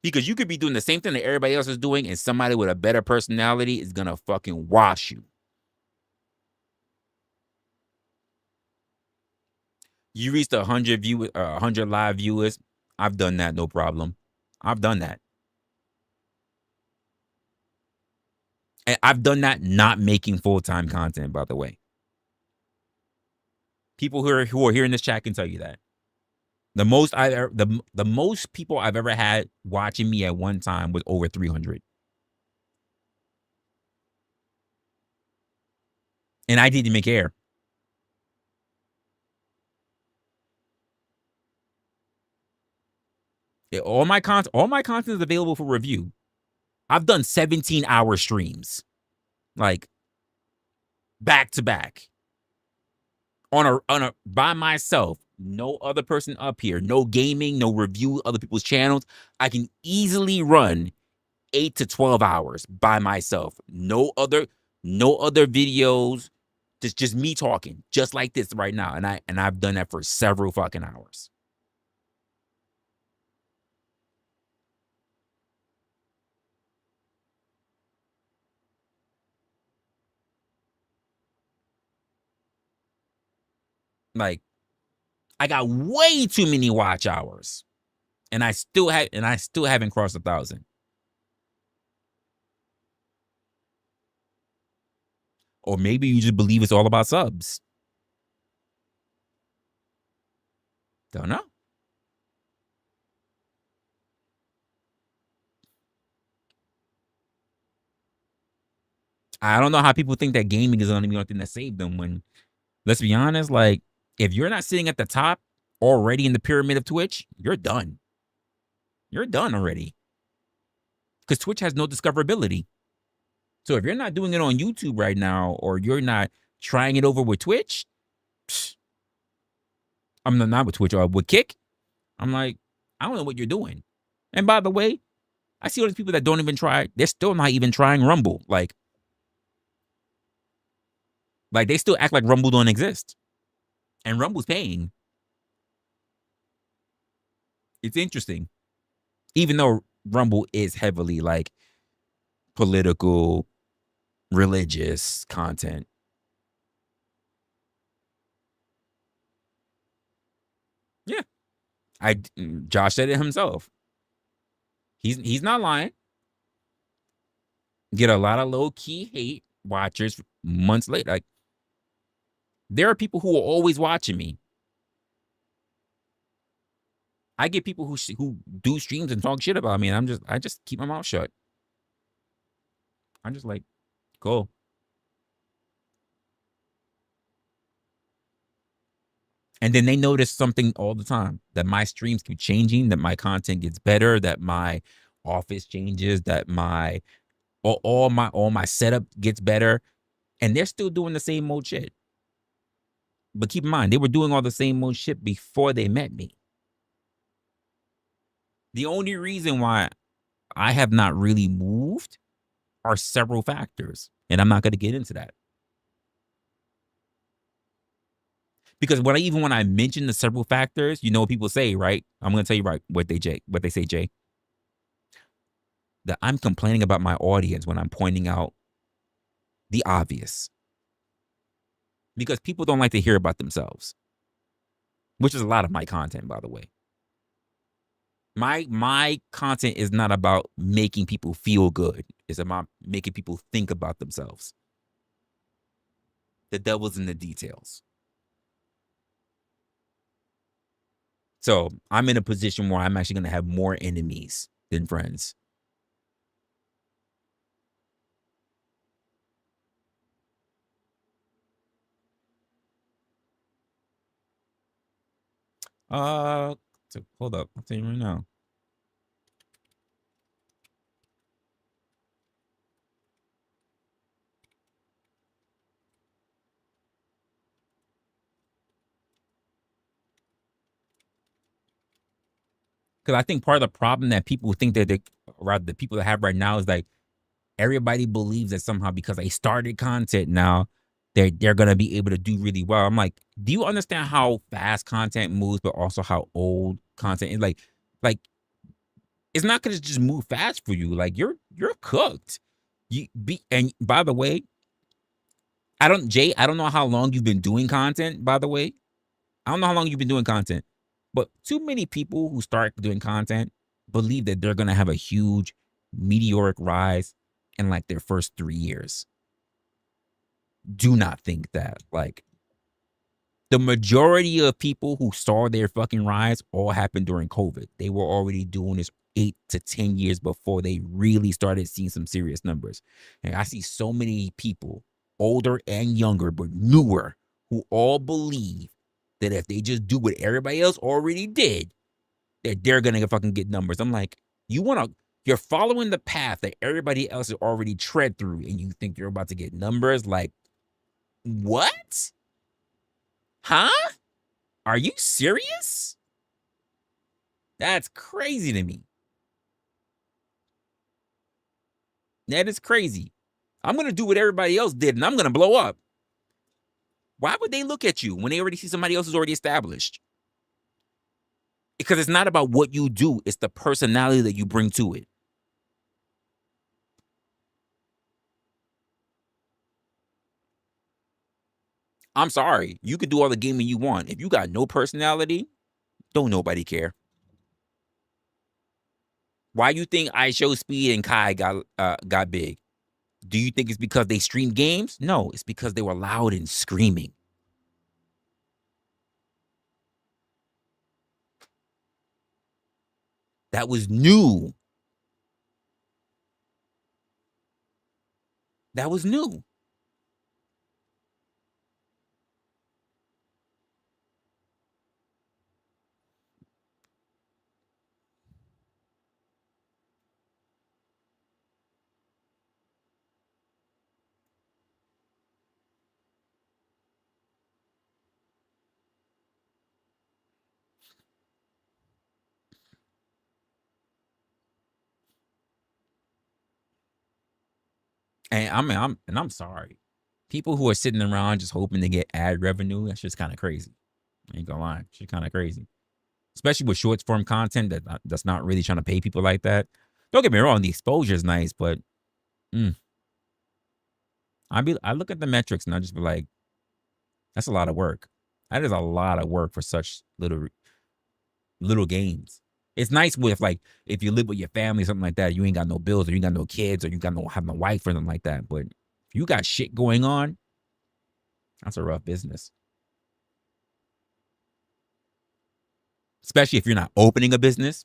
Because you could be doing the same thing that everybody else is doing, and somebody with a better personality is going to fucking wash you. You reached 100 live viewers. I've done that, no problem. I've done that. And I've done that not making full-time content, by the way. People who are here in this chat can tell you that. The most people I've ever had watching me at one time was over 300. And I didn't even care. All my content is available for review. I've done 17-hour streams, like back to back, on a by myself. No other person up here. No gaming. No review other people's channels. I can easily run 8 to 12 hours by myself. No other videos. Just me talking, just like this right now. And I've done that for several fucking hours. Like, I got way too many watch hours, and I still haven't crossed 1,000. Or maybe you just believe it's all about subs. Don't know. I don't know how people think that gaming is the only thing that saved them when, let's be honest, like, if you're not sitting at the top already in the pyramid of Twitch, you're done. You're done already. Because Twitch has no discoverability. So if you're not doing it on YouTube right now, or you're not trying it over with Twitch, I'm not with Twitch, or with Kick, I'm like, I don't know what you're doing. And by the way, I see all these people that don't even try. They're still not even trying Rumble. Like they still act like Rumble don't exist. And Rumble's paying. It's interesting. Even though Rumble is heavily like political, religious content. Yeah. Josh said it himself. He's not lying. Get a lot of low-key hate watchers months later. Like, there are people who are always watching me. I get people who do streams and talk shit about me, and I just keep my mouth shut. I'm just like, cool. And then they notice something all the time, that my streams keep changing, that my content gets better, that my office changes, that all my setup gets better, and they're still doing the same old shit. But keep in mind, they were doing all the same old shit before they met me. The only reason why I have not really moved are several factors, and I'm not going to get into that. Because when I mention the several factors, you know what people say, right? I'm going to tell you right what they say, Jay. That I'm complaining about my audience when I'm pointing out the obvious. Because people don't like to hear about themselves. Which is a lot of my content, by the way. My content is not about making people feel good. It's about making people think about themselves. The devil's in the details. So I'm in a position where I'm actually going to have more enemies than friends. So hold up. I'll tell you right now. Because I think part of the problem that people think that the people that have right now is like everybody believes that somehow because they started content now, they're gonna be able to do really well. I'm like, do you understand how fast content moves, but also how old content is? Like it's not gonna just move fast for you. Like you're cooked. And by the way, I don't know how long you've been doing content, by the way. I don't know how long you've been doing content, but too many people who start doing content believe that they're going to have a huge meteoric rise in like their first 3 years. Do not think that. Like the majority of people who saw their fucking rise all happened during COVID. They were already doing this 8 to 10 years before they really started seeing some serious numbers. And I see so many people, older and younger, but newer, who all believe that if they just do what everybody else already did, that they're gonna fucking get numbers. I'm like, you're following the path that everybody else has already tread through, and you think you're about to get numbers? Like, what? Huh? Are you serious? That's crazy to me. That is crazy. I'm going to do what everybody else did and I'm going to blow up. Why would they look at you when they already see somebody else who's already established? Because it's not about what you do, it's the personality that you bring to it. I'm sorry. You can do all the gaming you want. If you got no personality, don't nobody care. Why you think I Show Speed and Kai got big? Do you think it's because they streamed games? No, it's because they were loud and screaming. That was new. That was new. And I'm sorry. People who are sitting around just hoping to get ad revenue, that's just kind of crazy. I ain't gonna lie. Shit kind of crazy. Especially with short form content that's not really trying to pay people like that. Don't get me wrong, the exposure is nice, but I look at the metrics and I just be like, that's a lot of work. That is a lot of work for such little gains. It's nice with like if you live with your family, something like that, you ain't got no bills or you got no kids or you got no have no wife or something like that. But if you got shit going on, that's a rough business. Especially if you're not opening a business,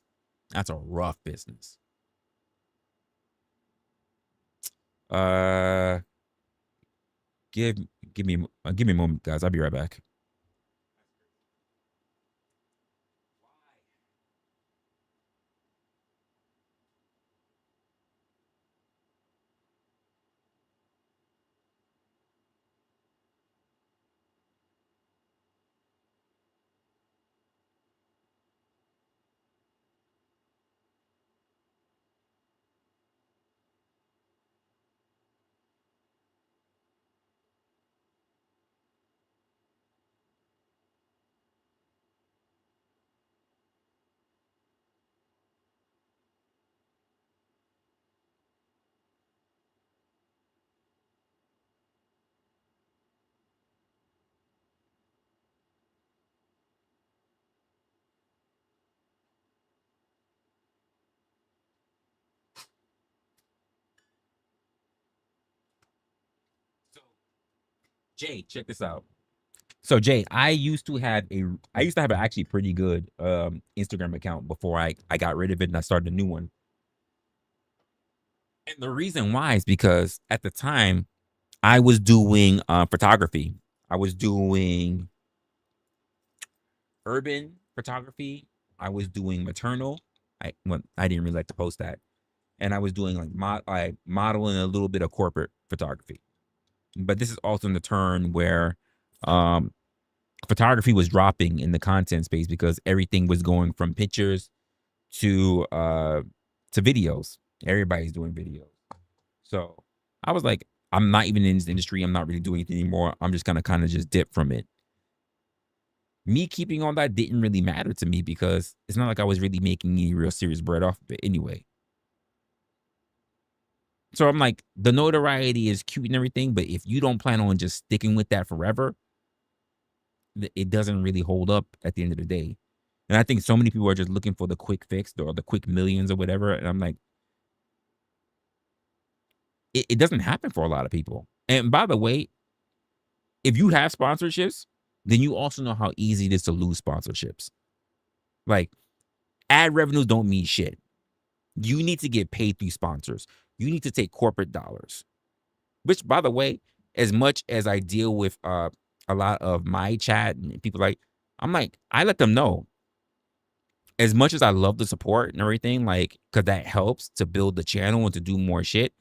that's a rough business. Uh, give me a moment, guys. I'll be right back. Jay, check this out. So Jay, I used to have an actually pretty good Instagram account before I got rid of it and I started a new one. And the reason why is because at the time I was doing photography. I was doing urban photography. I was doing maternal. I didn't really like to post that. And I was doing like modeling a little bit of corporate photography. But this is also in the turn where photography was dropping in the content space because everything was going from pictures to videos. Everybody's doing videos. So I was like, I'm not even in this industry. I'm not really doing it anymore. I'm just gonna kind of just dip from it. Me keeping all that didn't really matter to me because it's not like I was really making any real serious bread off of it anyway. So I'm like, the notoriety is cute and everything, but if you don't plan on just sticking with that forever, it doesn't really hold up at the end of the day. And I think so many people are just looking for the quick fix or the quick millions or whatever. And I'm like, it doesn't happen for a lot of people. And by the way, if you have sponsorships, then you also know how easy it is to lose sponsorships. Like, ad revenues don't mean shit. You need to get paid through sponsors. You need to take corporate dollars. Which, by the way, as much as I deal with a lot of my chat and people I let them know. As much as I love the support and everything, like, because that helps to build the channel and to do more shit,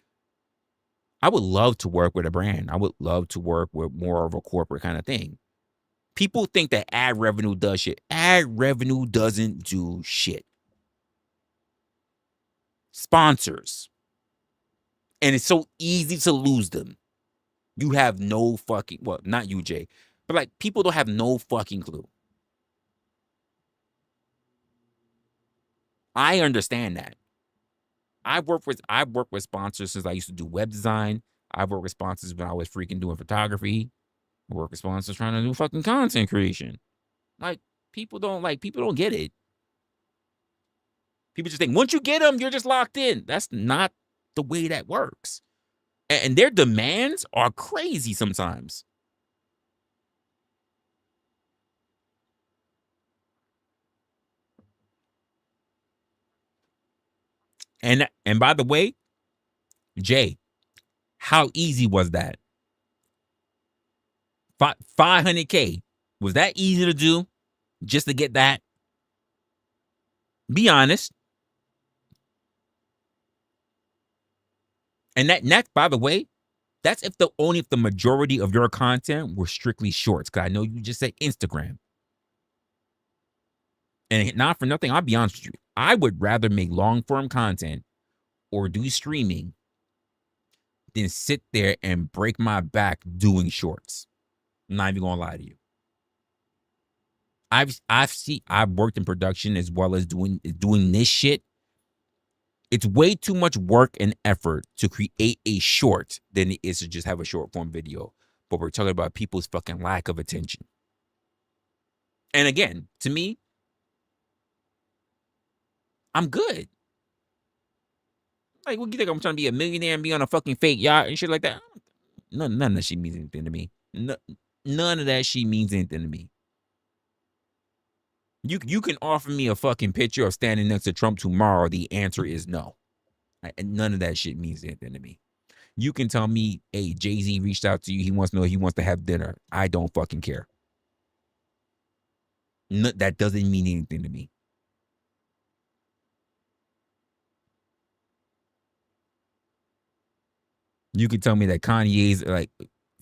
I would love to work with a brand. I would love to work with more of a corporate kind of thing. People think that ad revenue does shit. Ad revenue doesn't do shit. Sponsors. And it's so easy to lose them. You have no fucking, well, not you, Jay, but like people don't have no fucking clue. I understand that. I've worked with sponsors since I used to do web design. I've worked with sponsors when I was freaking doing photography. I work with sponsors trying to do fucking content creation. Like, people don't get it. People just think once you get them, you're just locked in. That's not the way that works. And their demands are crazy sometimes. And by the way, Jay, how easy was that? 500K. Was that easy to do just to get that? Be honest. And that, by the way, that's if the majority of your content were strictly shorts. Because I know you just said Instagram. And not for nothing, I'll be honest with you. I would rather make long-form content or do streaming than sit there and break my back doing shorts. I'm not even gonna lie to you. I've worked in production as well as doing this shit. It's way too much work and effort to create a short than it is to just have a short form video. But we're talking about people's fucking lack of attention. And again, to me, I'm good. Like, what you think I'm trying to be a millionaire and be on a fucking fake yacht and shit like that? None of that shit means anything to me. None of that shit means anything to me. You can offer me a fucking picture of standing next to Trump tomorrow. The answer is no. And none of that shit means anything to me. You can tell me, hey, Jay-Z reached out to you. He wants to know if he wants to have dinner. I don't fucking care. That doesn't mean anything to me. You can tell me that Kanye's like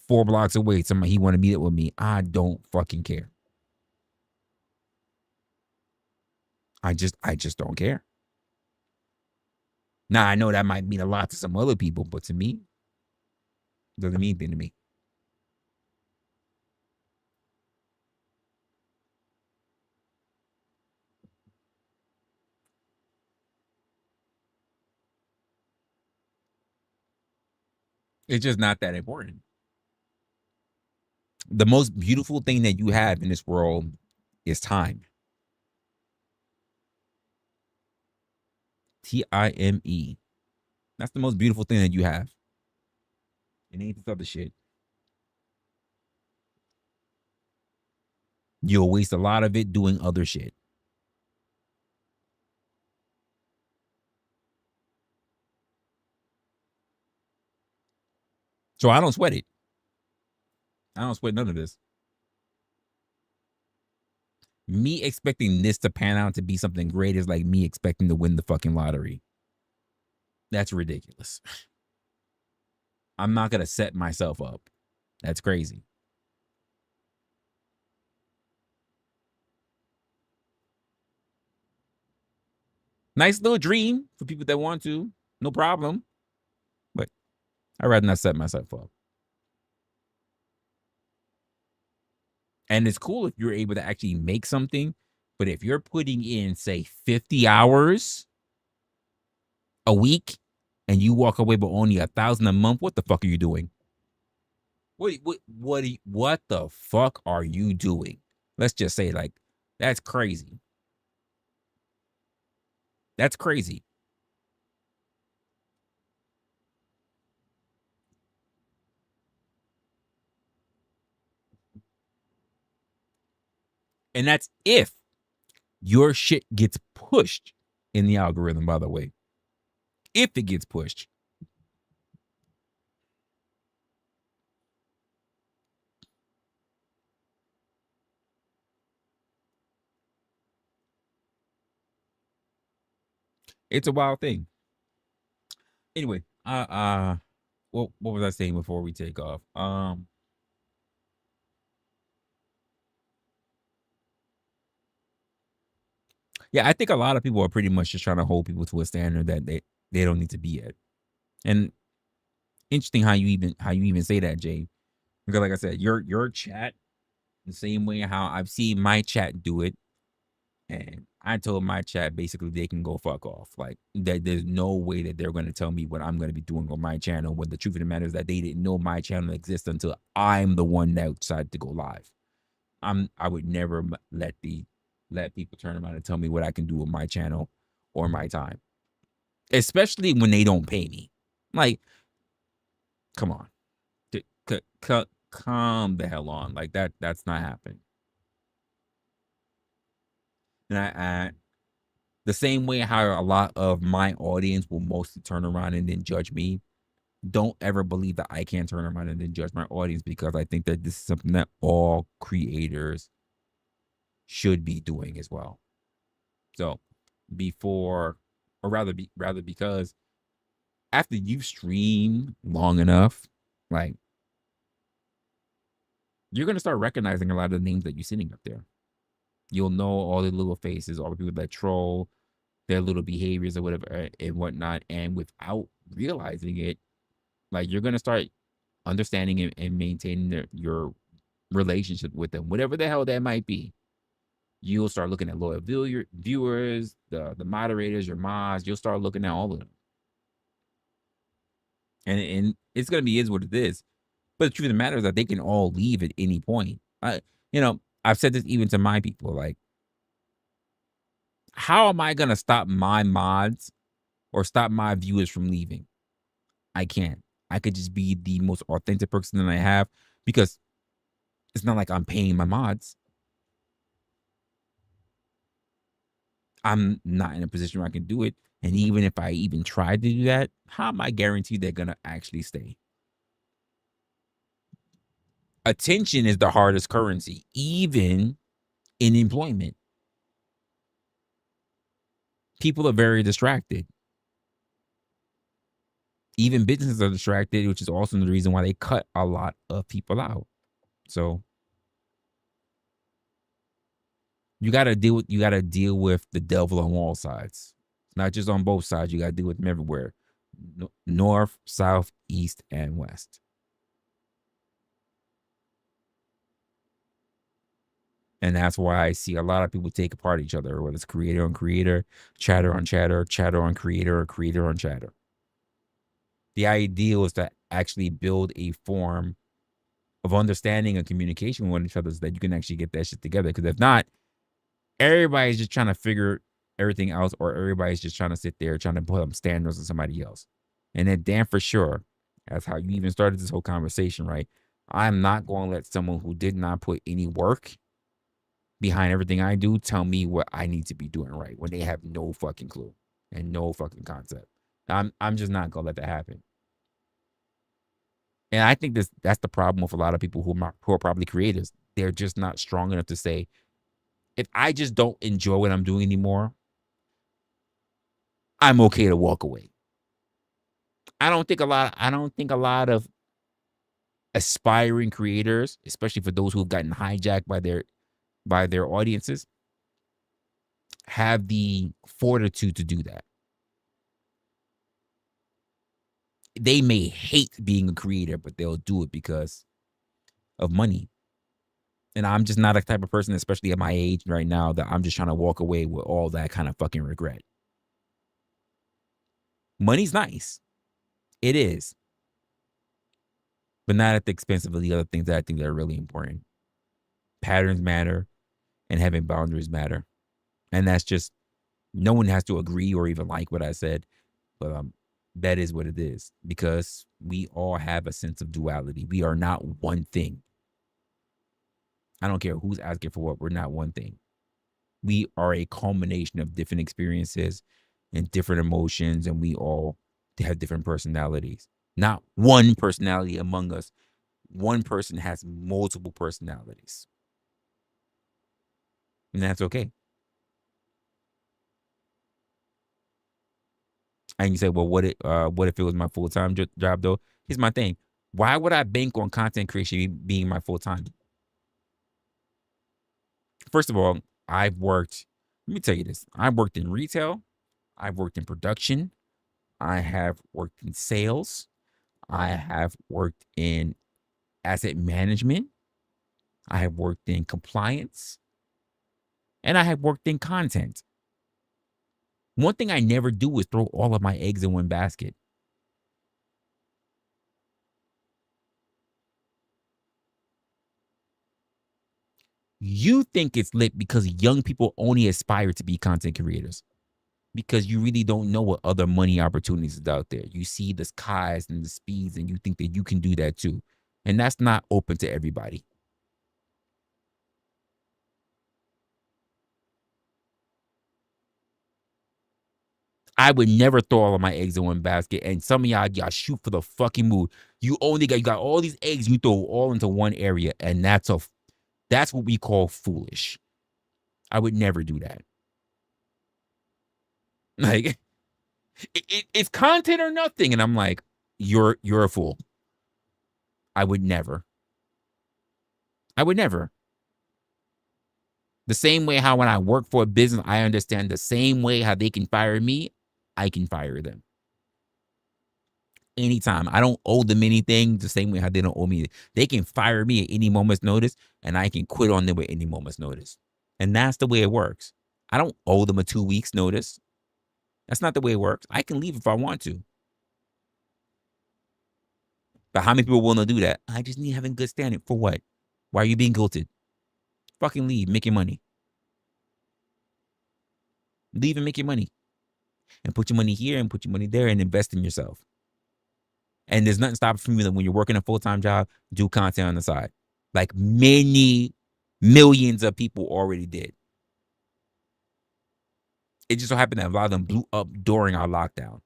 4 blocks away. Somebody he want to meet up with me. I don't fucking care. I just don't care. Now, I know that might mean a lot to some other people, but to me, it doesn't mean anything to me. It's just not that important. The most beautiful thing that you have in this world is time. Time. That's the most beautiful thing that you have. It ain't this other shit. You'll waste a lot of it doing other shit. So I don't sweat it. I don't sweat none of this. Me expecting this to pan out to be something great is like me expecting to win the fucking lottery. That's ridiculous. I'm not going to set myself up. That's crazy. Nice little dream for people that want to. No problem. But I'd rather not set myself up. And it's cool if you're able to actually make something. But if you're putting in, say, 50 hours a week and you walk away with only $1,000 a month, what the fuck are you doing? What the fuck are you doing? Let's just say, like, that's crazy. That's crazy. And that's if your shit gets pushed in the algorithm, by the way. If it gets pushed. It's a wild thing. Anyway, what was I saying before we take off? Yeah, I think a lot of people are pretty much just trying to hold people to a standard that they don't need to be at. And interesting how you even say that, Jay. Because like I said, your chat, the same way how I've seen my chat do it, and I told my chat basically they can go fuck off. Like that there's no way that they're gonna tell me what I'm gonna be doing on my channel, when the truth of the matter is that they didn't know my channel exists until I'm the one that decided to go live. I would never let people turn around and tell me what I can do with my channel or my time. Especially when they don't pay me. Like, come on. Calm the hell on. Like that's not happening. And I the same way how a lot of my audience will mostly turn around and then judge me, don't ever believe that I can't turn around and then judge my audience, because I think that this is something that all creators should be doing as well. So because after you stream long enough, like, you're going to start recognizing a lot of the names that you're sitting up there. You'll know all the little faces, all the people that troll, their little behaviors or whatever and whatnot. And without realizing it, like, you're going to start understanding and maintaining your relationship with them, whatever the hell that might be. You'll start looking at loyal viewers, the moderators, your mods. You'll start looking at all of them. And it's going to be is what it is. But the truth of the matter is that they can all leave at any point. I've said this even to my people, like, how am I going to stop my mods or stop my viewers from leaving? I can't. I could just be the most authentic person that I have, because it's not like I'm paying my mods. I'm not in a position where I can do it. And even if I even tried to do that, how am I guaranteed they're going to actually stay? Attention is the hardest currency, even in employment. People are very distracted. Even businesses are distracted, which is also the reason why they cut a lot of people out. So you gotta deal with the devil on all sides. Not just on both sides. You gotta deal with them everywhere. North, south, east, and west. And that's why I see a lot of people take apart each other, whether it's creator on creator, chatter on chatter, chatter on creator, or creator on chatter. The ideal is to actually build a form of understanding and communication with each other so that you can actually get that shit together. Because if not, everybody's just trying to figure everything else, or everybody's just trying to sit there trying to put up standards on somebody else. And then damn for sure, that's how you even started this whole conversation, right? I'm not going to let someone who did not put any work behind everything I do tell me what I need to be doing right when they have no fucking clue and no fucking concept. I'm just not gonna let that happen. And I think that's the problem with a lot of people who are probably creators. They're just not strong enough to say, if I just don't enjoy what I'm doing anymore, I'm okay to walk away. I don't think a lot of aspiring creators, especially for those who have gotten hijacked by their audiences, have the fortitude to do that. They may hate being a creator, but they'll do it because of money. And I'm just not a type of person, especially at my age right now, that I'm just trying to walk away with all that kind of fucking regret. Money's nice. It is. But not at the expense of the other things that I think that are really important. Patterns matter and having boundaries matter. And that's just, no one has to agree or even like what I said. But that is what it is, because we all have a sense of duality. We are not one thing. I don't care who's asking for what. We're not one thing. We are a culmination of different experiences and different emotions, and we all have different personalities. Not one personality among us. One person has multiple personalities. And that's okay. And you say, well, what if it was my full-time job, though? Here's my thing. Why would I bank on content creation being my full-time? First of all, let me tell you this. I've worked in retail. I've worked in production. I have worked in sales. I have worked in asset management. I have worked in compliance. And I have worked in content. One thing I never do is throw all of my eggs in one basket. You think it's lit because young people only aspire to be content creators, because you really don't know what other money opportunities is out there. You see the skies and the speeds, and you think that you can do that too. And that's not open to everybody. I would never throw all of my eggs in one basket. And some of y'all shoot for the fucking moon. You got all these eggs, you throw all into one area, and that's what we call foolish. I would never do that. Like, it's content or nothing, and I'm like, you're a fool. I would never. The same way how when I work for a business, I understand the same way how they can fire me, I can fire them. Anytime. I don't owe them anything, the same way how they don't owe me. They can fire me at any moment's notice, and I can quit on them at any moment's notice. And that's the way it works. I don't owe them a 2 weeks notice. That's not the way it works. I can leave if I want to. But how many people are willing to do that? I just need having good standing. For what? Why are you being guilted? Fucking leave. Make your money. Leave and make your money. And put your money here and put your money there and invest in yourself. And there's nothing stopping from you that when you're working a full-time job, do content on the side. Like many millions of people already did. It just so happened that a lot of them blew up during our lockdown.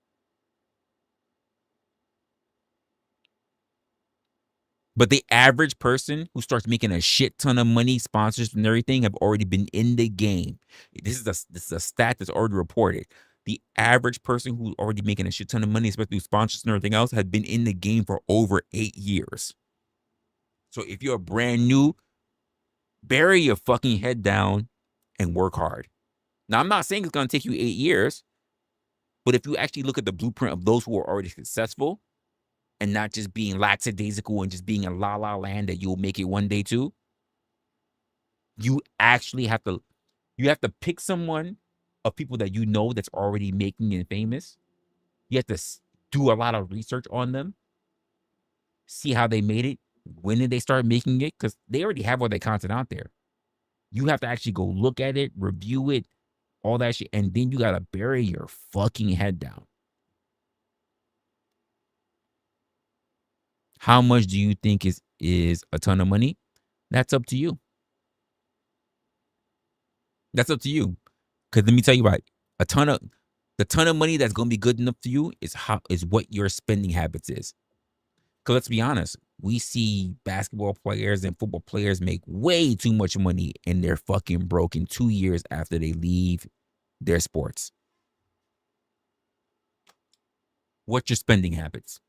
But the average person who starts making a shit ton of money, sponsors and everything, have already been in the game. This is a stat that's already reported. The average person who's already making a shit ton of money, especially through sponsors and everything else, has been in the game for over 8 years. So if you're brand new, bury your fucking head down and work hard. Now, I'm not saying it's going to take you 8 years, but if you actually look at the blueprint of those who are already successful, and not just being lackadaisical and just being in la la land that you'll make it one day too, you actually have to pick someone of people that you know that's already making it famous. You have to do a lot of research on them, see how they made it, when did they start making it, because they already have all their content out there. You have to actually go look at it, review it, all that shit, and then you got to bury your fucking head down. How much do you think is a ton of money? That's up to you. That's up to you. Because let me tell you what, the ton of money that's gonna be good enough for you is what your spending habits is. Because let's be honest, we see basketball players and football players make way too much money and they're fucking broke in 2 years after they leave their sports. What's your spending habits?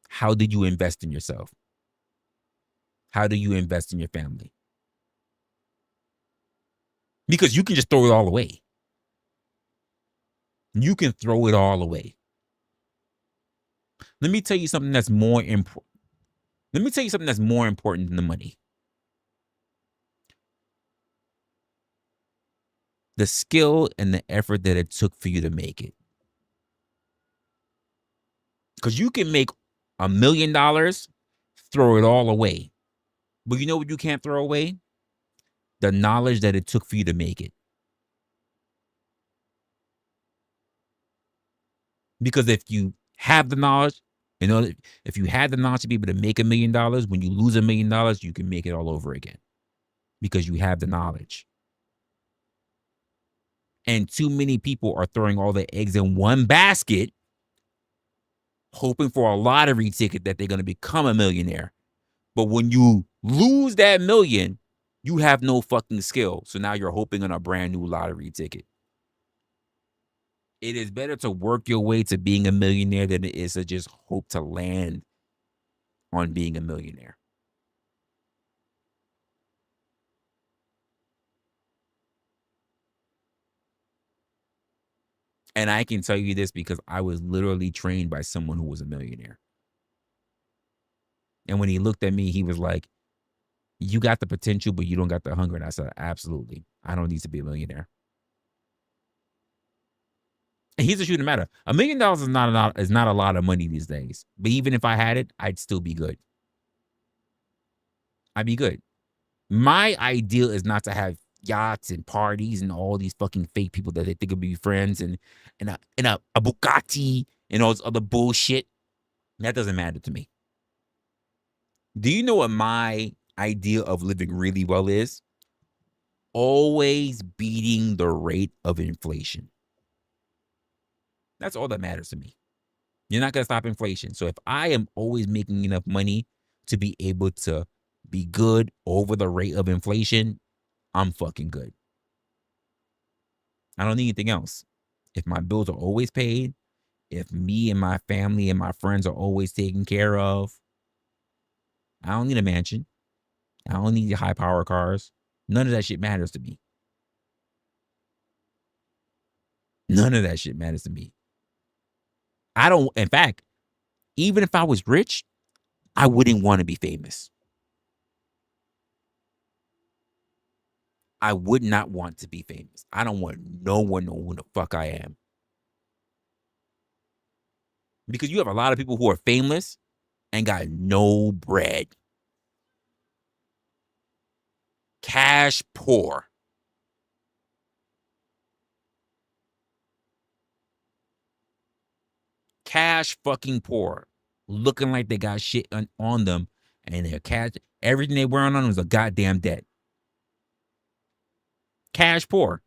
How do you invest in yourself? How do you invest in your family? Because you can just throw it all away. You can throw it all away. Let me tell you something that's more important. Let me tell you something that's more important than the money. The skill and the effort that it took for you to make it. Because you can make $1 million, throw it all away. But you know what you can't throw away? The knowledge that it took for you to make it. Because if you have the knowledge, if you had the knowledge to be able to make $1 million, when you lose $1 million, you can make it all over again. Because you have the knowledge. And too many people are throwing all their eggs in one basket, hoping for a lottery ticket that they're going to become a millionaire. But when you lose that $1 million, you have no fucking skill. So now you're hoping on a brand new lottery ticket. It is better to work your way to being a millionaire than it is to just hope to land on being a millionaire. And I can tell you this because I was literally trained by someone who was a millionaire. And when he looked at me, he was like, "You got the potential, but you don't got the hunger." And I said, "Absolutely. I don't need to be a millionaire." And here's the truth of the matter. $1 million is not a lot of money these days. But even if I had it, I'd still be good. I'd be good. My ideal is not to have yachts and parties and all these fucking fake people that they think will be friends and a Bugatti and all this other bullshit. That doesn't matter to me. Do you know what my idea of living really well is? Always beating the rate of inflation. That's all that matters to me. You're not going to stop inflation. So if I am always making enough money to be able to be good over the rate of inflation, I'm fucking good. I don't need anything else. If my bills are always paid, if me and my family and my friends are always taken care of, I don't need a mansion. I don't need high power cars. None of that shit matters to me. None of that shit matters to me. In fact, even if I was rich, I wouldn't want to be famous. I would not want to be famous. I don't want no one to know who the fuck I am. Because you have a lot of people who are famous and got no bread. Cash poor. Cash fucking poor. Looking like they got shit on them. And their cash, everything they wearing on them is a goddamn debt. Cash poor.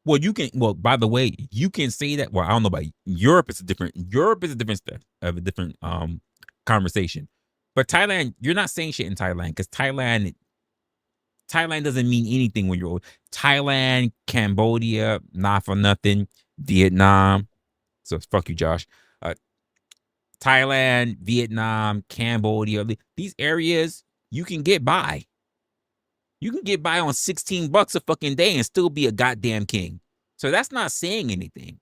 By the way, you can say that. Well, I don't know about Europe. It's a different stuff of a different conversation. But Thailand, you're not saying shit in Thailand because Thailand doesn't mean anything when you're Thailand, Cambodia, not for nothing, Vietnam. So fuck you, Josh. Thailand, Vietnam, Cambodia, these areas you can get by. You can get by on $16 a fucking day and still be a goddamn king. So that's not saying anything.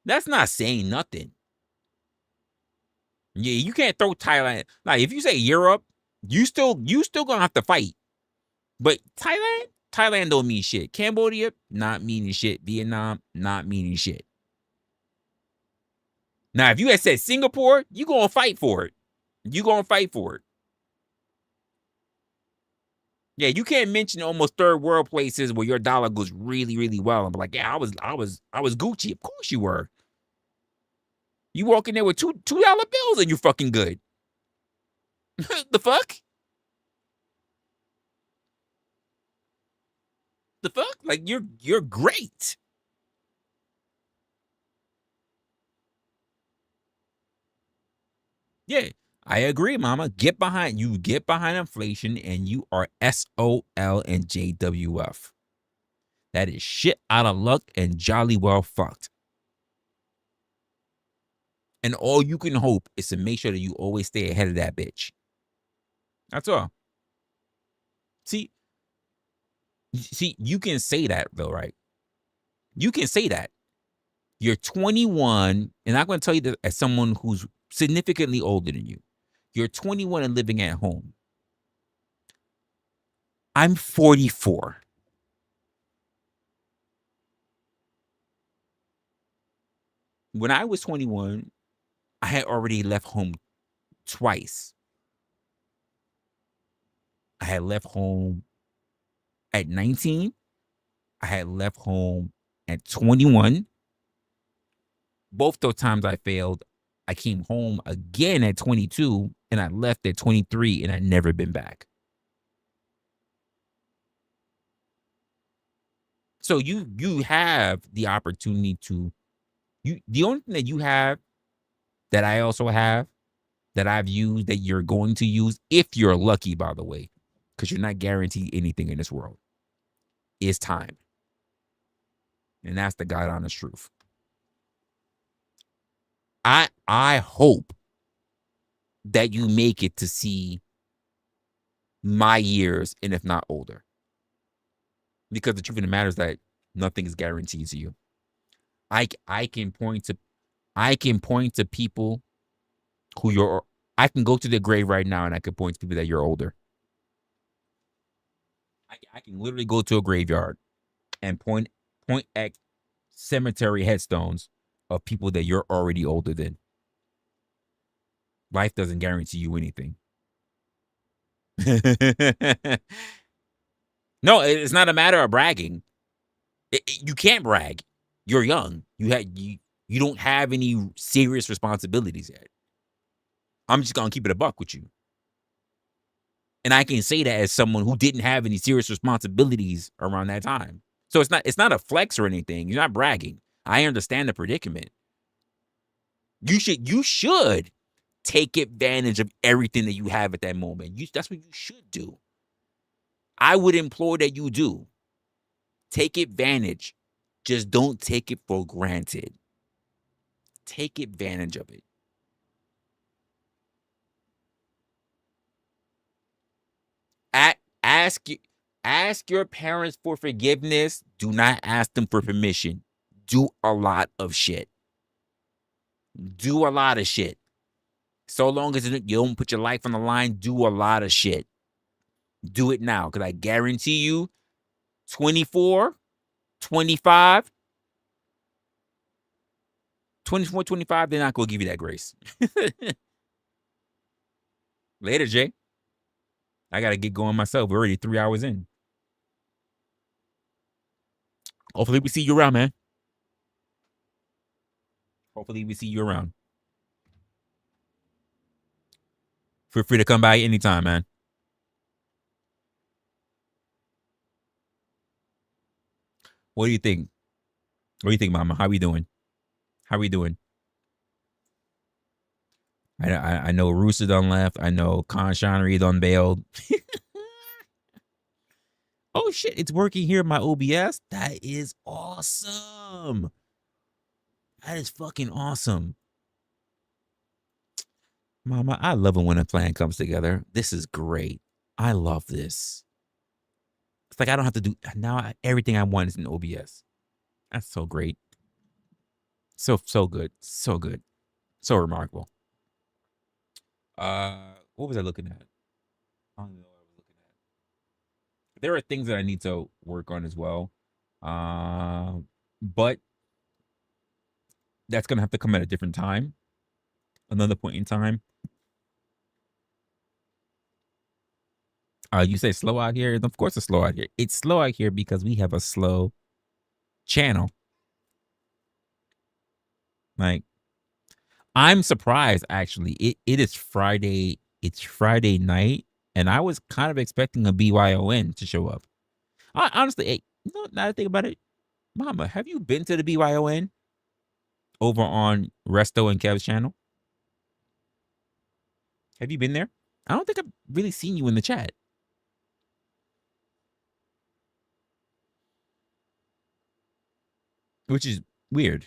That's not saying nothing. Yeah, you can't throw Thailand. Like if you say Europe, you still gonna have to fight. But Thailand don't mean shit. Cambodia, not meaning shit. Vietnam, not meaning shit. Now, if you had said Singapore, you gonna fight for it. You gonna fight for it. Yeah, you can't mention almost third world places where your dollar goes really, really well and be like, yeah, I was Gucci. Of course you were. You walk in there with $2 bills and you're fucking good. The fuck? The fuck? Like you're great. Yeah, I agree, mama. Get behind inflation and you are SOL and JWF. That is shit out of luck and jolly well fucked. And all you can hope is to make sure that you always stay ahead of that bitch. That's all. See, you can say that though, right? You can say that. You're 21, and I'm going to tell you that as someone who's significantly older than you. You're 21 and living at home. I'm 44. When I was 21, I had already left home twice. I had left home at 19. I had left home at 21. Both those times I failed. I came home again at 22 and I left at 23 and I'd never been back. So you have the opportunity to the only thing that you have that I also have that I've used that you're going to use if you're lucky, by the way, because you're not guaranteed anything in this world, is time. And that's the God honest truth. I hope that you make it to see my years and if not older. Because the truth of the matter is that nothing is guaranteed to you. I can point to people who I can go to their grave right now and I can point to people that you're older. I can literally go to a graveyard and point at cemetery headstones of people that you're already older than. Life doesn't guarantee you anything. No, it's not a matter of bragging. You can't brag. You're young. You don't have any serious responsibilities yet. I'm just gonna keep it a buck with you. And I can say that as someone who didn't have any serious responsibilities around that time. So it's not a flex or anything. You're not bragging. I understand the predicament. You should take advantage of everything that you have at that moment. That's what you should do. I would implore that you do. Take advantage. Just don't take it for granted. Take advantage of it. Ask your parents for forgiveness. Do not ask them for permission. Do a lot of shit. Do a lot of shit. So long as you don't put your life on the line, do a lot of shit. Do it now, because I guarantee you 24, 25, 24, 25, they're not going to give you that grace. Later, Jay. I got to get going myself. We're already 3 hours in. Hopefully we see you around, man. Hopefully we see you around. Feel free to come by anytime, man. What do you think? What do you think, mama? How we doing? How we doing? I know Rooster done left. I know Conshonery done bailed. Oh, shit. It's working here in my OBS. That is awesome. That is fucking awesome. Mama, I love it when a plan comes together. This is great. I love this. It's like I don't have to do now. Everything I want is in OBS. That's so great. So good. So good. So remarkable. What was I looking at? I don't know what I was looking at. There are things that I need to work on as well. But that's gonna have to come at a different time. Another point in time. You say slow out here? Of course it's slow out here. It's slow out here because we have a slow channel. Like, I'm surprised actually. It is Friday. It's Friday night, and I was kind of expecting a BYON to show up. Honestly, hey, now that I think about it, Mama, have you been to the BYON over on Resto and Kev's channel? Have you been there? I don't think I've really seen you in the chat, which is weird.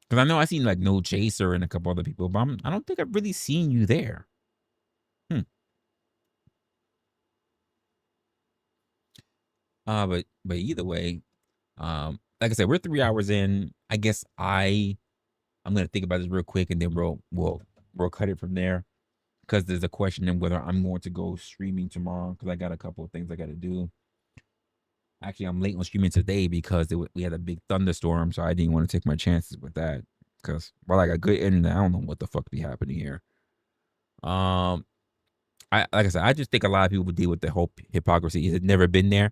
Because I know I seen like No Chaser and a couple other people, but I don't think I've really seen you there. But either way, like I said, we're 3 hours in. I guess I'm gonna think about this real quick, and then we'll cut it from there. Because there's a question in whether I'm going to go streaming tomorrow, because I got a couple of things I got to do. Actually, I'm late on streaming today because we had a big thunderstorm, so I didn't want to take my chances with that. Because while I got good internet, I don't know what the fuck be happening here. Like I said, I just think a lot of people deal with the whole hypocrisy. It's never been there.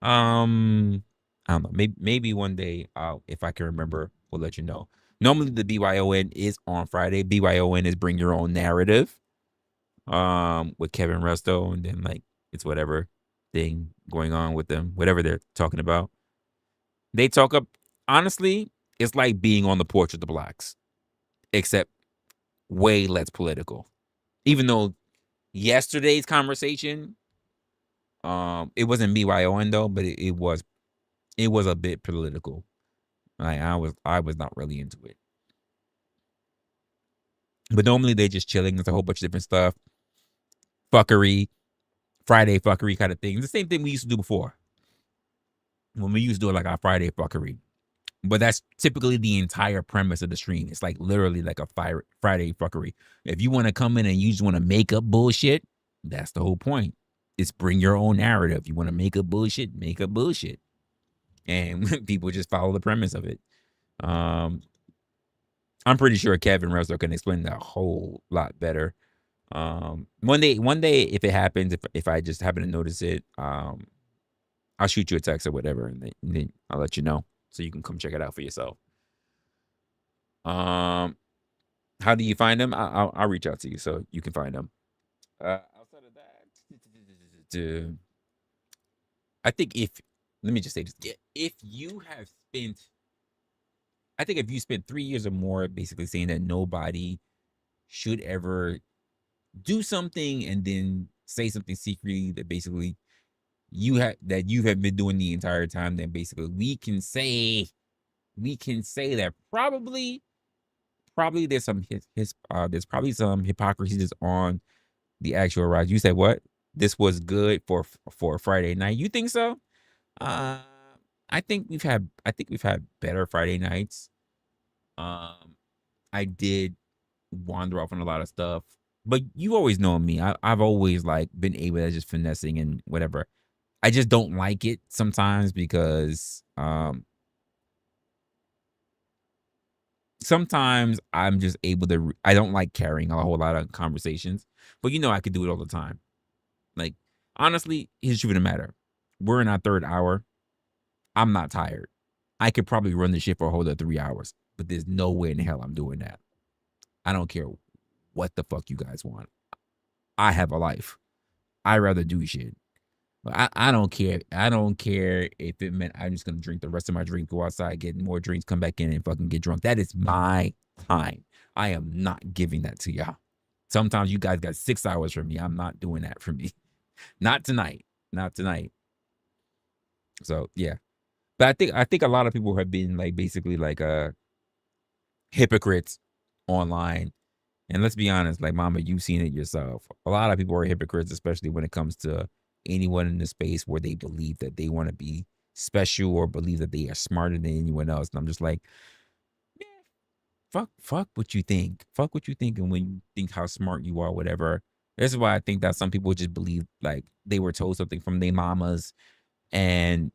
I don't know. Maybe one day, if I can remember, we'll let you know. Normally, the BYON is on Friday. BYON is Bring Your Own Narrative. With Kevin Resto, and then like it's whatever thing going on with them, whatever they're talking about. They talk up. Honestly, it's like being on the porch with the blacks, except way less political. Even though yesterday's conversation, it wasn't BYON though, but it was a bit political. Like I was not really into it. But normally they just chilling. There's a whole bunch of different stuff. Fuckery, Friday fuckery kind of thing. The same thing we used to do before. When we used to do like our Friday fuckery. But that's typically the entire premise of the stream. It's like literally like a Friday fuckery. If you want to come in and you just want to make up bullshit, that's the whole point. It's bring your own narrative. You want to make up bullshit, make up bullshit. And people just follow the premise of it. I'm pretty sure Kevin Resla can explain that a whole lot better. One day, if it happens, if I just happen to notice it, I'll shoot you a text or whatever, and then I'll let you know so you can come check it out for yourself. How do you find them? I'll reach out to you so you can find them. Outside of that, I think let me just say this: if you spent 3 years or more, basically saying that nobody should ever do something and then say something secretly that basically you have been doing the entire time, then basically we can say that probably there's some there's probably some hypocrisy that's on the actual rise. You said what? This was good for a Friday night. You think so? I think we've had better Friday nights. I did wander off on a lot of stuff. But you always know me. I've always like been able to just finessing and whatever. I just don't like it sometimes because sometimes I'm just able to. I don't like carrying a whole lot of conversations, but I could do it all the time. Like honestly, here's the truth of the matter: we're in our 3rd hour. I'm not tired. I could probably run the shit for a whole other 3 hours, but there's no way in hell I'm doing that. I don't care what the fuck you guys want. I have a life. I'd rather do shit. But I don't care. I don't care if it meant I'm just gonna drink the rest of my drink, go outside, get more drinks, come back in and fucking get drunk. That is my time. I am not giving that to y'all. Sometimes you guys got 6 hours from me. I'm not doing that for me. Not tonight. Not tonight. So yeah. But I think a lot of people have been like basically like hypocrites online. And let's be honest, like Mama, you've seen it yourself. A lot of people are hypocrites, especially when it comes to anyone in the space where they believe that they want to be special or believe that they are smarter than anyone else. And I'm just like, fuck what you think. Fuck what you think. And when you think how smart you are, whatever. This is why I think that some people just believe like they were told something from their mamas and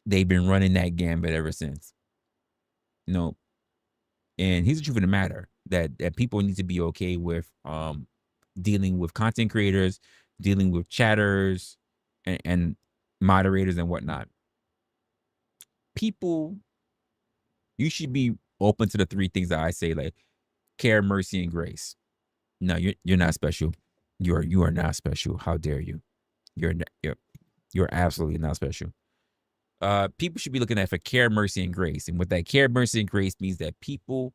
they've been running that gambit ever since. And here's the truth of the matter, that people need to be okay with dealing with content creators, dealing with chatters, and moderators and whatnot. People, you should be open to the three things that I say, like care, mercy, and grace. No, you're not special. You are not special. How dare you? You're absolutely not special. People should be looking at for care, mercy, and grace. And what that care, mercy, and grace means that people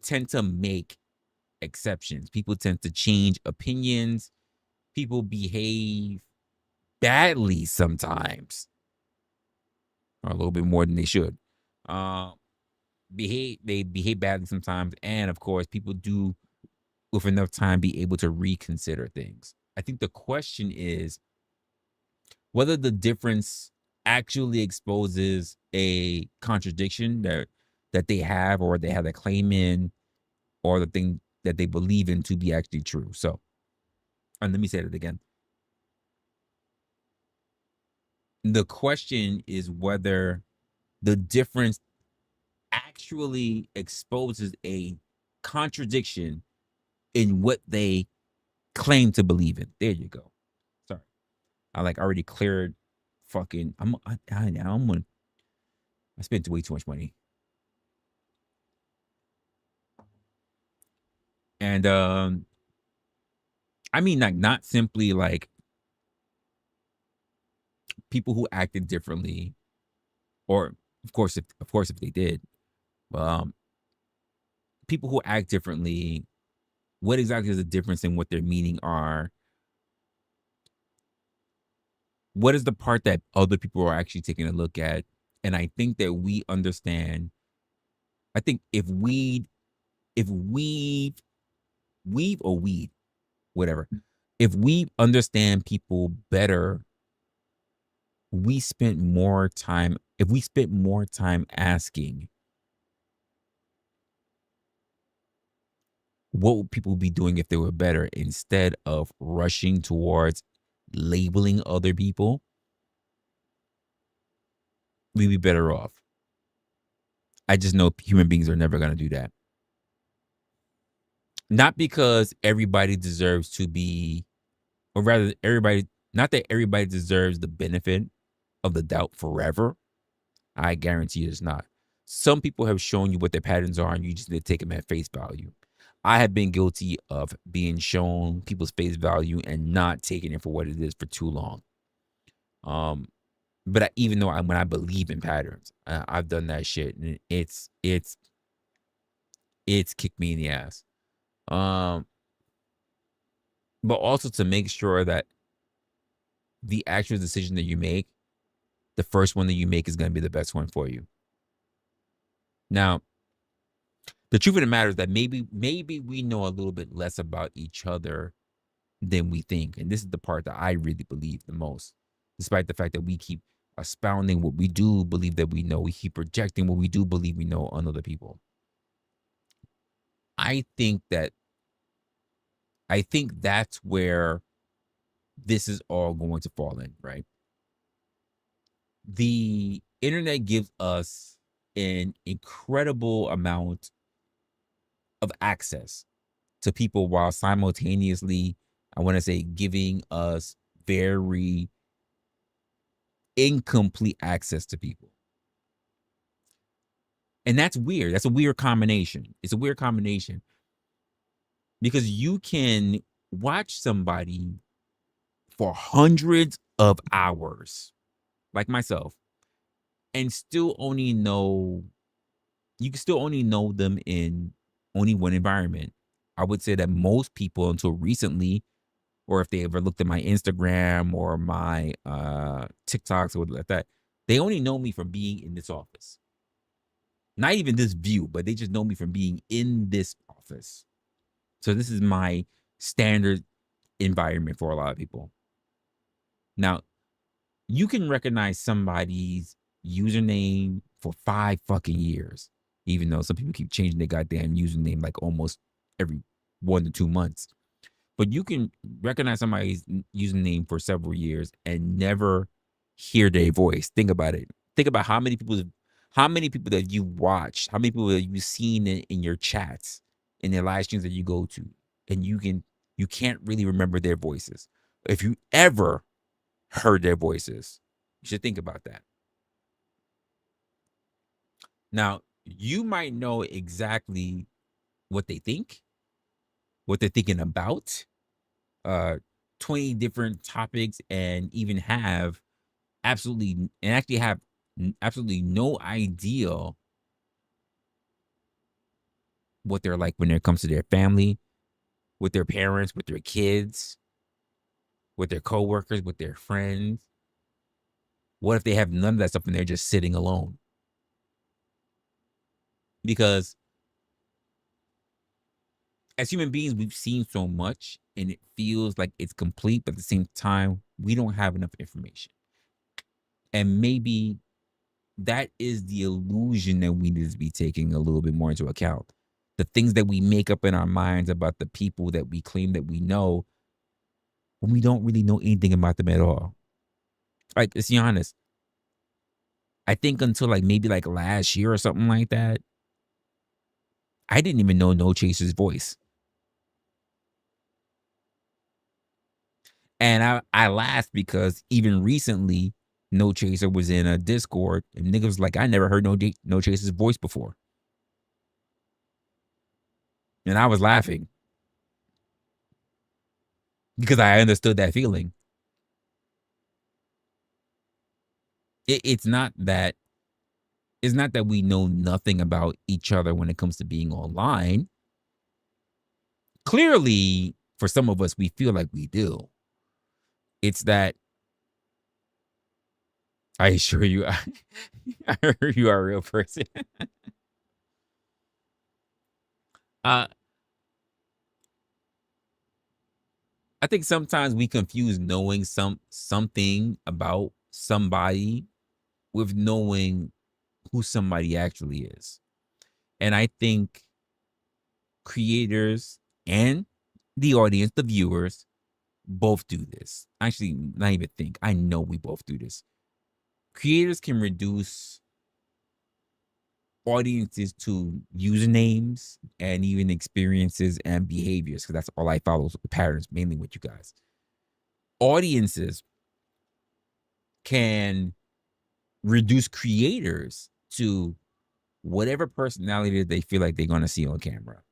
tend to make exceptions. People tend to change opinions. People behave badly sometimes, or a little bit more than they should. They behave badly sometimes, and of course, people do, with enough time, be able to reconsider things. I think the question is whether the difference actually exposes a contradiction that they have, or they have a claim in, or the thing that they believe in to be actually true. So, and let me say that again. The question is whether the difference actually exposes a contradiction in what they claim to believe in. There you go. Sorry, I already cleared. Fucking, I spent way too much money, and I mean, not simply like people who acted differently, or of course if they did, people who act differently. What exactly is the difference in what their meaning are? What is the part that other people are actually taking a look at? And I think that we understand. I think if weave or weed, whatever, if we understand people better, we spent more time. If we spent more time asking, what would people be doing if they were better, instead of rushing towards labeling other people, we'd be better off. I just know human beings are never going to do that. Not because everybody deserves to be, or rather not that everybody deserves the benefit of the doubt forever. I guarantee you it's not. Some people have shown you what their patterns are, and you just need to take them at face value. I have been guilty of being shown people's face value and not taking it for what it is for too long. But even though when I believe in patterns, I've done that shit, and it's kicked me in the ass. But also to make sure that the actual decision that you make, the first one that you make, is going to be the best one for you. Now, the truth of the matter is that maybe we know a little bit less about each other than we think. And this is the part that I really believe the most, despite the fact that we keep expounding what we do believe that we know. We keep projecting what we do believe we know on other people. I think that's where this is all going to fall in, right? The internet gives us an incredible amount of access to people, while simultaneously, I want to say, giving us very incomplete access to people. And that's weird. That's a weird combination. It's a weird combination, because you can watch somebody for hundreds of hours, like myself, and still only know them in only one environment. I would say that most people, until recently, or if they ever looked at my Instagram or my TikToks or whatever like that, they only know me from being in this office. Not even this view, but they just know me from being in this office. So this is my standard environment for a lot of people. Now, you can recognize somebody's username for 5 fucking years, even though some people keep changing their goddamn username like almost every 1 to 2 months. But you can recognize somebody's username for several years and never hear their voice. Think about it. Think about how many people that you watched, how many people that you've seen in your chats, in their live streams that you go to. and you can't really remember their voices. If you ever heard their voices, you should think about that. Now, you might know exactly what they think, what they're thinking about, uh 20 different topics, and even have actually have absolutely no idea what they're like when it comes to their family, with their parents, with their kids, with their coworkers, with their friends. What if they have none of that stuff and they're just sitting alone? Because as human beings, we've seen so much and it feels like it's complete, but at the same time, we don't have enough information. And maybe that is the illusion that we need to be taking a little bit more into account. The things that we make up in our minds about the people that we claim that we know, when we don't really know anything about them at all. Like, let's be honest. I think until like maybe like last year or something like that, I didn't even know No Chaser's voice. And I laughed because even recently, No Chaser was in a Discord and niggas was like, I never heard No Chaser's voice before. And I was laughing because I understood that feeling. It's not that we know nothing about each other when it comes to being online. Clearly, for some of us, we feel like we do. It's that I assure you, I heard you are a real person. uh, I think sometimes we confuse knowing something about somebody with knowing who somebody actually is. And I think creators and the audience, the viewers, both do this. Actually, not even think. I know we both do this. Creators can reduce audiences to usernames and even experiences and behaviors, because that's all I follow, patterns, mainly with you guys. Audiences can reduce creators to whatever personality that they feel like they're going to see on camera.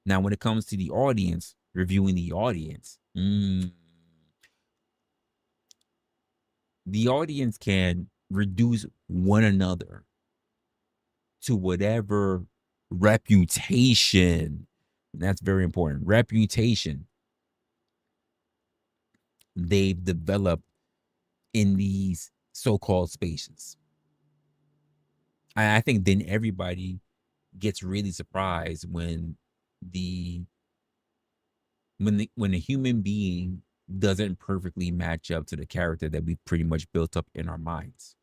Now, when it comes to the audience, reviewing the audience, the audience can reduce one another to whatever reputation, and that's very important, reputation they've developed in these so-called spaces. I think then everybody gets really surprised when the when a human being doesn't perfectly match up to the character that we pretty much built up in our minds.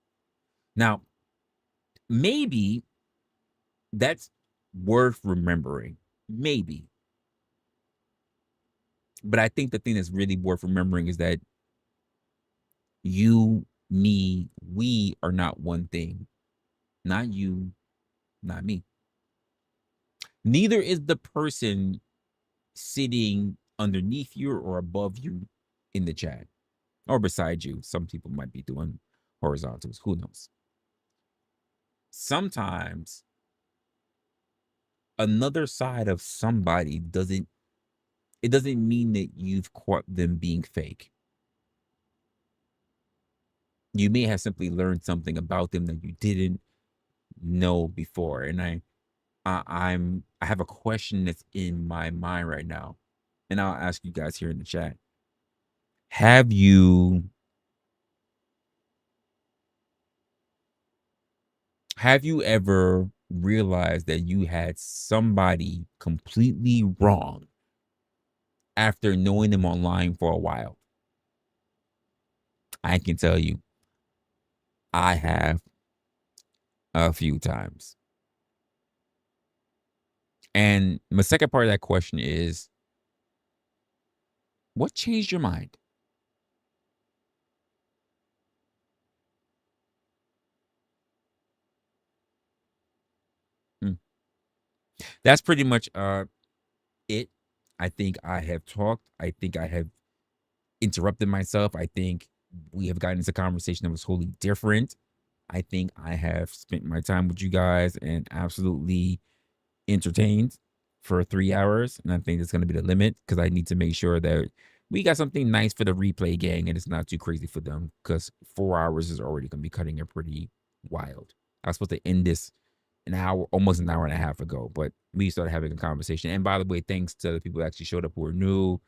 Now, maybe that's worth remembering. Maybe. But I think the thing that's really worth remembering is that you, me, we are not one thing. Not you, not me. Neither is the person sitting underneath you or above you in the chat or beside you. Some people might be doing horizontals. Who knows? Sometimes another side of somebody doesn't mean that you've caught them being fake. You may have simply learned something about them that you didn't know before. And I have a question that's in my mind right now, and I'll ask you guys here in the chat. Have you ever realized that you had somebody completely wrong after knowing them online for a while? I can tell you, I have a few times. And my second part of that question is, what changed your mind? Mm. That's pretty much it. I think I have talked. I think I have interrupted myself. I think we have gotten into a conversation that was wholly different. I think I have spent my time with you guys and absolutely entertained for 3 hours. And I think that's going to be the limit because I need to make sure that we got something nice for the replay gang and it's not too crazy for them because 4 hours is already going to be cutting it pretty wild. I was supposed to end this an hour, almost an hour and a half ago, but we started having a conversation. And by the way, thanks to the people who actually showed up who are new.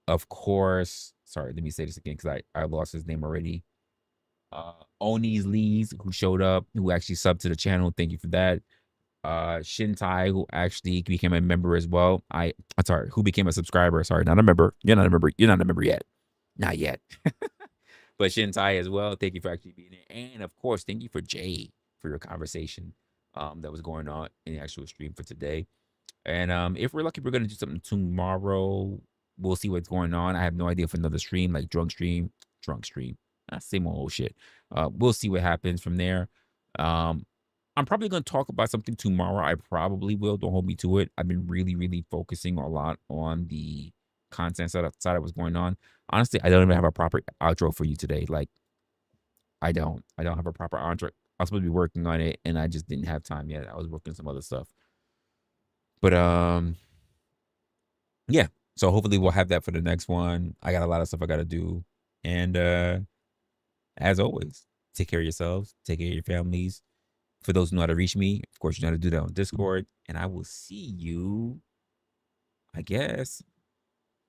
Of course, sorry, let me say this again because I lost his name already. Oni's Lees, who showed up, who actually subbed to the channel. Thank you for that. Shintai, who actually became a member as well. I'm sorry, who became a subscriber. Sorry, not a member. You're not a member. You're not a member yet. Not yet. But Shintai as well. Thank you for actually being there. And of course, thank you for Jay for your conversation that was going on in the actual stream for today. And if we're lucky, we're going to do something tomorrow. We'll see what's going on. I have no idea for another stream, like drunk stream. Same old shit. We'll see what happens from there. I'm probably going to talk about something tomorrow. I probably will. Don't hold me to it. I've been really, really focusing a lot on the content side of what's going on. Honestly, I don't even have a proper outro for you today. Like, I don't have a proper outro. I was supposed to be working on it, and I just didn't have time yet. I was working some other stuff. But, yeah. So hopefully we'll have that for the next one. I got a lot of stuff I got to do. And as always, take care of yourselves. Take care of your families. For those who know how to reach me, of course, you know how to do that on Discord. And I will see you, I guess,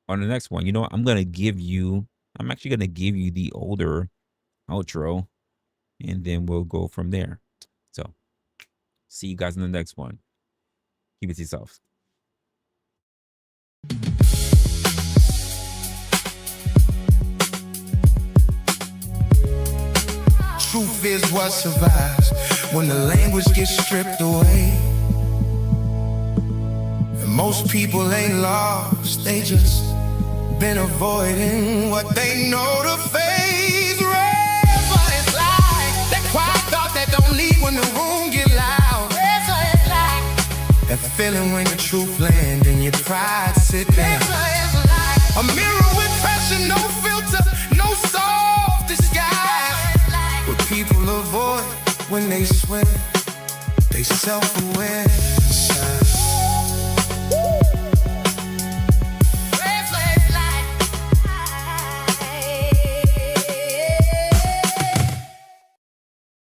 on the next one. You know what? I'm actually going to give you the older outro. And then we'll go from there. So, see you guys in the next one. Keep it to yourselves. Truth is what survives when the language gets stripped away. And most people ain't lost, they just been avoiding what they know to face. Resla is like that quiet thought that don't leave when the room get loud. Resla is like that feeling when the truth lands and your pride sit down. Resla is like a mirror with pressure, no filter, no soft disguise. What people avoid when they swear they self-aware.